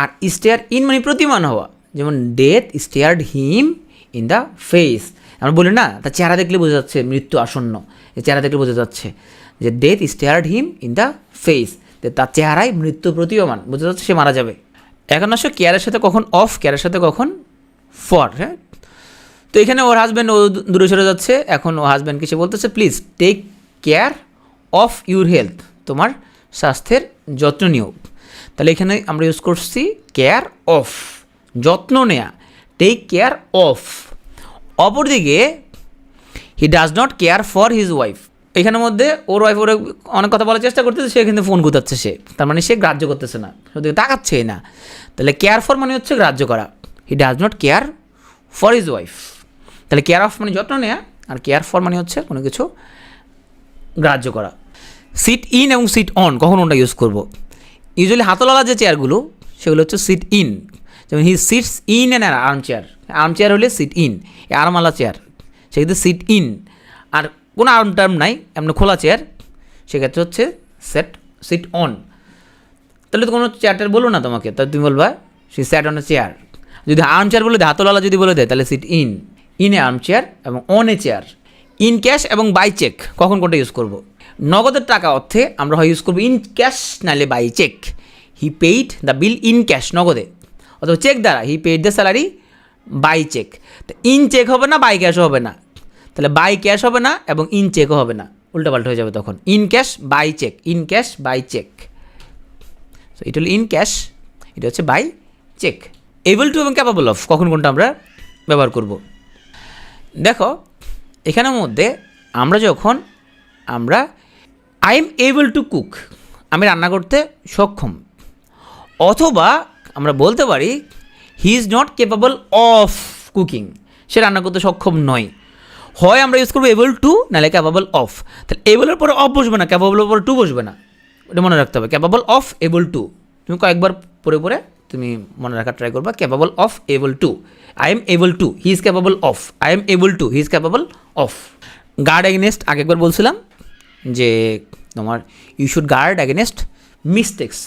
আর স্টেয়ার ইন মানে প্রতিমান হওয়া, যেমন death stared him in the face, আমরা বলি না তার চেহারা দেখলে বোঝা যাচ্ছে মৃত্যু আসন্ন, এই চেহারা দেখলে বোঝা যাচ্ছে যে death stared him in the face, তার চেহারায় মৃত্যু প্রতীয়মান, বোঝা যাচ্ছে সে মারা যাবে। এখন আসো কেয়ারের সাথে কখন অফ, কেয়ারের সাথে কখন ফর। হ্যাঁ, তো এখানে ওর হাজব্যান্ড ও দূরে সরে যাচ্ছে, এখন ও হাজব্যান্ডকে সে বলতেছে please take care of your health, তোমার স্বাস্থ্যের যত্ন নিও। তাহলে এখানে আমরা ইউজ করছি কেয়ার অফ, যত্ন নেয়া, টেক কেয়ার অফ। অপরদিকে he does not care for his wife, এখানের মধ্যে ওর ওয়াইফ ওর অনেক কথা বলার চেষ্টা করতেছে, সে কিন্তু ফোন গুতাচ্ছে, সে তার মানে সে গ্রাহ্য করতেছে না, শুধু তাকাচ্ছেই না। তাহলে কেয়ার ফর মানে হচ্ছে গ্রাহ্য করা, হি does not care for his wife. তাহলে কেয়ার অফ মানে যত্ন নেওয়া, আর কেয়ার ফর মানে হচ্ছে কোনো কিছু গ্রাহ্য করা। সিট ইন এবং সিট অন কখন ওটা ইউজ করবো? ইউজুয়ালি হাতলওয়ালা যে চেয়ারগুলো সেগুলো হচ্ছে সিট ইন, যেমন he sits in an arm chair, arm chair হলে সিট ইন, আর্মওয়ালা চেয়ার সেক্ষেত্রে সিট ইন। আর কোনো আর্ম টার্ম নাই, এমনি খোলা চেয়ার, সেক্ষেত্রে হচ্ছে সিট অন। তাহলে তো কোনো চেয়ারটার বলো না তোমাকে, তাহলে তুমি বলবা সে স্যাট অন এ চেয়ার। যদি আর্ম চেয়ার বলে দেয়, হাতলওয়ালা যদি বলে দেয়, তাহলে sit in a arm chair এবং on a chair. In cash এবং বাই চেক কখন কোনটা ইউজ করব? নগদের টাকা অর্থে আমরা হয় ইউজ করবো ইন ক্যাশ, নাহলে by cheque. He paid the bill in cash, নগদে, অথবা চেক দ্বারা he paid the salary by cheque. তো ইন চেক হবে না, বাই ক্যাশও হবে না, তাহলে বাই ক্যাশ হবে না এবং ইন চেকও হবে না, উল্টাপাল্টা হয়ে যাবে তখন। In cash by cheque, in cash by cheque. So এটা হলো ইন ক্যাশ, এটা হচ্ছে বাই চেক। এবল টু এবং ক্যাপাবল অফ কখন কোনটা আমরা ব্যবহার করব? দেখো এখানের মধ্যে আমরা I am able to cook, আমি রান্না করতে সক্ষম, অথবা আমরা বলতে পারি he is not capable of cooking, সে রান্না করতে সক্ষম নয়। হয় আমরা ইউজ করবো এবল টু, নাহলে ক্যাপাবল অফ। তাহলে এবলের পরে অফ বসবে না, ক্যাপাবলের পরে টু বসবে না, এটা মনে রাখতে হবে। ক্যাপাবল অফ এবল টু, তুমি কয়েকবার পরে তুমি মনে রাখার ট্রাই করবা। Capable of able to, I am able to, he is capable of, I am able to, he is capable of. Guard against আগে একবার বলছিলাম যে তোমার you should guard against mistakes,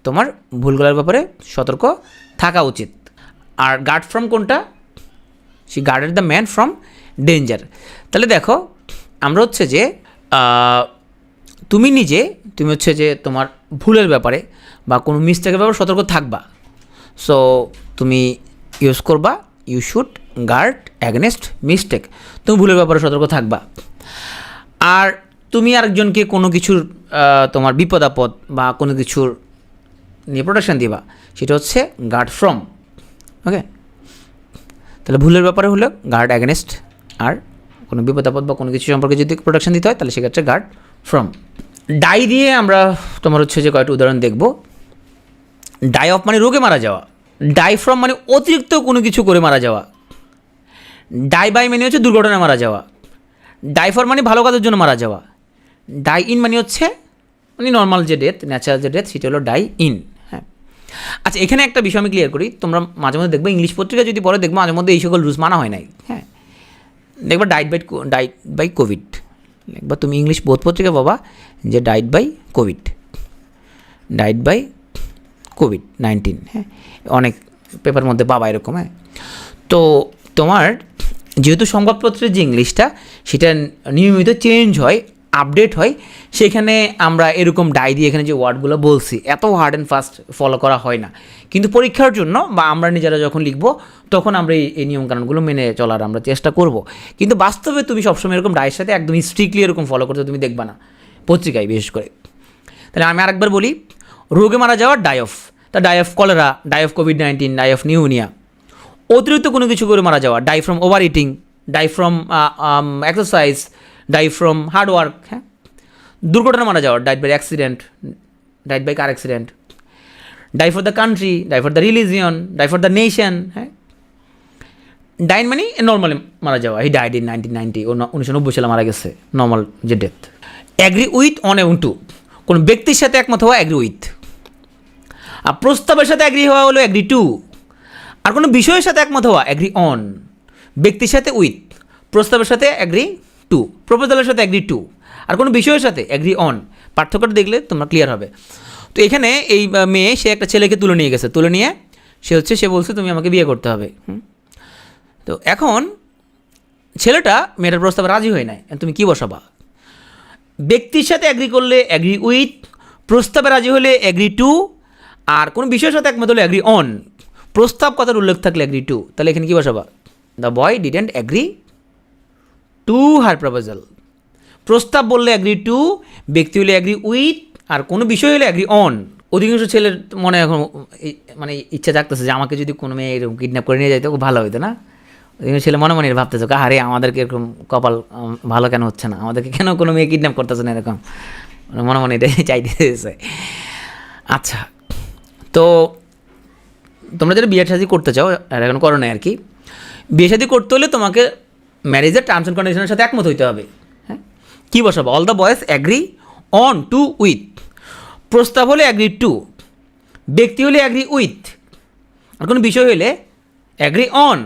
তোমার ভুলগুলোর ব্যাপারে সতর্ক থাকা উচিত। আর গার্ড ফ্রম কোনটা? She guarded the man from danger. তাহলে দেখো আমরা হচ্ছে যে তুমি হচ্ছে যে তোমার ভুলের ব্যাপারে বা কোনো মিস্টেকের ব্যাপারে সতর্ক থাকবা। সো তুমি ইউজ করবা you should guard against mistake, তুমি ভুলের ব্যাপারে সতর্ক থাকবা। আর তুমি আরেকজনকে কোনো কিছুর তোমার বিপদ আপদ বা কোনো কিছুর নিয়ে প্রোটেকশন দিবা, সেটা হচ্ছে গার্ড ফ্রম। ওকে, তাহলে ভুলের ব্যাপারে হলো গার্ড অ্যাগেনেস্ট, আর কোনো বিপদ আপদ বা কোনো কিছু সম্পর্কে যদি প্রোটেকশন দিতে হয় তাহলে সেক্ষেত্রে গার্ড ফ্রম। ডাই দিয়ে আমরা তোমার হচ্ছে যে কয়েকটা উদাহরণ দেখব। ডাই অফ মানে রোগে মারা যাওয়া, ডাই ফ্রম মানে অতিরিক্ত কোনো কিছু করে মারা যাওয়া, ডাই বাই মানে হচ্ছে দুর্ঘটনায় মারা যাওয়া, ডাই ফর মানে ভালো কাজের জন্য মারা যাওয়া, ডাই ইন মানে হচ্ছে মানে নর্মাল যে ডেথ, ন্যাচারাল যে ডেথ, সেটা হলো ডাই ইন। হ্যাঁ, আচ্ছা এখানে একটা বিষয় আমি ক্লিয়ার করি, তোমরা মাঝে মধ্যে দেখবে ইংলিশ পত্রিকা যদি পরে দেখবো মাঝে মধ্যে এই সকল রুলস মানা হয় নাই। হ্যাঁ, দেখবা ডাইড বাই কোভিড, দেখবা তুমি ইংলিশ বোধ পত্রিকা পাবা যে ডাইড বাই কোভিড-19। হ্যাঁ, অনেক পেপার মধ্যে পাবা এরকম। হ্যাঁ, তো তোমার যেহেতু সংবাদপত্রের যে ইংলিশটা সেটা নিয়মিত চেঞ্জ হয়, আপডেট হয়, সেখানে আমরা এরকম ডাই দিয়ে এখানে যে ওয়ার্ডগুলো বলছি এত হার্ড অ্যান্ড ফাস্ট ফলো করা হয় না, কিন্তু পরীক্ষার জন্য বা আমরা নিজেরা যখন লিখব তখন আমরা এই নিয়মকানুনগুলো মেনে চলার আমরা চেষ্টা করব। কিন্তু বাস্তবে তুমি সবসময় এরকম ডাইয়ের সাথে একদম স্ট্রিক্টলি এরকম ফলো করতে তুমি দেখবা না পত্রিকায় বিশেষ করে। তাহলে আমি আরেকবার বলি, রোগে মারা যাওয়ার ডাই অফ, তা die of cholera, die of কোভিড-19, ডাই অফ নিউমোনিয়া। অতিরিক্ত কোনো কিছু করে মারা যাওয়া, die from overeating, die from exercise, die from hard work. হ্যাঁ, দুর্ঘটনা মারা যাওয়া, died by accident, died by car accident, die for the country, die for the religion, die for the nation. হ্যাঁ, ডাইন মানে normally মারা যাওয়া, he died in 1990, ও 1990 সালে মারা গেছে, নর্মাল যে ডেথ। অ্যাগ্রি উইথ অন এবং টু, কোনো ব্যক্তির সাথে একমত হওয়া অ্যাগ্রি উইথ, আর প্রস্তাবের সাথে অ্যাগ্রি হওয়া হলো অ্যাগ্রি টু, আর কোনো বিষয়ের সাথে একমত হওয়া অ্যাগ্রি অন। ব্যক্তির সাথে উইথ, প্রস্তাবের সাথে অ্যাগ্রি টু, প্রপোজালের সাথে অ্যাগ্রি টু, আর কোনো বিষয়ের সাথে অ্যাগ্রি অন। পার্থক্যটা দেখলে তোমরা ক্লিয়ার হবে। তো এখানে এই মেয়ে সে একটা ছেলেকে তুলে নিয়ে গেছে, তুলে নিয়ে সে বলছে তুমি আমাকে বিয়ে করতে হবে। তো এখন ছেলেটা মেয়েটার প্রস্তাবে রাজি হয় নাই, তুমি কি বসাবা? ব্যক্তির সাথে অ্যাগ্রি করলে অ্যাগ্রি উইথ, প্রস্তাবে রাজি হলে অ্যাগ্রি টু, আর কোনো বিষয়ের সাথে একমত হলে অ্যাগ্রি অন। প্রস্তাব কথার উল্লেখ থাকলে অ্যাগ্রি টু, তাহলে এখানে কী বসাবা? The boy didn't agree to her proposal. প্রস্তাব বললে অ্যাগ্রি টু, ব্যক্তি হলে অ্যাগ্রি উইথ, আর কোনো বিষয় হলে অ্যাগ্রি অন। অধিকাংশ ছেলের মনে এখন মানে ইচ্ছা জাগতেছে যে আমাকে যদি কোনো মেয়ে এরকম কিডন্যাপ করে নিয়ে যাইতো খুব ভালো হইতো না, ছেলে মনে মনে ভাবতেছো আরে আমাদেরকে এরকম কপাল ভালো কেন হচ্ছে না, আমাদেরকে কেন কোনো মেয়ে কিডন্যাপ করতেছে না, এরকম মনে মনে এটাই চাইতেছে। আচ্ছা, তো তোমরা যারা বিয়ে শাদী করতে চাও, আর এখন করো না আর কি, বিয়ে শাদী করতে হলে তোমাকে ম্যারেজের টার্মস অ্যান্ড কন্ডিশনের সাথে একমত হইতে হবে। হ্যাঁ, কী বসাবো? All the boys agree on to with, প্রস্তাব হলে অ্যাগ্রি টু, ব্যক্তি হলে অ্যাগ্রি উইথ, আর কোনো বিষয় হলে agree on.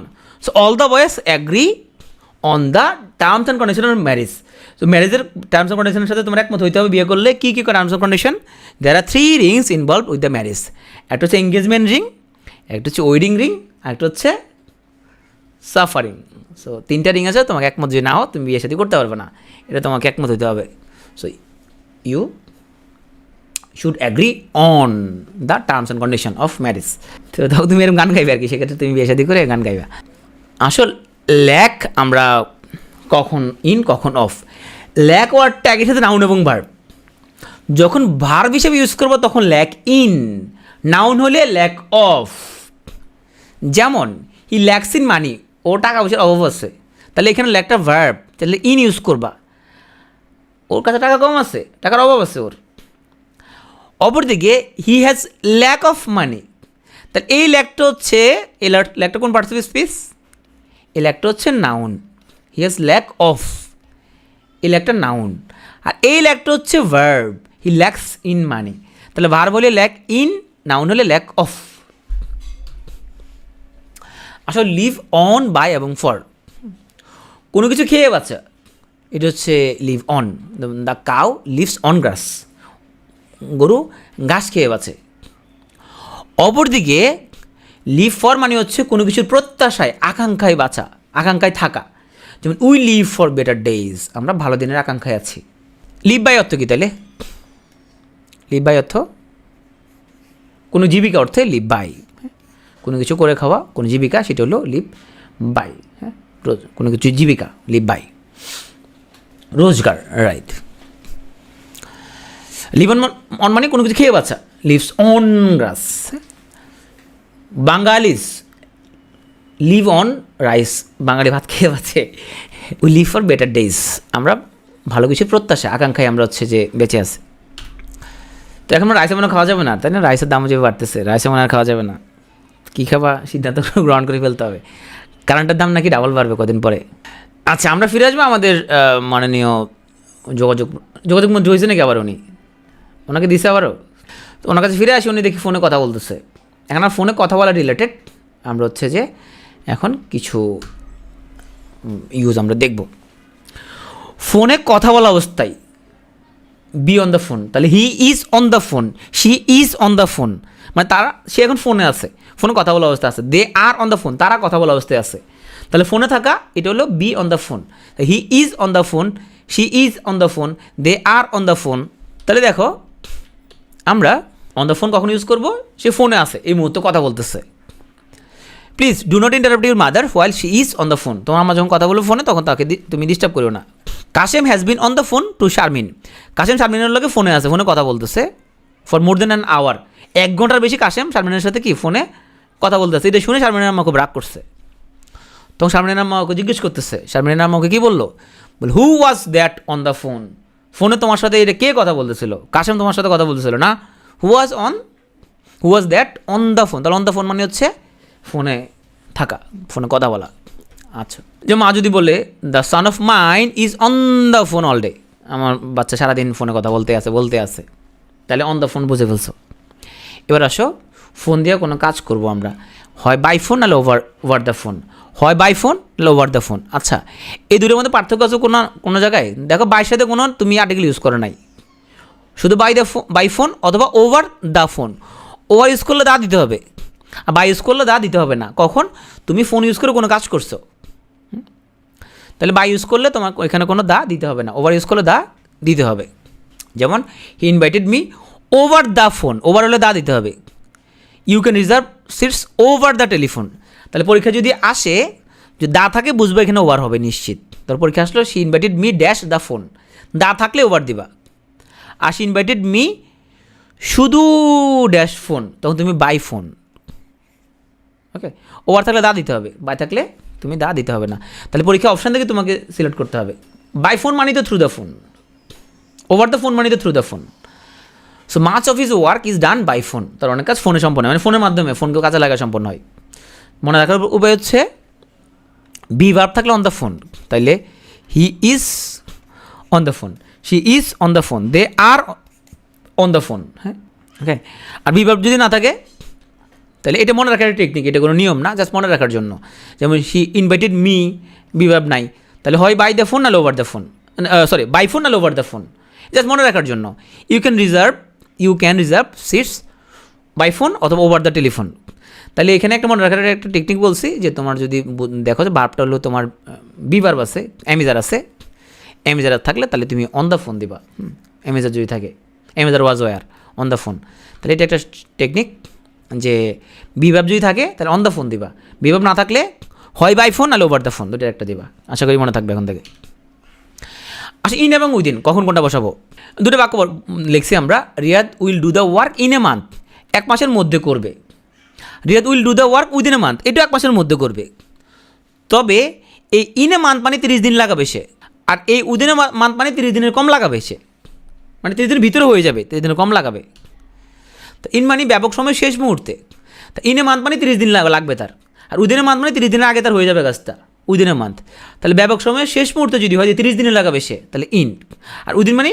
So all the boys agree on the terms and condition of marriage. So ম্যারেজের টার্মস অ্যান্ড কন্ডিশনের সাথে তোমার একমত হইতে হবে বিয়ে করলে। কী কী terms and condition? There are 3 rings involve with the marriage. একটা হচ্ছে এঙ্গেজমেন্ট রিং, একটা হচ্ছে ওয়েডিং রিং, আর একটা হচ্ছে সাফারিং। সো 3টা রিং আছে, তোমাকে একমত যদি না হও তুমি বিয়ে শাদী করতে পারবে না, এটা তোমাকে একমত হইতে হবে। So you should agree on the terms and condition of marriage. তো তাও তুমি এরকম গান গাইবে আর কি, সেক্ষেত্রে তুমি বিয়ে শাদী করে গান গাইবা। আসল ল্যাক আমরা কখন ইন কখন অফ। ল্যাক ওয়ার্ডটা একই সাথে নাউন এবং ভার্ব। যখন ভার্ব হিসেবে ইউজ করবো তখন ল্যাক ইন, নাউন হলে ল্যাক অফ। যেমন হি ল্যাক্স ইন মানি, ও টাকা পয়সার অভাব আছে, তাহলে এখানে ল্যাকটা ভার্ব, তাহলে ইন ইউজ করবা। ওর কাছে টাকা কম আছে, টাকার অভাব আছে ওর। অপরদিকে he has lack of money, তাহলে এই ল্যাকটা হচ্ছে, এই ল্যাকটা কোন পার্টস অফ স্পিচ? এই ল্যাকটা হচ্ছে noun. He has lack of, এই ল্যাকটা নাউন। আর এই ল্যাকটা হচ্ছে verb, he lacks in money. তাহলে ভার্ব হলে ল্যাক ইন, নাউন হলে ল্যাক অফ। আসলে লিভ অন, বাই এবং ফর। কোনো কিছু খেয়ে বাচ্চা, এটা হচ্ছে live on. The cow lives on grass, গরু ঘাস খেয়ে বাঁচে। অপরদিকে লিভ ফর মানে হচ্ছে কোনো কিছুর প্রত্যাশায়, আকাঙ্ক্ষায় বাঁচা, আকাঙ্ক্ষায় থাকা। যেমন we live for better days, আমরা ভালো দিনের আকাঙ্ক্ষায় আছি। লিভ বাই অর্থ কী তাহলে? লিভ বাই অর্থ কোনো জীবিকা অর্থে লিভ বাই, কোনো কিছু করে খাওয়া, কোনো জীবিকা, সেটা হলো লিভ বাই। হ্যাঁ, কোনো কিছু জীবিকা, লিভ বাই, রোজগার, রাইট। লিভ অন মানে কোনো কিছু খেয়ে বাচ্চা, lives on grass. Bengalis live on rice, Bengali ভাত খেয়ে বাঁচে। We live for better days, আমরা ভালো কিছু প্রত্যাশা, আকাঙ্ক্ষায় আমরা হচ্ছে যে বেঁচে আছে। তো এখন রাইসে মনে খাওয়া যাবে না, তাই না? রাইসের দামও যে বাড়তেছে, রাইসে মনে আর খাওয়া যাবে না। কী খাবা সিদ্ধান্ত গ্রহণ করে ফেলতে হবে। কারেন্টের দাম নাকি ডাবল বাড়বে কদিন পরে। আচ্ছা, আমরা ফিরে আসবো আমাদের মাননীয় যোগাযোগ মন্ত্রী হয়েছে নাকি আবার উনি, ওনাকে দিছে আবারও। তো ওনার কাছে ফিরে আসি, উনি দেখি ফোনে কথা বলতেছে। এখন আর ফোনে কথা বলা রিলেটেড আমরা হচ্ছে যে এখন কিছু ইউজ আমরা দেখব। ফোনে কথা বলা অবস্থায় বি অন দ্য ফোন, তাহলে হি is on the phone, she is on the phone, মানে তারা, সে এখন ফোনে আছে, ফোনে কথা বলা অবস্থায় আছে। দে আর অন দ্য ফোন, তারা কথা বলা অবস্থায় আছে। তাহলে ফোনে থাকা এটা হলো be on the phone. He is on the phone, she is on the phone, they are on the phone. তাহলে দেখো আমরা অন দ্য ফোন কখন ইউজ করবো? সে ফোনে আছে, এই মুহূর্তে কথা বলতেছে। Please do not interrupt your mother while she is on the phone, তোমার মা যখন কথা বলবো ফোনে তখন তাকে তুমি ডিস্টার্ব করো না। Kashem has been on the phone to Sharmin, Kashem শারমিনের লোকে ফোনে আছে, ফোনে কথা বলতেছে for more than an hour, 1 ঘন্টার বেশি কাশেম শারমিনের সাথে কি ফোনে কথা বলতেছে। এটা শুনে শারমিনের আম্মা খুব রাগ করছে। তখন শারমিনের আম্মা ওকে জিজ্ঞেস করতেছে, শারমিনের আম্মা ওকে কী বললো? বল who was that on the phone, ফোনে তোমার সাথে এটা কে কথা বলতেছিল? কাশেম তোমার সাথে কথা বলতেছিল না। Who was that on the phone, তাহলে অন দ্য ফোন মানে হচ্ছে ফোনে থাকা, ফোনে কথা বলা। আচ্ছা, যে মা যদি বলে the son of mine is on the phone all day, আমার বাচ্চা সারাদিন ফোনে কথা বলতে আছে, তাহলে অন দ্য ফোন বুঝে ফেলছো। এবার আসো, ফোন দিয়ে কোনো কাজ করব আমরা, হয় বাই ফোন নাহলে ওভার দ্য ফোন, হয় বাই ফোন নাহলে ওভার দ্য ফোন। আচ্ছা, এই দুটোর মধ্যে পার্থক্য আছে কোনো জায়গায়? দেখো, বাইর সাথে কোনো তুমি আর্টিকেল ইউজ করো নাই, শুধু বাই ফোন অথবা over the phone. Over use করলে দা দিতে হবে, আর বাই ইউজ করলে দা দিতে হবে না। কখন? তুমি ফোন ইউজ করে কোনো কাজ করছো, তাহলে বাই ইউজ করলে তোমার এখানে কোনো দা দিতে হবে না, ওভার ইউজ করলে দা দিতে হবে। যেমন he invited me over the phone, over হলে দা দিতে হবে। You can reserve seats over the telephone, তাহলে পরীক্ষা যদি আসে যে দা থাকে বুঝবে এখানে ওভার হবে নিশ্চিত। তোর পরীক্ষা আসলো she invited me dash the phone, দা থাকলে ওভার দিবা। আর শি ইনভাইটেড মি শুধু ড্যাশ ফোন, তখন তুমি বাই ফোন। ওকে, ওভার থাকলে দা দিতে হবে, বাই থাকলে তুমি দা দিতে হবে না। তাহলে পরীক্ষা অপশান থেকে তোমাকে সিলেক্ট করতে হবে। বাই ফোন মানি তো through the phone, over the phone মানি তো through the phone. So much of his work is done by phone, তার অনেক কাজ ফোনে সম্পন্ন হয়, মানে ফোনের মাধ্যমে ফোনকেও কাজে লাগা সম্পন্ন হয়। মনে রাখার উপায় হচ্ছে বি ভার্ব থাকলে অন দ্য ফোন, তাইলে he is on the phone, she is on the phone, they are on the phone. হ্যাঁ, ওকে। আর বি ভার্ব যদি না থাকে তাহলে এটা মনে রাখার টেকনিক, এটা কোনো নিয়ম না, জাস্ট মনে রাখার জন্য। যেমন she invited me, be verb নাই, তাহলে হয় বাই দ্য ফোন না over the phone, sorry by phone না ওভার দ্য ফোন, জাস্ট মনে রাখার জন্য। You can reserve seats by phone অথবা ওভার দ্য টেলিফোন। তাহলে এখানে একটা মনে রাখার একটা টেকনিক বলছি, যে তোমার যদি দেখো যে ভার্বটা হলো তোমার বি ভার্ব আছে, অ্যামিজার আছে, অ্যামিজার থাকলে তাহলে তুমি অন দ্য ফোন দিবা। অ্যামিজার যদি থাকে, am is are was were on the phone, তাহলে এটা একটা টেকনিক, যে বি ভার্ব যদি থাকে তাহলে অন দ্য ফোন দিবা, বি ভার্ব না থাকলে হয় বাই ফোন নাহলে ওভার দ্য ফোন, দুটো একটা দিবা। আশা করি মনে থাকবে এখন থেকে। আচ্ছা, ইন এবং উইদিন কখন কোনটা বসাবো? দুটো বাক্য লিখছি আমরা। Riyad will do the work in a month, এক মাসের মধ্যে করবে। Riyad will do the work within a month, এটাও এক মাসের মধ্যে করবে। তবে এই ইন এ মান্থ মানে 30 দিন লাগাবে সে, আর এই উইদিন এ মান্থ মানে 30 দিনের কম লাগাবে সে, মানে 30 দিনের ভিতরে হয়ে যাবে, 30 দিনের কম লাগাবে। তো ইন মানে ব্যাপক সময় শেষ মুহূর্তে, তা ইন এ মান্থ মানে 30 দিন লাগবে তার, আর উইদিন এ মান্থ মানে 30 দিনের আগে তার হয়ে যাবে কাজটা, উইদিন এ মান্থ। তাহলে ব্যাপক সময়ের শেষ মুহূর্তে যদি হয় যে 30 দিনে লাগাবে সে, তাহলে ইন। আর উইদিন মানে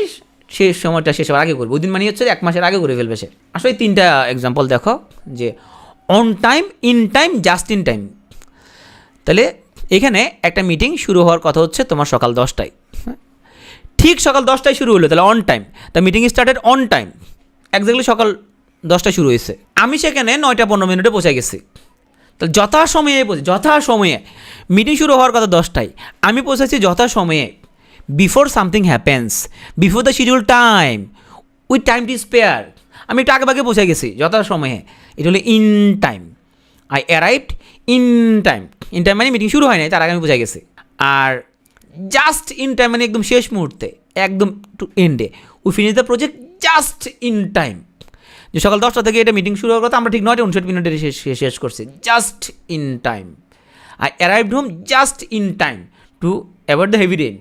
শেষ সময়টা শেষ হওয়ার আগে করবে, উইদিন মানে হচ্ছে 1 মাসের আগে করে ফেলবে সে। আসলে 3টা এক্সাম্পল দেখো, যে on time, in time, just in time. তাহলে এখানে একটা মিটিং শুরু হওয়ার কথা হচ্ছে তোমার সকাল 10টায়, ঠিক সকাল 10টায় শুরু হলো, তাহলে on time. The meeting started on time, exactly সকাল 10টায় শুরু হয়েছে। আমি সেখানে 9টা 15 মিনিটে পৌঁছে গেছি, তাহলে যথাসময়ে মিটিং শুরু হওয়ার কথা 10টায়, আমি পৌঁছেছি যথাসময়ে। Before something happens, before the schedule time, with time to spare, আমি একটু আগে ভাগে পৌঁছে গেছি যথাসময়ে, এটা হলো in time. I arrived in time, in time মানে মিটিং শুরু হয় নাই, তার আগে আমি পৌঁছে গেছি। আর জাস্ট ইন টাইম মানে একদম শেষ মুহূর্তে, একদম টু এন্ডে। We finish the project just in time, যে সকাল 10টা থেকে এটা মিটিং শুরু হওয়ার কথা, আমরা ঠিক 9টা 59 মিনিটে শেষ করছি, just in time. I arrived home just in time to avoid the heavy rain,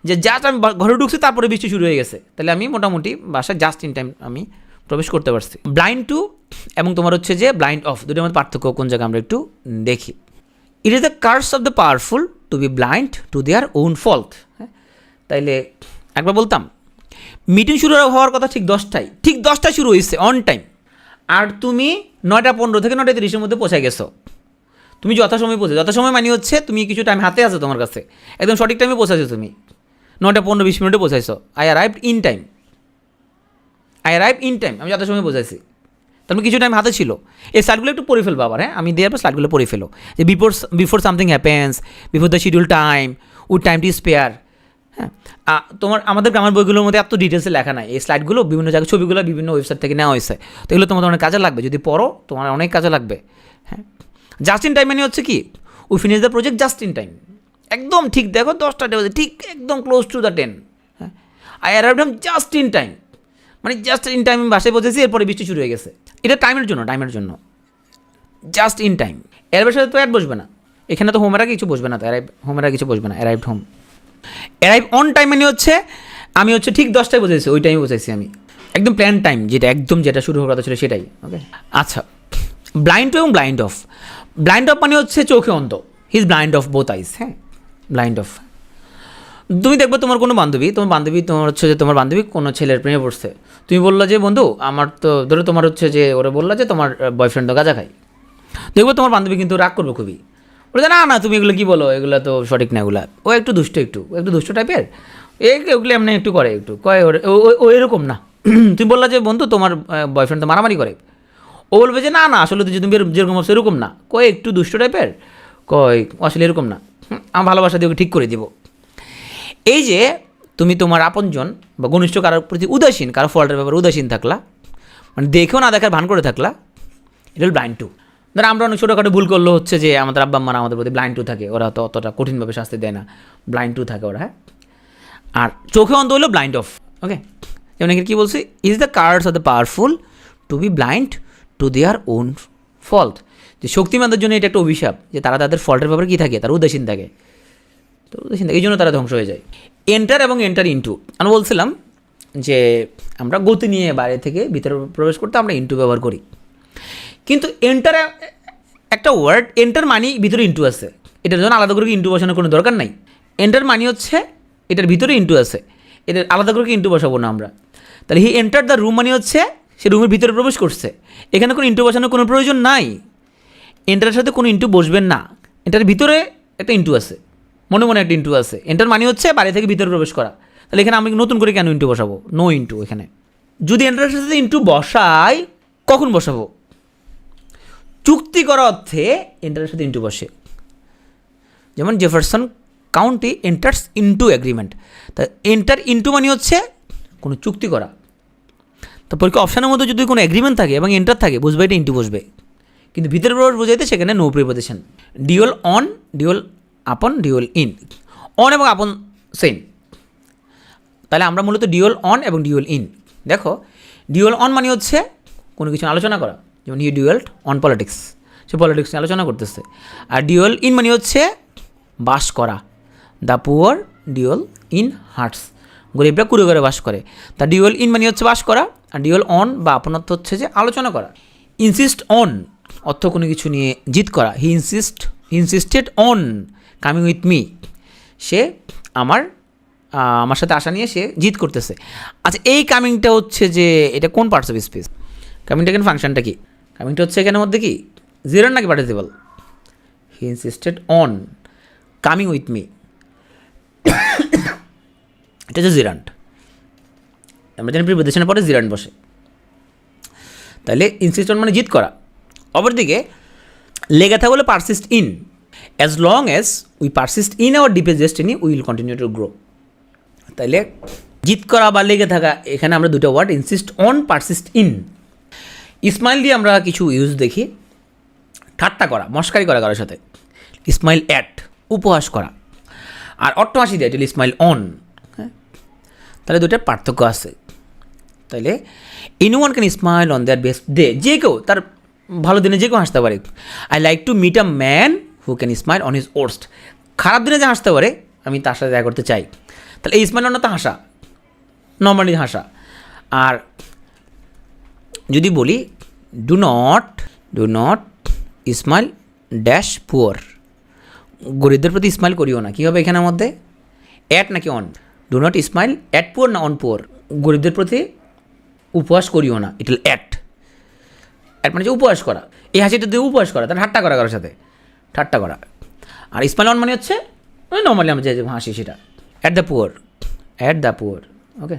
যে জাস্ট আমি ঘরে ঢুকছি তারপরে বৃষ্টি শুরু হয়ে গেছে, তাহলে আমি মোটামুটি বাসায় জাস্ট ইন টাইম আমি প্রবেশ করতে পারছি। ব্লাইন্ড টু এবং তোমার হচ্ছে যে ব্লাইন্ড অফ, দুটোর মধ্যে পার্থক্য কোন জায়গায় আমরা একটু দেখি। It is the curse of the powerful to be blind to their own fault. হ্যাঁ, তাইলে একবার বলতাম মিটিং শুরু হওয়ার কথা ঠিক 10টায়, ঠিক 10টায় শুরু হয়েছে অন টাইম, আর তুমি 9টা 15 থেকে 9টা 30-এর মধ্যে পৌঁছে গেছো। তুমি যথাসময় যথাসময় মানে হচ্ছে তুমি কিছু টাইম হাতে আছে তোমার কাছে, একদম সঠিক টাইমে পৌঁছাইছো, তুমি 9টা 15-20 মিনিটে পৌঁছাইছো। আই অ্যারাইভড ইন টাইম, আমি যথাসময় পৌঁছাইছি, তারপরে কিছু টাইম হাতে ছিল। এই স্লাইডগুলো একটু পড়ে ফেলবো আবার, হ্যাঁ, আমি দেওয়ার পর স্লাইডগুলো পড়ে ফেলো, যে before something happens, before the schedule time, with time to spare. হ্যাঁ, আমাদের গ্রামার বইগুলোর মধ্যে এত ডিটেলসে লেখা নাই, এই স্লাইডগুলো বিভিন্ন জায়গায়, ছবিগুলো বিভিন্ন ওয়েবসাইট থেকে নেওয়া হয়েছে, তো এগুলো তোমাদের অনেক কাজে লাগবে, যদি পড়ো তোমার অনেক কাজে লাগবে। হ্যাঁ, জাস্ট ইন টাইম মানে হচ্ছে কি, we finish the project just in time, একদম ঠিক দেখো 10টা বাজে, ঠিক একদম ক্লোজ টু দ্য 10। হ্যাঁ, I arrived home just in time, মানে জাস্ট ইন টাইম বাসায় পৌঁছেছি, এরপরে বৃষ্টি শুরু হয়ে গেছে। এটা টাইমের জন্য জাস্ট ইন টাইম। এর সাথে তো অ্যাড বসবে না, এখানে তো হোমের আগে কিছু বসবে না, তো হোমের আগে কিছু বসবে না। Arrived home, arrive on time মানে হচ্ছে আমি হচ্ছে ঠিক 10টায় পৌঁছেছি, ওই টাইমে পৌঁছেছি আমি, একদম প্ল্যান টাইম, যেটা শুরু হওয়ার কথা ছিল সেটাই। ওকে, আচ্ছা, ব্লাইন্ড টু এবং ব্লাইন্ড অফ। ব্লাইন্ড অফ মানে হচ্ছে চোখে অন্ধ, he is blind of both eyes. হ্যাঁ, ব্লাইন্ড অফ। তুমি দেখবে তোমার কোনো বান্ধবী তোমার হচ্ছে যে তোমার বান্ধবী কোনো ছেলের প্রেমে পড়ছে, তুমি বললা যে বন্ধু আমার তো ধরো তোমার হচ্ছে যে ওরা বললা যে তোমার বয়ফ্রেন্ড তো গাঁজা খায়, দেখবো তোমার বান্ধবী কিন্তু রাগ করবে খুবই, বলে না তুমি এগুলো কী বলো, এগুলো তো সঠিক না, এগুলো ও একটু দুষ্ট টাইপের, ওগুলো এমনি একটু করে, একটু কয় ও এরকম না। তুমি বললা যে বন্ধু তোমার বয়ফ্রেন্ড তো মারামারি করে, ও বলবে যে না আসলে তো যে তুমি যেরকম আছে এরকম না, কয় একটু দুষ্ট টাইপের, কয় আসলে এরকম না, আমার ভালোবাসা দিয়ে ওকে ঠিক করে দিব। এই যে তুমি তোমার আপনজন বা ঘনিষ্ঠ কারোর প্রতি উদাসীন, কারো ফল্টের ব্যাপারে উদাসীন থাকলা, মানে দেখেও না দেখার ভান করে থাকলা, এটা হল ব্লাইন্ড টু। ধরো আমরা অনেক ছোটোখাটো ভুল করলো হচ্ছে যে আমাদের আব্বা আম্মারা আমাদের প্রতি ব্লাইন্ড টু থাকে, ওরা তো অতটা কঠিনভাবে শাস্তি দেয় না, ব্লাইন্ড টু থাকে ওরা। হ্যাঁ, আর চোখে অন্ধ হলো ব্লাইন্ড অফ। ওকে, যেমন এখানে কী বলছি, is the cards of the powerful to be blind to their own fault, যে শক্তিমানদের জন্য এটা একটা অভিশাপ, যে তারা তাদের ফল্টের ব্যাপারে কী থাকে, তারা উদাসীন থাকে, তো উদাসীন থাকে, এই জন্য তারা ধ্বংস হয়ে যায়। এন্টার এবং এন্টার ইনটু, আমি বলছিলাম যে আমরা গতি নিয়ে বাইরে থেকে ভিতরে প্রবেশ করতে আমরা ইনটু ব্যবহার করি, কিন্তু এন্টার একটা ওয়ার্ড, এন্টার মানি ভিতরে ইনটু আছে, এটার জন্য আলাদা করে ইনটু বসানোর কোনো দরকার নাই। এন্টার মানি হচ্ছে এটার ভিতরে ইনটু আছে, এটার আলাদা করে ইনটু বসাবো না আমরা। তাহলে হি এন্টার দ্য রুম মানে হচ্ছে সে রুমের ভিতরে প্রবেশ করছে, এখানে কোনো ইনটু বসানোর কোনো প্রয়োজন নাই। এন্টারের সাথে কোনো ইনটু বসবেন না, এটার ভিতরে একটা ইনটু আছে, মনে মনে একটা ইনটু আছে। এন্টার মানে হচ্ছে বাইরে থেকে ভিতরে প্রবেশ করা, তাহলে এখানে আমি নতুন করে কেন ইনটু বসাবো, নো ইনটু। এখানে যদি এন্টারের সাথে ইনটু বসাই, কখন বসাবো? চুক্তি করা অর্থে এন্টারের সাথে ইনটু বসে, যেমন Jefferson county enters into agreement. তা এন্টার ইনটু মানে হচ্ছে কোনো চুক্তি করা। তারপর কি অপশানের মধ্যে যদি কোনো এগ্রিমেন্ট থাকে এবং এন্টার থাকে, বুঝবে এটা ইনটু বসবে, কিন্তু ভিতরে প্রবেশ বোঝাইতে সেখানে নো প্রিপোজিশন। ডিওল অন, ডিওল আপন, ডিওল ইন। অন এবং আপন সেম, তাহলে আমরা মূলত ডিওল অন এবং ডিওল ইন। দেখো ডিওল অন মানে হচ্ছে কোনো কিছু আলোচনা করা, যেমন হি ডিওয়েলড অন পলিটিক্স, সে পলিটিক্স নিয়ে আলোচনা করতেছে। আর ডিওল ইন মানে হচ্ছে বাস করা, দ্য পুয়ার ডিওল ইন হার্টস, গরিবরা কুড়ে ঘরে বাস করে। তা ডিওল ইন মানে হচ্ছে বাস করা, আর ডিওল অন বা আপন অর্থ হচ্ছে যে আলোচনা করা। ইনসিস্ট অন অর্থ কোনো কিছু নিয়ে জিদ করা, he insisted on coming with me, সে আমার সাথে আসা নিয়ে সে জিদ করতেছে। আচ্ছা, এই কামিংটা হচ্ছে যে এটা কোন পার্টস অফ স্পিচ? কামিংটা এখানে ফাংশনটা কি? কামিংটা হচ্ছে এখানের মধ্যে কি জিরান নাকি participle? He insisted on coming with me, এটা হচ্ছে জিরান্ট। আমরা জানি প্রিপোজিশনের পরে জিরান্ট বসে, তাহলে ইনসিস্ট অন মানে জিদ করা। অপরদিকে লেগে থাকা বলে persist in, as long as we persist in our deepest destiny will continue to grow. তাইলে জিদ করা বা লেগে থাকা, এখানে আমরা দুটো word insist on, persist in. Smile দিয়ে আমরা কিছু ইউজ দেখি, ঠাট্টা করা, মস্কারি করা কারোর সাথে, ইসমাইল অ্যাট উপহাস করা, আর অট্টহাসি দেয় এটা ইসমাইল অন। হ্যাঁ, তাহলে দুটার পার্থক্য আছে। তাইলে anyone can smile on their best day, যে কেউ তার ভালো দিনে যে কেউ হাসতে পারে। I like to meet a man who can smile on his worst, খারাপ দিনে যে হাসতে পারে আমি তার সাথে দেখা করতে চাই। তাহলে এই স্মাইল অন তো হাসা, নর্মালি হাসা। আর যদি বলি do not smile dash poor, গরিবদের প্রতি স্মাইল করিও না, কী হবে এখানের মধ্যে? অ্যাট নাকি on? Do not smile at poor না অন পুয়ার? গরিবদের প্রতি উপহাস করিও না, এটা অ্যাট। অ্যাট মানে হচ্ছে উপহাস করা, এই হাসিটা দিয়ে উপহাস করা, তার ঠাট্টা করা কারোর সাথে, ঠাট্টা করা। আর স্মাইল অন মানে হচ্ছে নর্মালি আমরা যে হাসি সেটা। অ্যাট দ্য পুয়ার, ওকে।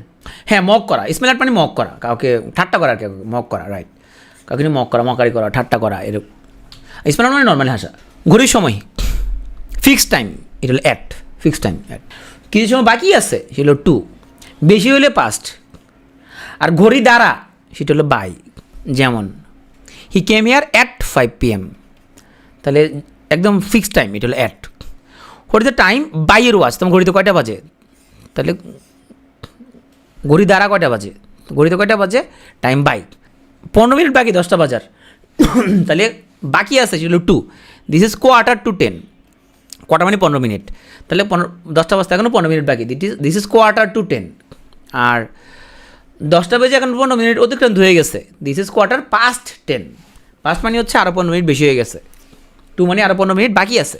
হ্যাঁ, মক করা, স্মাইল অ্যাট মানে মক করা, কাউকে ঠাট্টা করা, মক করা, রাইট। কাউকে মক করা, মকারি করা, ঠাট্টা করা, এরকম। স্মাইল অন মানে নর্মালি হাসা। ঘড়ির সময়, ফিক্সড টাইম, এটা হলো অ্যাট, ফিক্সড টাইম অ্যাট। কিছু সময় বাকি আছে সেটা হলো টু, বেশি হলে পাস্ট। আর ঘড়ি দ্বারা সেটা হলো বাই, যেমন হি কেম হিয়ার অ্যাট 5 PM, তাহলে একদম ফিক্সড টাইম, এটা হলো অ্যাট। ঘড়িতে টাইম বাই এর ওয়াচ, তোমার ঘড়িতে কয়টা বাজে? তাহলে ঘড়ি দ্বারা কয়টা বাজে? ঘড়িতে কয়টা বাজে? Time by. 15 মিনিট বাকি 10টা বাজার, তাহলে বাকি আছে সেটা হলো 2, দিস ইজ 9:45, কোয়ার্টার মানে 15 মিনিট, তাহলে 10টা বাজতে এখনও 15 মিনিট বাকি, দিস ইজ 9:45। আর 10টা বেজে এখন 15 মিনিট অতিক্রান্ত হয়ে গেছে, দিস ইজ 10:15। পাস্ট মানে হচ্ছে আরও 15 মিনিট বেশি হয়ে গেছে, 2 মানে আরও 15 মিনিট বাকি আছে।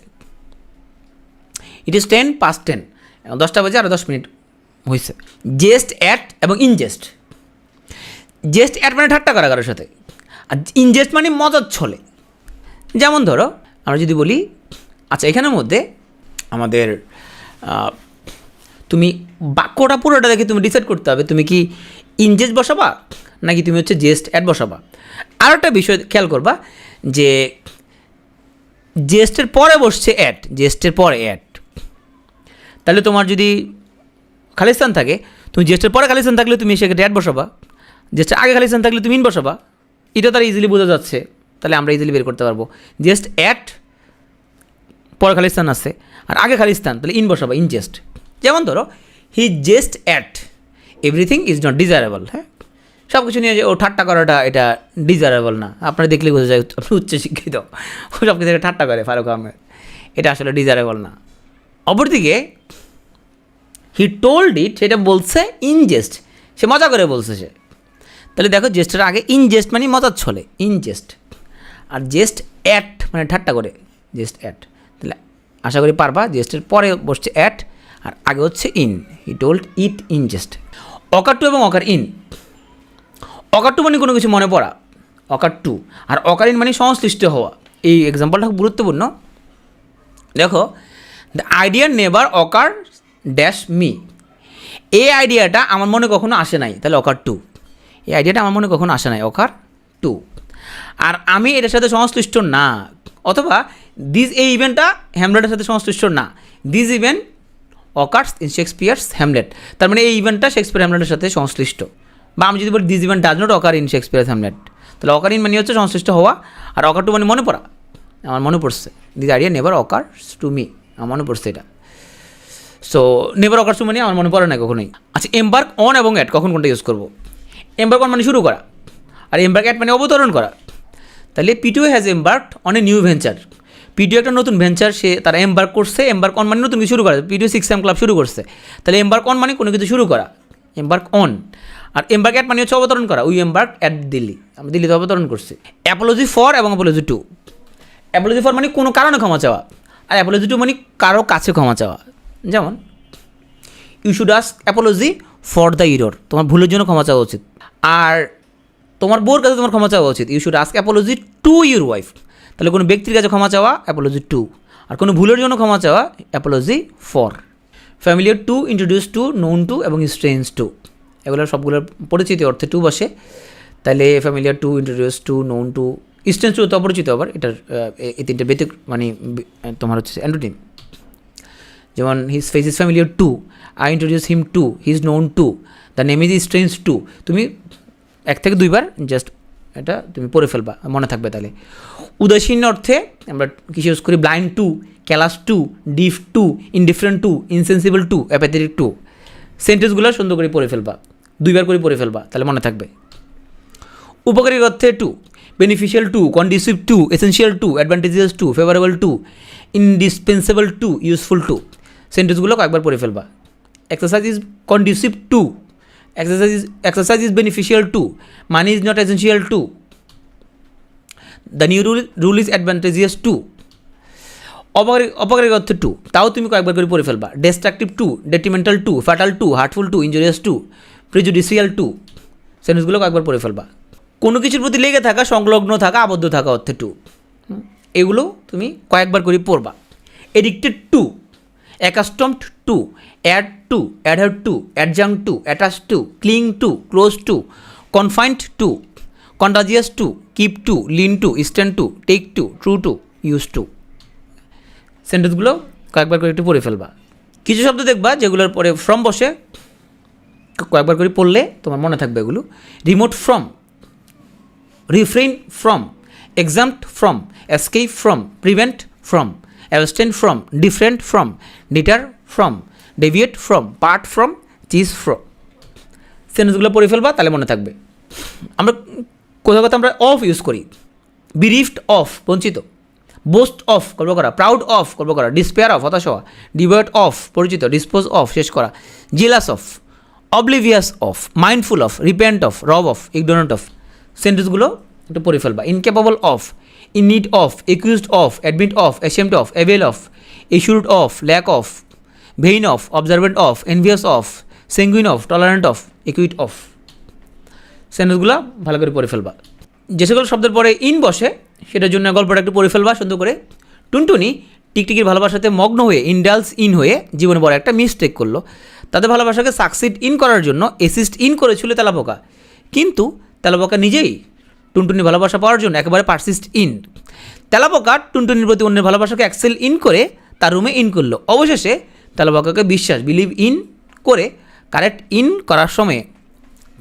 ইট ইজ 10:10, 10টা বাজে আরও 10 মিনিট হয়েছে। জেস্ট অ্যাট এবং ইনজেস্ট, জেস্ট অ্যাট মানে ঠাট্টা করা কারোর সাথে, আর ইনজেস্ট মানে মজার ছলে। যেমন ধরো আমরা যদি বলি, আচ্ছা এখানের মধ্যে আমাদের তুমি বাক্যটা পুরোটা দেখে তুমি ডিসাইড করতে হবে তুমি কি ইনজেস্ট বসাবা নাকি তুমি হচ্ছে জেস্ট অ্যাট বসাবা। আর একটা বিষয় খেয়াল করবা যে জেস্টের পরে বসছে অ্যাট, জেস্টের পরে অ্যাট, তাহলে তোমার যদি খালিস্তান থাকে, তুমি জেস্টের পরে খালিস্তান থাকলে তুমি সেক্ষেত্রে অ্যাট বসাবা, জেস্টের আগে খালিস্তান থাকলে তুমি ইন বসাবা। এটা তারা ইজিলি বোঝা যাচ্ছে, তাহলে আমরা ইজিলি বের করতে পারবো। জেস্ট অ্যাট, পরে খালিস্তান আছে, আর আগে খালিস্তান, তাহলে ইন বসাবা, ইনজেস্ট। যেমন ধরো he jest at everything is not desirable, হ্যাঁ, সব কিছু নিয়ে যে ও ঠাট্টা করাটা এটা ডিজারেবল না, আপনারা দেখলে বোঝা যায় আপনি উচ্চশিক্ষিত, ও সব কিছু ঠাট্টা করে ফারুক আহমেদ, এটা আসলে ডিজারেবল না। অপরদিকে হি টোল্ড ইট, সেটা বলছে ইন জেস্ট, সে মজা করে বলছে সে। তাহলে দেখো জেস্টের আগে ইন জেস্ট মানে মজার ছলে, ইন জেস্ট, আর জেস্ট অ্যাট মানে ঠাট্টা করে, জেস্ট অ্যাট। তাহলে আশা করি পারবা, জেস্টের পরে বসছে অ্যাট আর আগে হচ্ছে in, he told it in jest. Occur to এবং অকার ইন, অকার টু মানে কোনো কিছু মনে পড়া, অকার টু, আর অকার ইন মানে সংশ্লিষ্ট হওয়া। এই এক্সাম্পলটা খুব গুরুত্বপূর্ণ। দেখো the idea never ochre dash me, এই আইডিয়াটা আমার মনে কখনো আসে নাই, তাহলে অকার টু, এই আইডিয়াটা আমার মনে কখনো আসে নাই, অকার টু। আর আমি এটার সাথে সংশ্লিষ্ট না, অথবা এই ইভেন্টটা হ্যামলেটের সাথে সংশ্লিষ্ট না, this event occurs in Shakespeare's Hamlet, তার মানে এই ইভেন্টটা শেক্সপিয়ার হ্যামলেটের সাথে সংশ্লিষ্ট। বা আমি যদি বলি this event does not occur in Shakespeare's Hamlet, তাহলে অকার ইন মানে হচ্ছে সংশ্লিষ্ট হওয়া, আর অকার টু মানে মনে পড়া, আমার মনে পড়ছে, this idea never occurs to me, আমার মনে পড়ছে এটা। সো নেভার অকার্স টু মানে আমার মনে পড়ে না কখনোই। আচ্ছা, এম্বার্ক অন এবং অ্যাট কখন কোনটা ইউজ করবো? এম্বার্ক অন মানে শুরু করা, আর এম্বার্ক অ্যাট মানে অবতরণ করা। তাহলে পিটিও has embarked on a new venture, পিটিও একটা নতুন ভেঞ্চার সে তারা এম্বার্ক করছে, এম্বার্ক অন মানে নতুন কিছু শুরু করা, পিটিও 6am ক্লাব শুরু করছে, তাহলে এম্বার্ক অন মানে কোনো কিছু শুরু করা, এম্বার্ক অন। আর এম্বার্ক অ্যাট মানে হচ্ছে অবতরণ করা, উই এম্বার্ক অ্যাট দিল্লি, আমরা দিল্লিতে অবতরণ করছি। অ্যাপোলজি ফর এবং অ্যাপোলজি টু, অ্যাপোলজি ফর মানে কোনো কারণে ক্ষমা চাওয়া, আর অ্যাপোলজি টু মানে কারো কাছে ক্ষমা চাওয়া। যেমন you should ask apology for the error, তোমার ভুলের জন্য ক্ষমা চাওয়া উচিত। আর তোমার বউর কাছে তোমার ক্ষমা চাওয়া উচিত, you should ask apology to your wife, তাহলে কোনো ব্যক্তির কাছে ক্ষমা চাওয়া অ্যাপোলজি টু, আর কোনো ভুলের জন্য ক্ষমা চাওয়া apology for. Familiar to, introduce to, known to এবং স্ট্রেঞ্জ টু, এগুলোর সবগুলোর পরিচিতি অর্থে টু বসে। তাহলে familiar to, introduce to, known to, strange to তো অপরিচিত আবার, এটার এই তিনটে ব্যতিক মানে তোমার হচ্ছে অ্যান্টোনিম। যেমন his face is familiar to, I introduce him to, he is known to, the name is strange to. তুমি 1 থেকে 2 বার জাস্ট এটা তুমি পড়ে ফেলবা, মনে থাকবে। তাহলে উদাসীন অর্থে আমরা কিছু ইউজ করি, blind to, callous to, deaf to, indifferent to, insensible to, apathetic to. সেন্টেন্সগুলো সুন্দর করে পড়ে ফেলবা, 2 বার করে পড়ে ফেলবা, তাহলে মনে থাকবে। উপকারী অর্থে to, beneficial to, conducive to, essential to, advantageous to, favourable to, indispensable to, useful to. সেন্টেন্সগুলো কয়েকবার পড়ে ফেলবা। Exercise is conducive to, exercise is beneficial too, money is not essential too, the new rule is advantageous too। অপকারী অর্থে to, তাও তুমি কয়েকবার করে পড়ে ফেলবা। Destructive to, detrimental to, fatal to, hurtful to, injurious to, prejudicial to. সেন্টেন্সগুলো কয়েকবার পড়ে ফেলবা। কোনো কিছুর প্রতি লেগে থাকা, সংলগ্ন থাকা, আবদ্ধ থাকা অর্থে টু, এগুলো তুমি কয়েকবার করে পড়বা। Addicted to, accustomed to, add to, adhere to, adjunct to, attach to, cling to, close to, confined to, contagious to, keep to, lean to, stand to, take to, true to, use to. সেন্টেন্সগুলো কয়েকবার করে একটু পড়ে ফেলবা। কিছু শব্দ দেখবা যেগুলোর পরে ফ্রম বসে, কয়েকবার করে পড়লে তোমার মনে থাকবে এগুলো। Remote from, refrain from, exempt from, escape from, prevent from, abstain from, different from, deter from, deviate from, part from, cease from. সেন্টেন্সগুলো পড়ে ফেলবা, তাহলে মনে থাকবে। আমরা কোথাও কোথাও আমরা অফ ইউজ করি, বিরিফড অফ বঞ্চিত, বোস্ট অফ গর্ব করা, প্রাউড অফ গর্ব করা, ডিসপেয়ার অফ হতাশ হওয়া, ডিভার্ট অফ পরিচিত, ডিসপোজ অফ শেষ করা, jealous of, oblivious of, mindful of, repent of, rob of, ignorant of. সেন্টেন্সগুলো একটু পড়ে ফেলবা। Incapable of, in need of, accused of, admit of, ashamed of, avail of, assured of, lack of, vain of, observant of, envious of, sanguine of, tolerant of, acquit of. সেন্টেন্সগুলো ভালো করে পড়ে ফেলবা। যে সকল শব্দের পরে ইন বসে সেটার জন্য গল্পটা একটু পড়ে ফেলবা সুন্দর করে। টুনটুনি টিকটিকির ভালোবাসাতে মগ্ন হয়ে, ইনডালস ইন হয়ে জীবনে বড় একটা মিস্টেক করলো। তাদের ভালোবাসাকে সাকসিড ইন করার জন্য অ্যাসিস্ট ইন করেছিল তেলাপোকা, কিন্তু তেলাপোকা নিজেই টুনটুনির ভালোবাসা পাওয়ার জন্য একেবারে পারসিস্ট ইন। তেলাপোকা টুনটুনির প্রতি অন্যের ভালোবাসাকে এক্সেল ইন করে তার রুমে ইন করলো। অবশেষে তেলাপোকাকে বিলিভ ইন করে কারেক্ট ইন করার সময়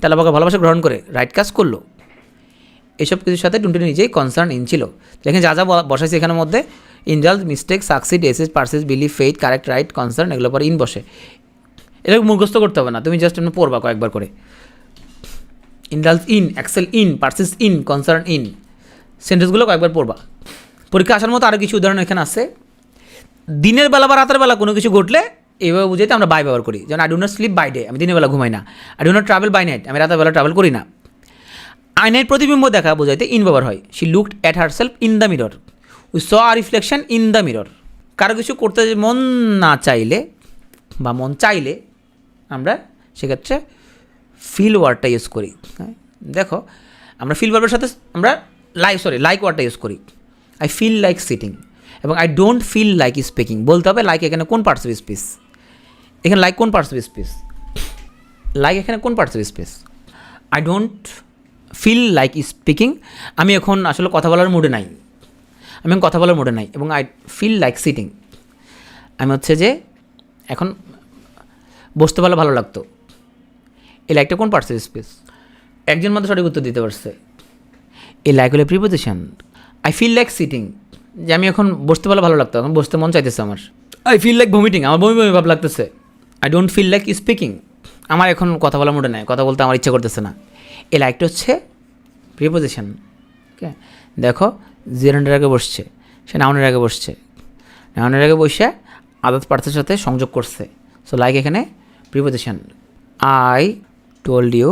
তেলাপোকা ভালোবাসা গ্রহণ করে রাইট কাজ করলো। এসব কিছুর সাথে টুনটুনি নিজেই কনসার্ন ইন ছিল। যেখানে যা যা বসাইছে এখানের মধ্যে indulge, mistake, succeed, assist, persist, believe, faith, correct, right, concern, এগুলো পরে ইন বসে। এটাকে মুখস্থ করতে হবে না, তুমি জাস্ট এমনি পড়বা কয়েকবার করে। Indulge in, excel in, persist in, concern in. সেন্টেন্সগুলো কয়েকবার পড়বা। পরীক্ষা আসার মতো আরও কিছু উদাহরণ এখানে আছে। দিনের বেলা বা রাতের বেলা কোনো কিছু ঘটলে এইভাবে বুঝাইতে আমরা বাই ব্যবহার করি। যেমন I do not sleep by day, আমি দিনের বেলা ঘুমাই না। I do not travel by night, আমি রাতের বেলা ট্রাভেল করি না। আয়নায় প্রতিবিম্ব দেখা বোঝাইতে ইন ব্যবহার হয়। She looked at her self in the mirror, we saw a reflection in the mirror. কারো কিছু করতে মন না চাইলে বা মন চাইলে আমরা সেক্ষেত্রে ফিল ওয়ার্ডটা ইউজ করি। হ্যাঁ, দেখো আমরা ফিল ওয়ার্ডের সাথে আমরা লাইক ওয়ার্ডটা ইউজ করি। আই ফিল লাইক সিটিং এবং I don't feel like speaking. বলতে হবে লাইক এখানে কোন পার্টস অফ স্পিচ, এখানে লাইক কোন পার্টস অফ স্পিচ, লাইক এখানে কোন parts of speech. I don't feel like speaking, আমি এখন আসলে কথা বলার মুডে নাই, আমি কথা বলার মুডে নাই। এবং আই ফিল লাইক সিটিং, আমি হচ্ছে যে এখন বসতে পারলে ভালো লাগতো। এই লাইকটা কোন পার্টস অফ স্পিচ? একজন মাত্র সঠিক উত্তর দিতে পারছে। এই লাইক হলে preposition. I feel like sitting, যে আমি এখন বসতে পারলে ভালো লাগতো, এখন বসতে মন চাইতেছে আমার। আই ফিল লাইক ভমিটিং, আমার বমি বমি ভাব লাগতেছে। I don't feel like speaking, আমার এখন কথা বলার মুডে নাই, কথা বলতে আমার ইচ্ছা করতেছে না। এই লাইকটা হচ্ছে প্রিপোজিশন। ওকে, দেখো জেরান্ডের আগে বসছে, সে নাউনের আগে বসছে, নাউনের আগে বসে আদার্স পার্টসের সাথে সংযোগ করছে। সো লাইক এখানে preposition. I told you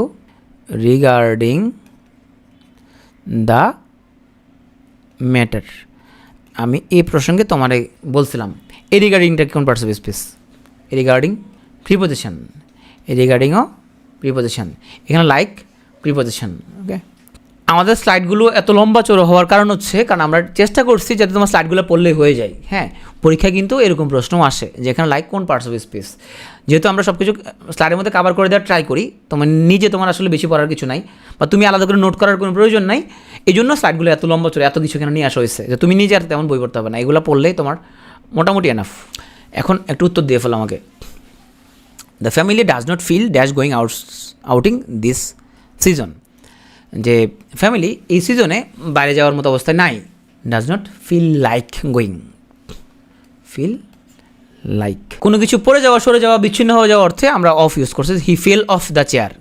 regarding the matter, আমি এই প্রসঙ্গে তোমারে বলছিলাম। এই রিগার্ডিংটা কোন পার্টস অফ স্পিচ? এই রিগার্ডিং প্রিপোজিশন, এই রিগার্ডিংও প্রিপোজিশন, এখানে লাইক প্রিপোজিশন। ওকে, আমাদের স্লাইডগুলো এত লম্বা চড়ো হওয়ার কারণ হচ্ছে কারণ আমরা চেষ্টা করছি যাতে তোমার স্লাইডগুলো পড়লেই হয়ে যায়। হ্যাঁ, পরীক্ষায় কিন্তু এরকম প্রশ্নও আসে যেখানে লাইক কোন পার্টস অফ স্পিচ। যেহেতু আমরা সব কিছু স্লাইডের মধ্যে কভার করে দেওয়ার ট্রাই করি, তোমার নিজে তোমার আসলে বেশি পড়ার কিছু নাই বা তুমি আলাদা করে নোট করার কোনো প্রয়োজন নাই, এই জন্য স্লাইডগুলো এত লম্বা চড়ে এত কিছু এখানে নিয়ে আসা হয়েছে যে তুমি নিজে আর তেমন বই পড়তে হবে না, এগুলো পড়লেই তোমার মোটামুটি এনাফ। এখন একটু উত্তর দিয়ে ফেলো আমাকে। The family does not feel dash going outing this season, যে ফ্যামিলি এই সিজনে বাইরে যাওয়ার মতো অবস্থায় নাই। Does not feel like going, feel like কোনো কিছু পড়ে যাওয়া, সরে যাওয়া, বিচ্ছিন্ন হয়ে যাওয়া অর্থে আমরা অফ ইউজ করছি। He fell off the chair,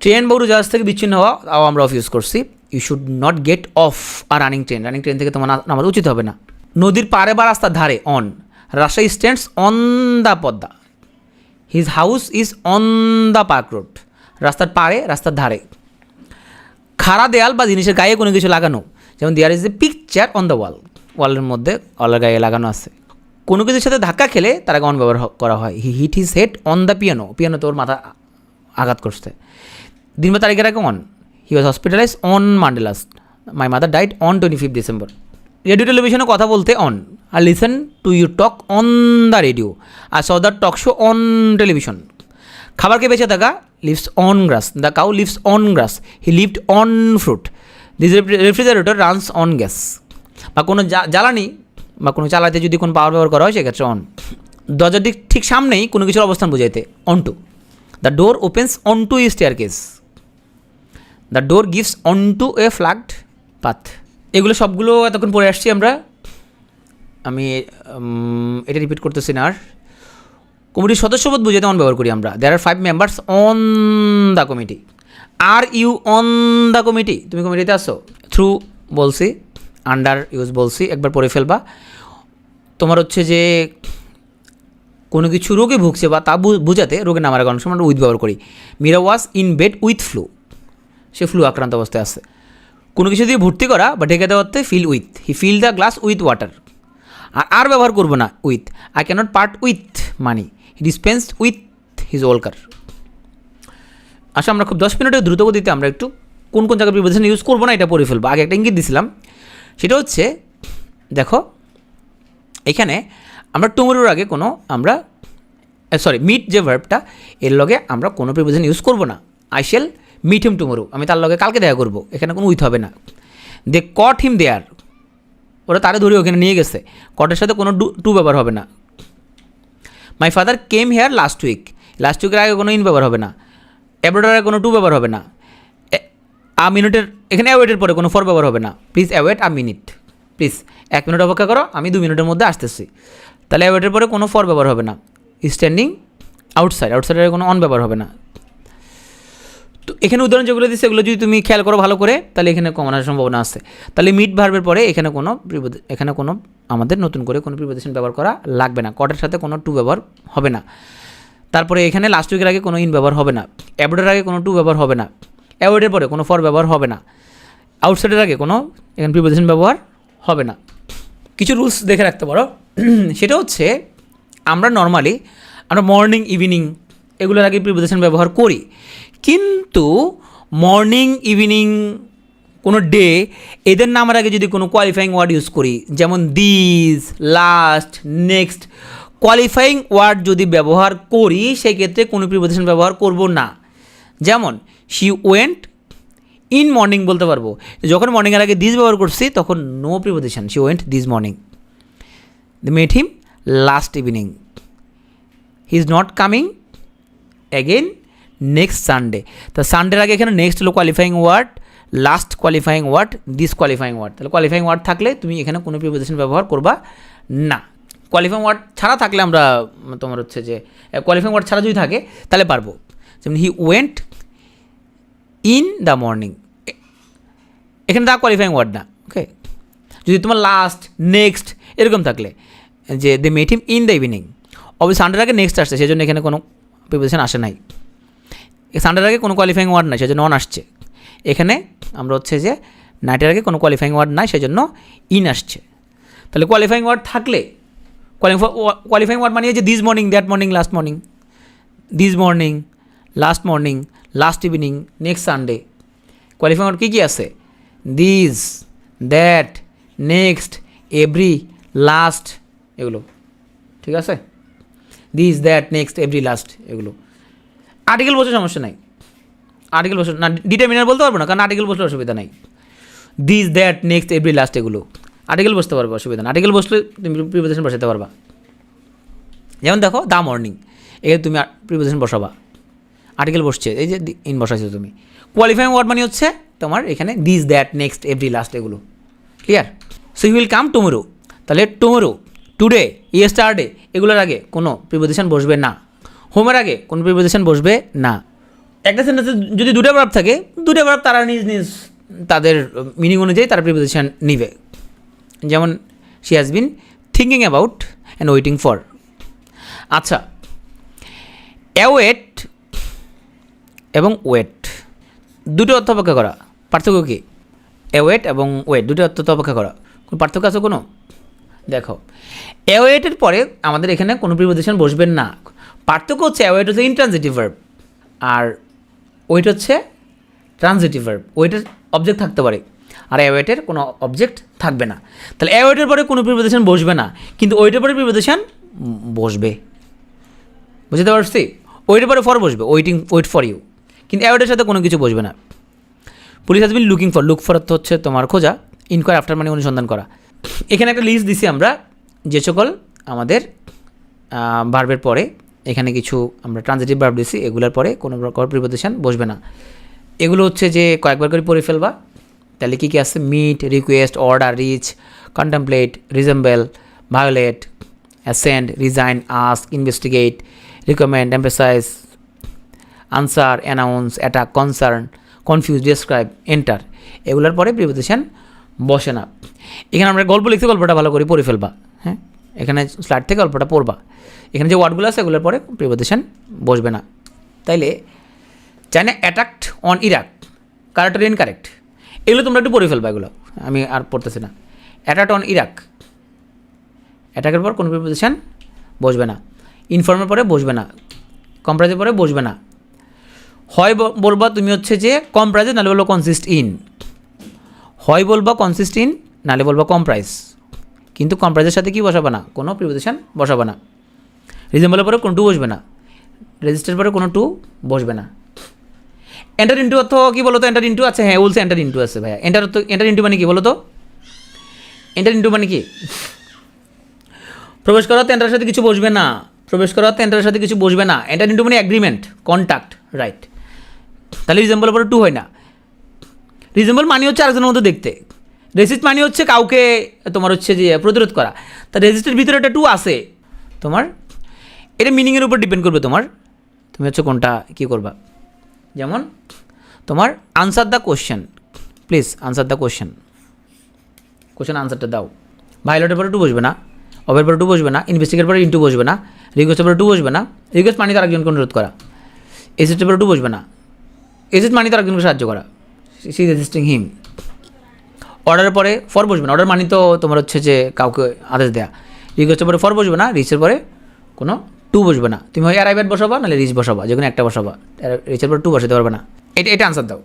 train বা উড়োজাহাজ থেকে বিচ্ছিন্ন হওয়া তাও আমরা অফ ইউজ করছি। You should not get off a running train, running train থেকে তোমার নামার উচিত হবে না। নদীর পাড়ে বা রাস্তার ধারে, on, Rajshahi stands on the Padma, his house is on the park road, রাস্তার পাড়ে, রাস্তার ধারে। খাড়া দেয়াল বা জিনিসের গায়ে কোনো কিছু লাগানো, যেমন there is a picture on the wall, ওয়ালের মধ্যে ওয়ালের গায়ে লাগানো আছে। কোনো কিছুর সাথে ধাক্কা খেলে তার আগে অন ব্যবহার করা হয়। He hit his head on the piano, পিয়ানোতে ওর মাথা আঘাত করছে। দিন বা তারিখের আগে on. He was hospitalize on Monday last, my mother died on 25 December. Radio টেলিভিশনে কথা বলতে অন। আর listen to you talk on the radio, আর saw the talk show on television. খাবারকে বেঁচে থাকা, lives on grass, the cow lives on grass, he lived on fruit, this refrigerator runs on gas. বা কোনো জ্বালানি বা কোনো চালাতে যদি কোনো পাওয়ার ব্যবহার করা হয় সেক্ষেত্রে অন। দরজার দিক ঠিক সামনেই কোনো কিছুর অবস্থান বোঝাইতে on to, the door opens on to a staircase, the door gives on to a flagged path. এগুলো সবগুলো এতক্ষণ পড়ে আসছি আমরা, আমি এটা রিপিট করতেছি না আর। কমিটির সদস্যপদ বুঝাতে অন ব্যবহার করি আমরা। There are 5 members on the committee. Are you on the committee, তুমি কমিটিতে আসো। থ্রু বলছি, আন্ডার ইউজ বলছি, একবার পড়ে ফেলবা। তোমার হচ্ছে যে কোনো কিছু রোগে ভুগছে বা তা বুঝাতে রোগের নামার কারণ সময় আমরা উইথ ব্যবহার করি। Meera was in bed with flu, সে ফ্লু আক্রান্ত অবস্থায় আছে। কোনো কিছু দিয়ে ভর্তি করা বা ঢেকে দেওয়া অর্থে fill with, he fill the glass with water. আর ব্যবহার করবো না with. I can't part with money, he dispensed with his walker. আসলে আমরা খুব 10 মিনিটের দ্রুত গতিতে আমরা একটু কোন কোন জায়গায় প্রিপোজিশন ইউজ করবো না এটা পড়ে ফেলবো। আগে একটা ইঙ্গিত দিছিলাম, সেটা হচ্ছে দেখো এখানে আমরা টুমোরোর আগে কোনো আমরা মিট যে ভার্বটা এর লগে আমরা কোনো প্রিপোজিশন ইউজ করবো না। I shall meet him tomorrow, আমি তার লগে কালকে দেখা করবো, এখানে কোনো উইথ হবে না। দে কট হিম দেয়ার, ওরা তারে ধরে ওখানে নিয়ে গেছে, কটের সাথে কোনো টু ব্যবহার হবে না। My father came here last week, last উইকের আগে কোনো ইন ব্যবহার হবে না। অ্যাব্রোডের আগে কোনো টু ব্যবহার হবে না। আ মিনিটের এখানে অ্যাওয়েটের পরে কোনো ফর ব্যবহার হবে না। Please await a minute, please 1 minute অপেক্ষা করো, আমি 2 মিনিটের মধ্যে আসতেছি। তাহলে অ্যাওয়েটের পরে কোনো ফর ব্যবহার হবে না। স্ট্যান্ডিং আউটসাইড, আউটসাইডের কোনো অন ব্যবহার হবে না। তো এখানে উদাহরণ যেগুলো দিচ্ছে সেগুলো যদি তুমি খেয়াল করো ভালো করে, তাহলে এখানে কমন আসার সম্ভাবনা আছে। তাহলে মিট ভার্বের পরে এখানে কোনো আমাদের নতুন করে কোনো প্রিপোজিশন ব্যবহার করা লাগবে না। কটের সাথে কোনো টু ব্যবহার হবে না। তারপরে এখানে লাস্ট উইকের আগে কোনো ইন ব্যবহার হবে না, অ্যাভয়েডের আগে কোনো টু ব্যবহার হবে না, অ্যাভয়েডের পরে কোনো ফর ব্যবহার হবে না, আউটসাইডের আগে কোনো এখানে প্রিপোজিশন ব্যবহার হবে না। কিছু রুলস দেখে রাখতে পারো, সেটা হচ্ছে আমরা নর্মালি মর্নিং ইভিনিং এগুলোর আগে প্রিপোজিশন ব্যবহার করি, কিন্তু মর্নিং ইভিনিং কোনো ডে এদের নামের আগে যদি কোনো কোয়ালিফাইং ওয়ার্ড ইউজ করি, যেমন this, last, next, qualifying word যদি ব্যবহার করি সেক্ষেত্রে কোনো প্রিপোজিশন ব্যবহার করব না। যেমন শি ওয়েন্ট ইন মর্নিং বলতে পারবো, যখন মর্নিংয়ের আগে দিস ব্যবহার করছি তখন no preposition, she went this morning. They met him last evening, he is not coming again next Sunday. তো সানডের আগে এখানে নেক্সট হলো qualifying word, last qualifying word, this qualifying word. তাহলে কোয়ালিফাইং ওয়ার্ড থাকলে তুমি এখানে কোনো প্রিপোজিশন ব্যবহার করবা না। কোয়ালিফাইং ওয়ার্ড ছাড়া থাকলে আমরা তোমার হচ্ছে যে কোয়ালিফাইং ওয়ার্ড ছাড়া যদি থাকে তাহলে পারবো। যেমন he went in the morning, এখানে দা কোয়ালিফাইং ওয়ার্ড না। ওকে, যদি তোমার লাস্ট, নেক্সট এরকম থাকলে যে দে met him in the evening, অবশ্যই সানডের আগে নেক্সট আসছে সেজন্য এখানে কোনো প্রিপোজিশন আসে নাই। সানডের আগে কোনো কোয়ালিফাইং ওয়ার্ড নাই সেজন্য অন আসছে। এখানে আমরা হচ্ছে যে নাইটের আগে কোনো কোয়ালিফাইং ওয়ার্ড নাই সেজন্য ইন আসছে। তাহলে কোয়ালিফাইং ওয়ার্ড থাকলে কোয়ালিফাইং ওয়ার্ড মানে যে this morning, that morning, last morning, this morning, last evening, next Sunday. Qualifying word কী কী আছে? This, that, next, every, last, এগুলো ঠিক আছে। This, that, next, every, last এগুলো। আর্টিকেল বসে সমস্যা নাই, আর্টিকেল বসে না, ডিটারমিনার বলতে পারবো না কারণ আর্টিকেল বসলে অসুবিধা নাই। This, that, next, every, last এগুলো আর্টিকেল বসতে পারবে, অসুবিধা না। আর্টিকেল বসলে তুমি প্রিপোজিশন বসাতে পারবা। যেমন দেখো দ্য মর্নিং, এখানে তুমি প্রিপোজিশন বসাবা, আর্টিকেল বসছে, এই যে ইন বসাইছো তুমি। কোয়ালিফাইং ওয়ার্ড মানে হচ্ছে তোমার এখানে this, that, next, every, last এগুলো। Clear? So you will come tomorrow, তাহলে টুমোরো, টুডে, ইয়েস্টারডে এগুলোর আগে কোনো প্রিপোজিশন বসবে না। হোমের আগে কোনো প্রিপোজিশন বসবে না। একটা সেন্টেন্সে যদি দুটো ভার্ব থাকে, দুটো ভার্ব তারা নিজ নিজ তাদের মিনিং অনুযায়ী তারা প্রিপোজিশন নিবে। যেমন she has been thinking about and waiting for. আচ্ছা, অ্যাওয়েট এবং ওয়েট দুটো অর্থ অপেক্ষা করা, পার্থক্য কী? অ্যাওয়েট এবং ওয়েট দুটো অর্থ অপেক্ষা করা, কোনো পার্থক্য আছে কোনো? দেখো, অ্যাওয়েটের পরে আমাদের এখানে কোনো প্রিপোজিশন বসবেন না। পার্থক্য হচ্ছে অ্যাওয়েট হচ্ছে ইনট্রানজিটিভ ভার্ব আর ওয়েট হচ্ছে ট্রানজিটিভ ভার্ব। ওয়েটের অবজেক্ট থাকতে পারে আর অ্যাওয়েটের কোনো অবজেক্ট থাকবে না। তাহলে অ্যাওয়েটের পরে কোনো প্রিপোজিশন বসবে না, কিন্তু ওয়েটের পরে প্রিপোজিশন বসবে। বুঝতে পারছি? ওয়েটের পরে ফর বসবে, ওয়েট ফর ইউ, কিন্তু অ্যাওয়েটের সাথে কোনো কিছু বসবে না। Police has been looking for, look for অর্থ হচ্ছে তোমার খোঁজা, ইনকোয়ার আফটার মানে অনুসন্ধান করা। এখানে একটা লিস্ট দিছি আমরা যে সকল আমাদের ভার্বের পরে এখানে কিছু আমরা ট্রানজিটিভ ভার্ব দিছি, এগুলোর পরে কোনো প্রকার প্রিপোজিশন বসবে না। এগুলো হচ্ছে যে কয়েকবার করে পড়ে ফেলবা। তাহলে কী কী আছে? Meet, request, order, reach, contemplate, resemble, violate, ascend, resign, ask, investigate, recommend, emphasise, answer, announce, attack, concern, confuse, describe, enter এগুলোর পরে প্রিপোজিশন বসে না। এখানে আমরা গল্প লিখতে গল্পটা ভালো করে পড়ে ফেলবা। হ্যাঁ, এখানে স্লাইড থেকে গল্পটা পড়বা। এখানে যে ওয়ার্ডগুলো আছে এগুলোর পরে প্রিপোজিশন বসবে না। তাইলে China attacked on Iraq, correct আর ইনকারেক্ট এগুলো তোমরা একটু পড়ে ফেলবা, এগুলো আমি আর পড়তেছি না। অ্যাটাক অন ইরাক, অ্যাটাকের পর কোনো প্রিপোজিশন বসবে না, ইনফর্মের পরে বসবে না, কম্প্রাইজের পরে বসবে না। হয় বলবা তুমি হচ্ছে যে কম্প্রাইজে, নাহলে বলবো কনসিস্ট ইন। হয় বলবা কনসিস্ট ইন, নাহলে বলবা কম্প্রাইজ, কিন্তু কম্প্রাইজের সাথে কি বসাবে না? কোনো প্রিপোজিশন বসাবে না। রিজেম্বলের পরে কোনো টু বসবে না, রেজিস্টারের পরে কোনো টু বসবে না। এন্টার ইন্টু অর্থ কী বলো তো? এন্টার ইন্টু আছে, হ্যাঁ বলছে এন্টার ইন্টু আছে ভাইয়া। এন্টার ইন্টু মানে কি বলো তো? এন্টার ইন্টু মানে কি? প্রবেশ করাতে এন্টারের সাথে কিছু বসবে না, প্রবেশ করাতে এন্টারের সাথে কিছু বসবে না। এন্টার ইন্টু মানে অ্যাগ্রিমেন্ট, কন্ট্যাক্ট, রাইট। তাহলে রিজেম্বলের পরে টু হয় না। রিজেম্বল মানে হচ্ছে আরেকজনের মতো দেখতে, রেজিস্ট মানে হচ্ছে কাউকে তোমার হচ্ছে যে প্রতিরোধ করা। তা রেজিস্টের ভিতরে একটা টু আছে তোমার, এটা মিনিংয়ের উপর ডিপেন্ড করবে তোমার, তুমি হচ্ছে কোনটা কী করবা। যেমন তোমার answer the question, please answer the question, question আনসারটা দাও। ভাইলটের পরে টু বসবে না, অফের পরে টু বসবে না, ইনভেস্টিগেট পরে ইনটু বসবে না, রিকোয়েস্টের পরে টু বসবে না, রিকোয়েস্ট মানে তার একজনকে অনুরোধ করা, এসিস্টের পরে টু বসবে না, এসিস্ট মানে তার একজনকে সাহায্য করা, সি রেজিস্টিং হিম। অর্ডারের পরে ফর বসবে না, অর্ডার মানে তো তোমার হচ্ছে যে কাউকে আদেশ দেয়া, রিকোয়েস্টের পরে ফর বসবে না, রিচের পরে কোনো টু বসবে না, তুমি হয় অ্যারাইভ অ্যাট বসাবা নাহলে রিচ বসাবা, যে কোনো একটা বসাবা, রিচের পরে টু বসাতে পারবে না। এটা আনসার দাও।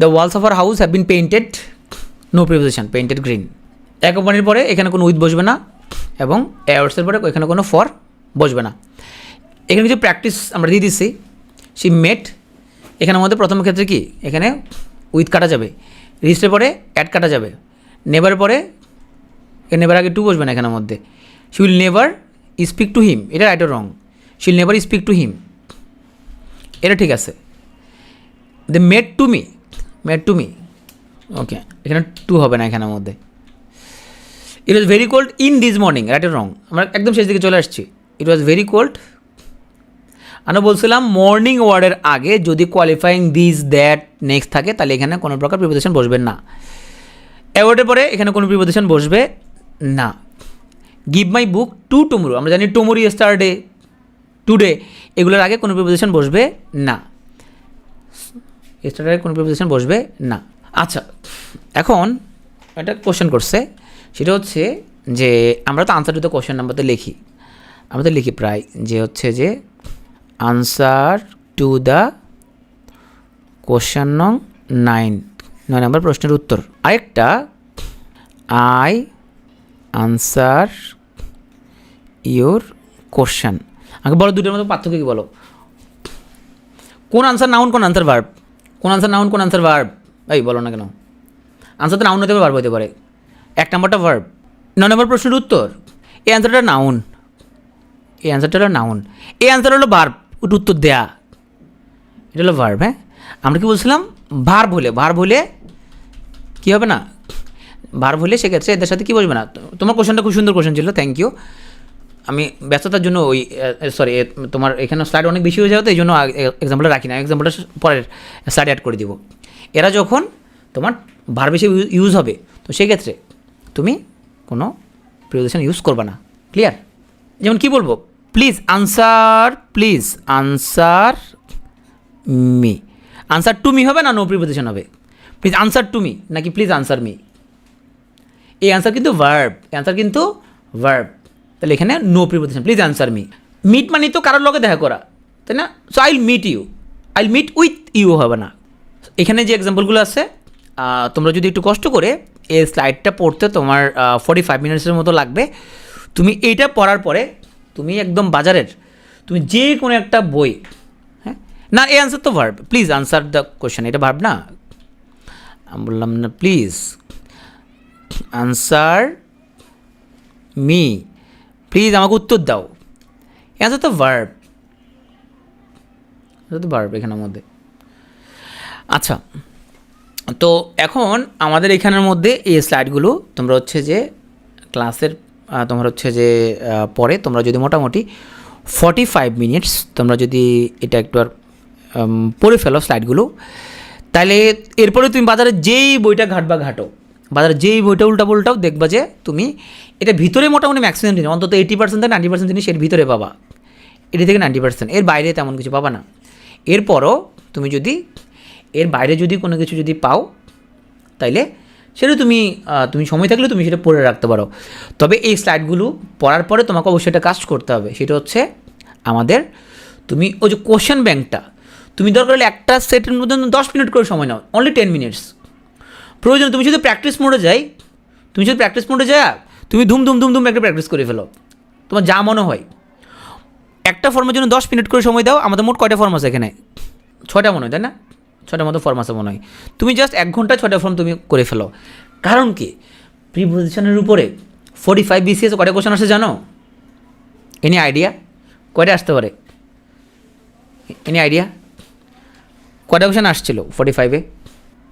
The walls of our house have been painted, no preposition, painted green. এক কোম্পানির পরে এখানে কোনো উইথ বসবে না এবং অ্যাওয়ার্সের পরে এখানে কোনো ফর বসবে না। এখানে কিছু প্র্যাকটিস আমরা দিয়ে দিচ্ছি। সি মেট, এখানের মধ্যে প্রথম ক্ষেত্রে কি এখানে উইথ কাটা যাবে, রিস্টের পরে অ্যাড কাটা যাবে, নেভারের পরে নেভার আগে টু বসবে না এখানের মধ্যে। She will never speak to him, এটা রাইট ও wrong, she will never speak to him, এটা ঠিক আছে। The made to me, made to me, okay, এখানে টু হবে না এখানের মধ্যে। It was very cold in this morning, right ও রং, আমরা একদম শেষ দিকে চলে আসছি। ইট ওয়াজ ভেরি কোল্ড, আমরা বলছিলাম মর্নিং ওয়ার্ডের আগে যদি কোয়ালিফাইং দিস দ্যাট নেক্সট থাকে তাহলে এখানে কোনো প্রকার প্রিপোজিশন বসবে না। অ্যাওয়ার্ডের পরে এখানে কোনো প্রিপোজিশন বসবে না। Give my book to tomorrow, আমরা জানি টুমরো ইয়েস্টারডে, টুডে, এগুলোর আগে কোনো প্রিপোজিশন বসবে না, ইয়েস্টারডে কোনো প্রিপোজিশন বসবে না। আচ্ছা, এখন একটা কোশ্চেন করছে, সেটা হচ্ছে যে আমরা তো আনসার টু দ্য কোশ্চেন নাম্বারতে লিখি, আমরা তো লিখি প্রায় যে হচ্ছে যে আনসার টু দ্য কোশ্চেন নং 9 নম্বর প্রশ্নের উত্তর। আরেকটা আই আনসার ইউর কোশ্চেন। আগে বলো দুটোর মধ্যে পার্থক্য কী বলো? কোন আনসার নাউন, কোন আনসার ভার্ব? কোন আনসার নাউন, কোন আনসার ভার্ব? এই বলো না কেন? আনসার তো নাউন হতে পারে, ভার্ব হতে পারে। এক নম্বরটা ভার্ব, 9 নম্বর প্রশ্নের উত্তর, এই অ্যান্সারটা নাউন, এই অ্যান্সারটা হলো নাউন, এই অ্যান্সার হলো ভার্ব, ওটা উত্তর দেয়া, এটা হলো ভার্ব। হ্যাঁ, আমরা কি বলছিলাম? ভার্ব হলে কী হবে না? ভার্ব হলে সেক্ষেত্রে এদের সাথে কী বসবে না। তোমার কোশ্চেনটা খুব সুন্দর কোশ্চেন ছিল, থ্যাংক ইউ। আমি ব্যস্ততার জন্য ওই সরি তোমার এখানে স্লাইড অনেক বেশি হয়ে যাবে তো এই জন্য এক্সাম্পলটা রাখি না, এক্সাম্পলটা পরের স্লাইড অ্যাড করে দিব। এরা যখন তোমার ভার্ব হিসেবে ইউজ হবে তো সেক্ষেত্রে তুমি কোনো প্রিপোজিশন ইউজ করবে না, ক্লিয়ার? যেমন কি বলবো, please answer me, answer to me হবে না নো প্রিপোজিশন হবে? প্লিজ আনসার টু মি নাকি প্লিজ আনসার মি? এই অ্যান্সার কিন্তু ভার্ব, অ্যান্সার কিন্তু ভার্ব, তাহলে এখানে no preposition, please answer me. Meet মানে তো কারোর লগে দেখা করা, তাই না? সো আইল মিট ইউ, আইল মিট উইথ ইউ হবে না। এখানে যে এক্সাম্পলগুলো আছে তোমরা যদি একটু কষ্ট করে এই স্লাইডটা পড়তে তোমার 45 মিনিটসের মতো লাগবে। তুমি এইটা পড়ার পরে তুমি একদম বাজারের তুমি যে কোনো একটা বই, হ্যাঁ না, এই অ্যান্সার তো verb, please answer the question, এটা ভার্ব না? আমি বললাম না প্লিজ আনসার মি, প্লিজ আমাকে উত্তর দাও, অ্যান্সার তো ভার্ব, এটা তো ভার্ব এখানের মধ্যে। আচ্ছা, তো এখন আমাদের এখানের মধ্যে এই স্লাইডগুলো তোমরা হচ্ছে যে ক্লাসের তোমার হচ্ছে যে পরে তোমরা যদি মোটামুটি 45 মিনিটস তোমরা যদি এটা একটু আর পড়ে ফেলো স্লাইডগুলো, তাহলে এরপরে তুমি বাজারে যেই বইটা ঘাটো, বাজারে যেই বইটা উল্টাও দেখবা যে তুমি এটা ভিতরে মোটামুটি ম্যাক্সিমাম জিনিস অন্তত 80% থেকে 90% জিনিস এর ভিতরে পাবা, 80 থেকে 90%, এর বাইরে তেমন কিছু পাবা না। এরপরও তুমি যদি এর বাইরে যদি কোনো কিছু যদি পাও তাইলে সেটা তুমি সময় থাকলে তুমি সেটা পড়ে রাখতে পারো। তবে এই স্লাইডগুলো পড়ার পরে তোমাকে অবশ্যই একটা কাজ করতে হবে, সেটা হচ্ছে আমাদের তুমি ওই যে কোশ্চেন ব্যাংকটা তুমি দরকার হলে একটা সেটের মধ্যে 10 মিনিট করে সময় নাও, অনলি 10 মিনিটস প্রয়োজন। তুমি যদি প্র্যাকটিস মোডে যায় তুমি ধুম একটা প্র্যাকটিস করে ফেলো, তোমার যা মনে হয়। একটা ফর্মের জন্য 10 মিনিট করে সময় দাও। আমাদের মোট কয়টা ফর্ম আছে এখানে? 6টা মনে হয়, তাই না? 6টার মতো ফর্ম আছে মনে হয়। তুমি জাস্ট 1 ঘন্টায় 6টা ফর্ম তুমি করে ফেলো। কারণ কি, প্রিপোজিশনের উপরে 45 BCS কয়টা কোশ্চেন আসে জানো? এনি আইডিয়া কয়টা আসতে পারে? এনি আইডিয়া কয়টা কোশ্চেন আসছিল 45-এ?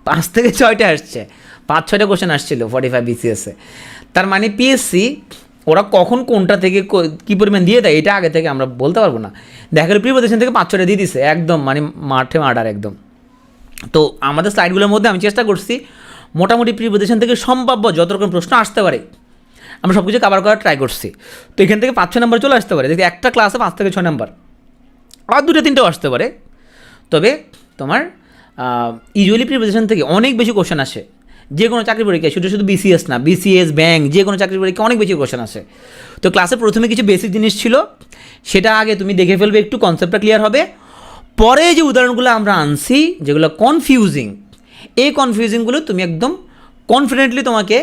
5 থেকে 6টা আসছে, 5-6টা কোশ্চেন আসছিল 45 BCS-এ। তার মানে পিএসসি ওরা কখন কোনটা থেকে কী পরিমাণ দিয়ে দেয় এটা আগে থেকে আমরা বলতে পারবো না। দেখা গেল প্রিপোজিশন থেকে 5-6টা দিয়ে দিছে একদম, মানে মাঠে মার্ডার একদম। তো আমাদের স্লাইডগুলোর মধ্যে আমি চেষ্টা করছি মোটামুটি প্রিপোজিশন থেকে সম্ভাব্য যত রকম প্রশ্ন আসতে পারে আমরা সব কিছু কভার করার ট্রাই করছি। তো এখান থেকে 5-6 নাম্বার চলে আসতে পারে, যদি একটা ক্লাসে 5 থেকে 6 নাম্বার, আর 2-3টেও আসতে পারে। তবে তোমার ইউজুয়ালি প্রিপোজিশন থেকে অনেক বেশি কোশ্চেন আসে, যে কোনো চাকরি পরীক্ষায়, শুধু শুধু বিসিএস না, বিসিএস, ব্যাংক, যে কোনো চাকরি পরীক্ষা অনেক বেশি কোশ্চেন আসে। তো ক্লাসে প্রথমে কিছু বেসিক জিনিস ছিল, সেটা আগে তুমি দেখে ফেলবে, একটু কনসেপ্টটা ক্লিয়ার হবে। পরে যে উদাহরণগুলো আমরা আনছি যেগুলো কনফিউজিং, এই কনফিউজিংগুলো তুমি একদম কনফিডেন্টলি তোমাকে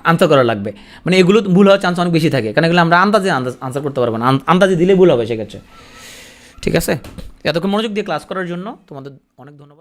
আনসার করা লাগবে। মানে এগুলো ভুল হওয়ার চান্স অনেক বেশি থাকে, কারণ এগুলো আমরা আনসার করতে পারবো না, আন্দাজে দিলে ভুল হবে সেক্ষেত্রে। ঠিক আছে, এতক্ষণ মনোযোগ দিয়ে ক্লাস করার জন্য তোমাদের অনেক ধন্যবাদ।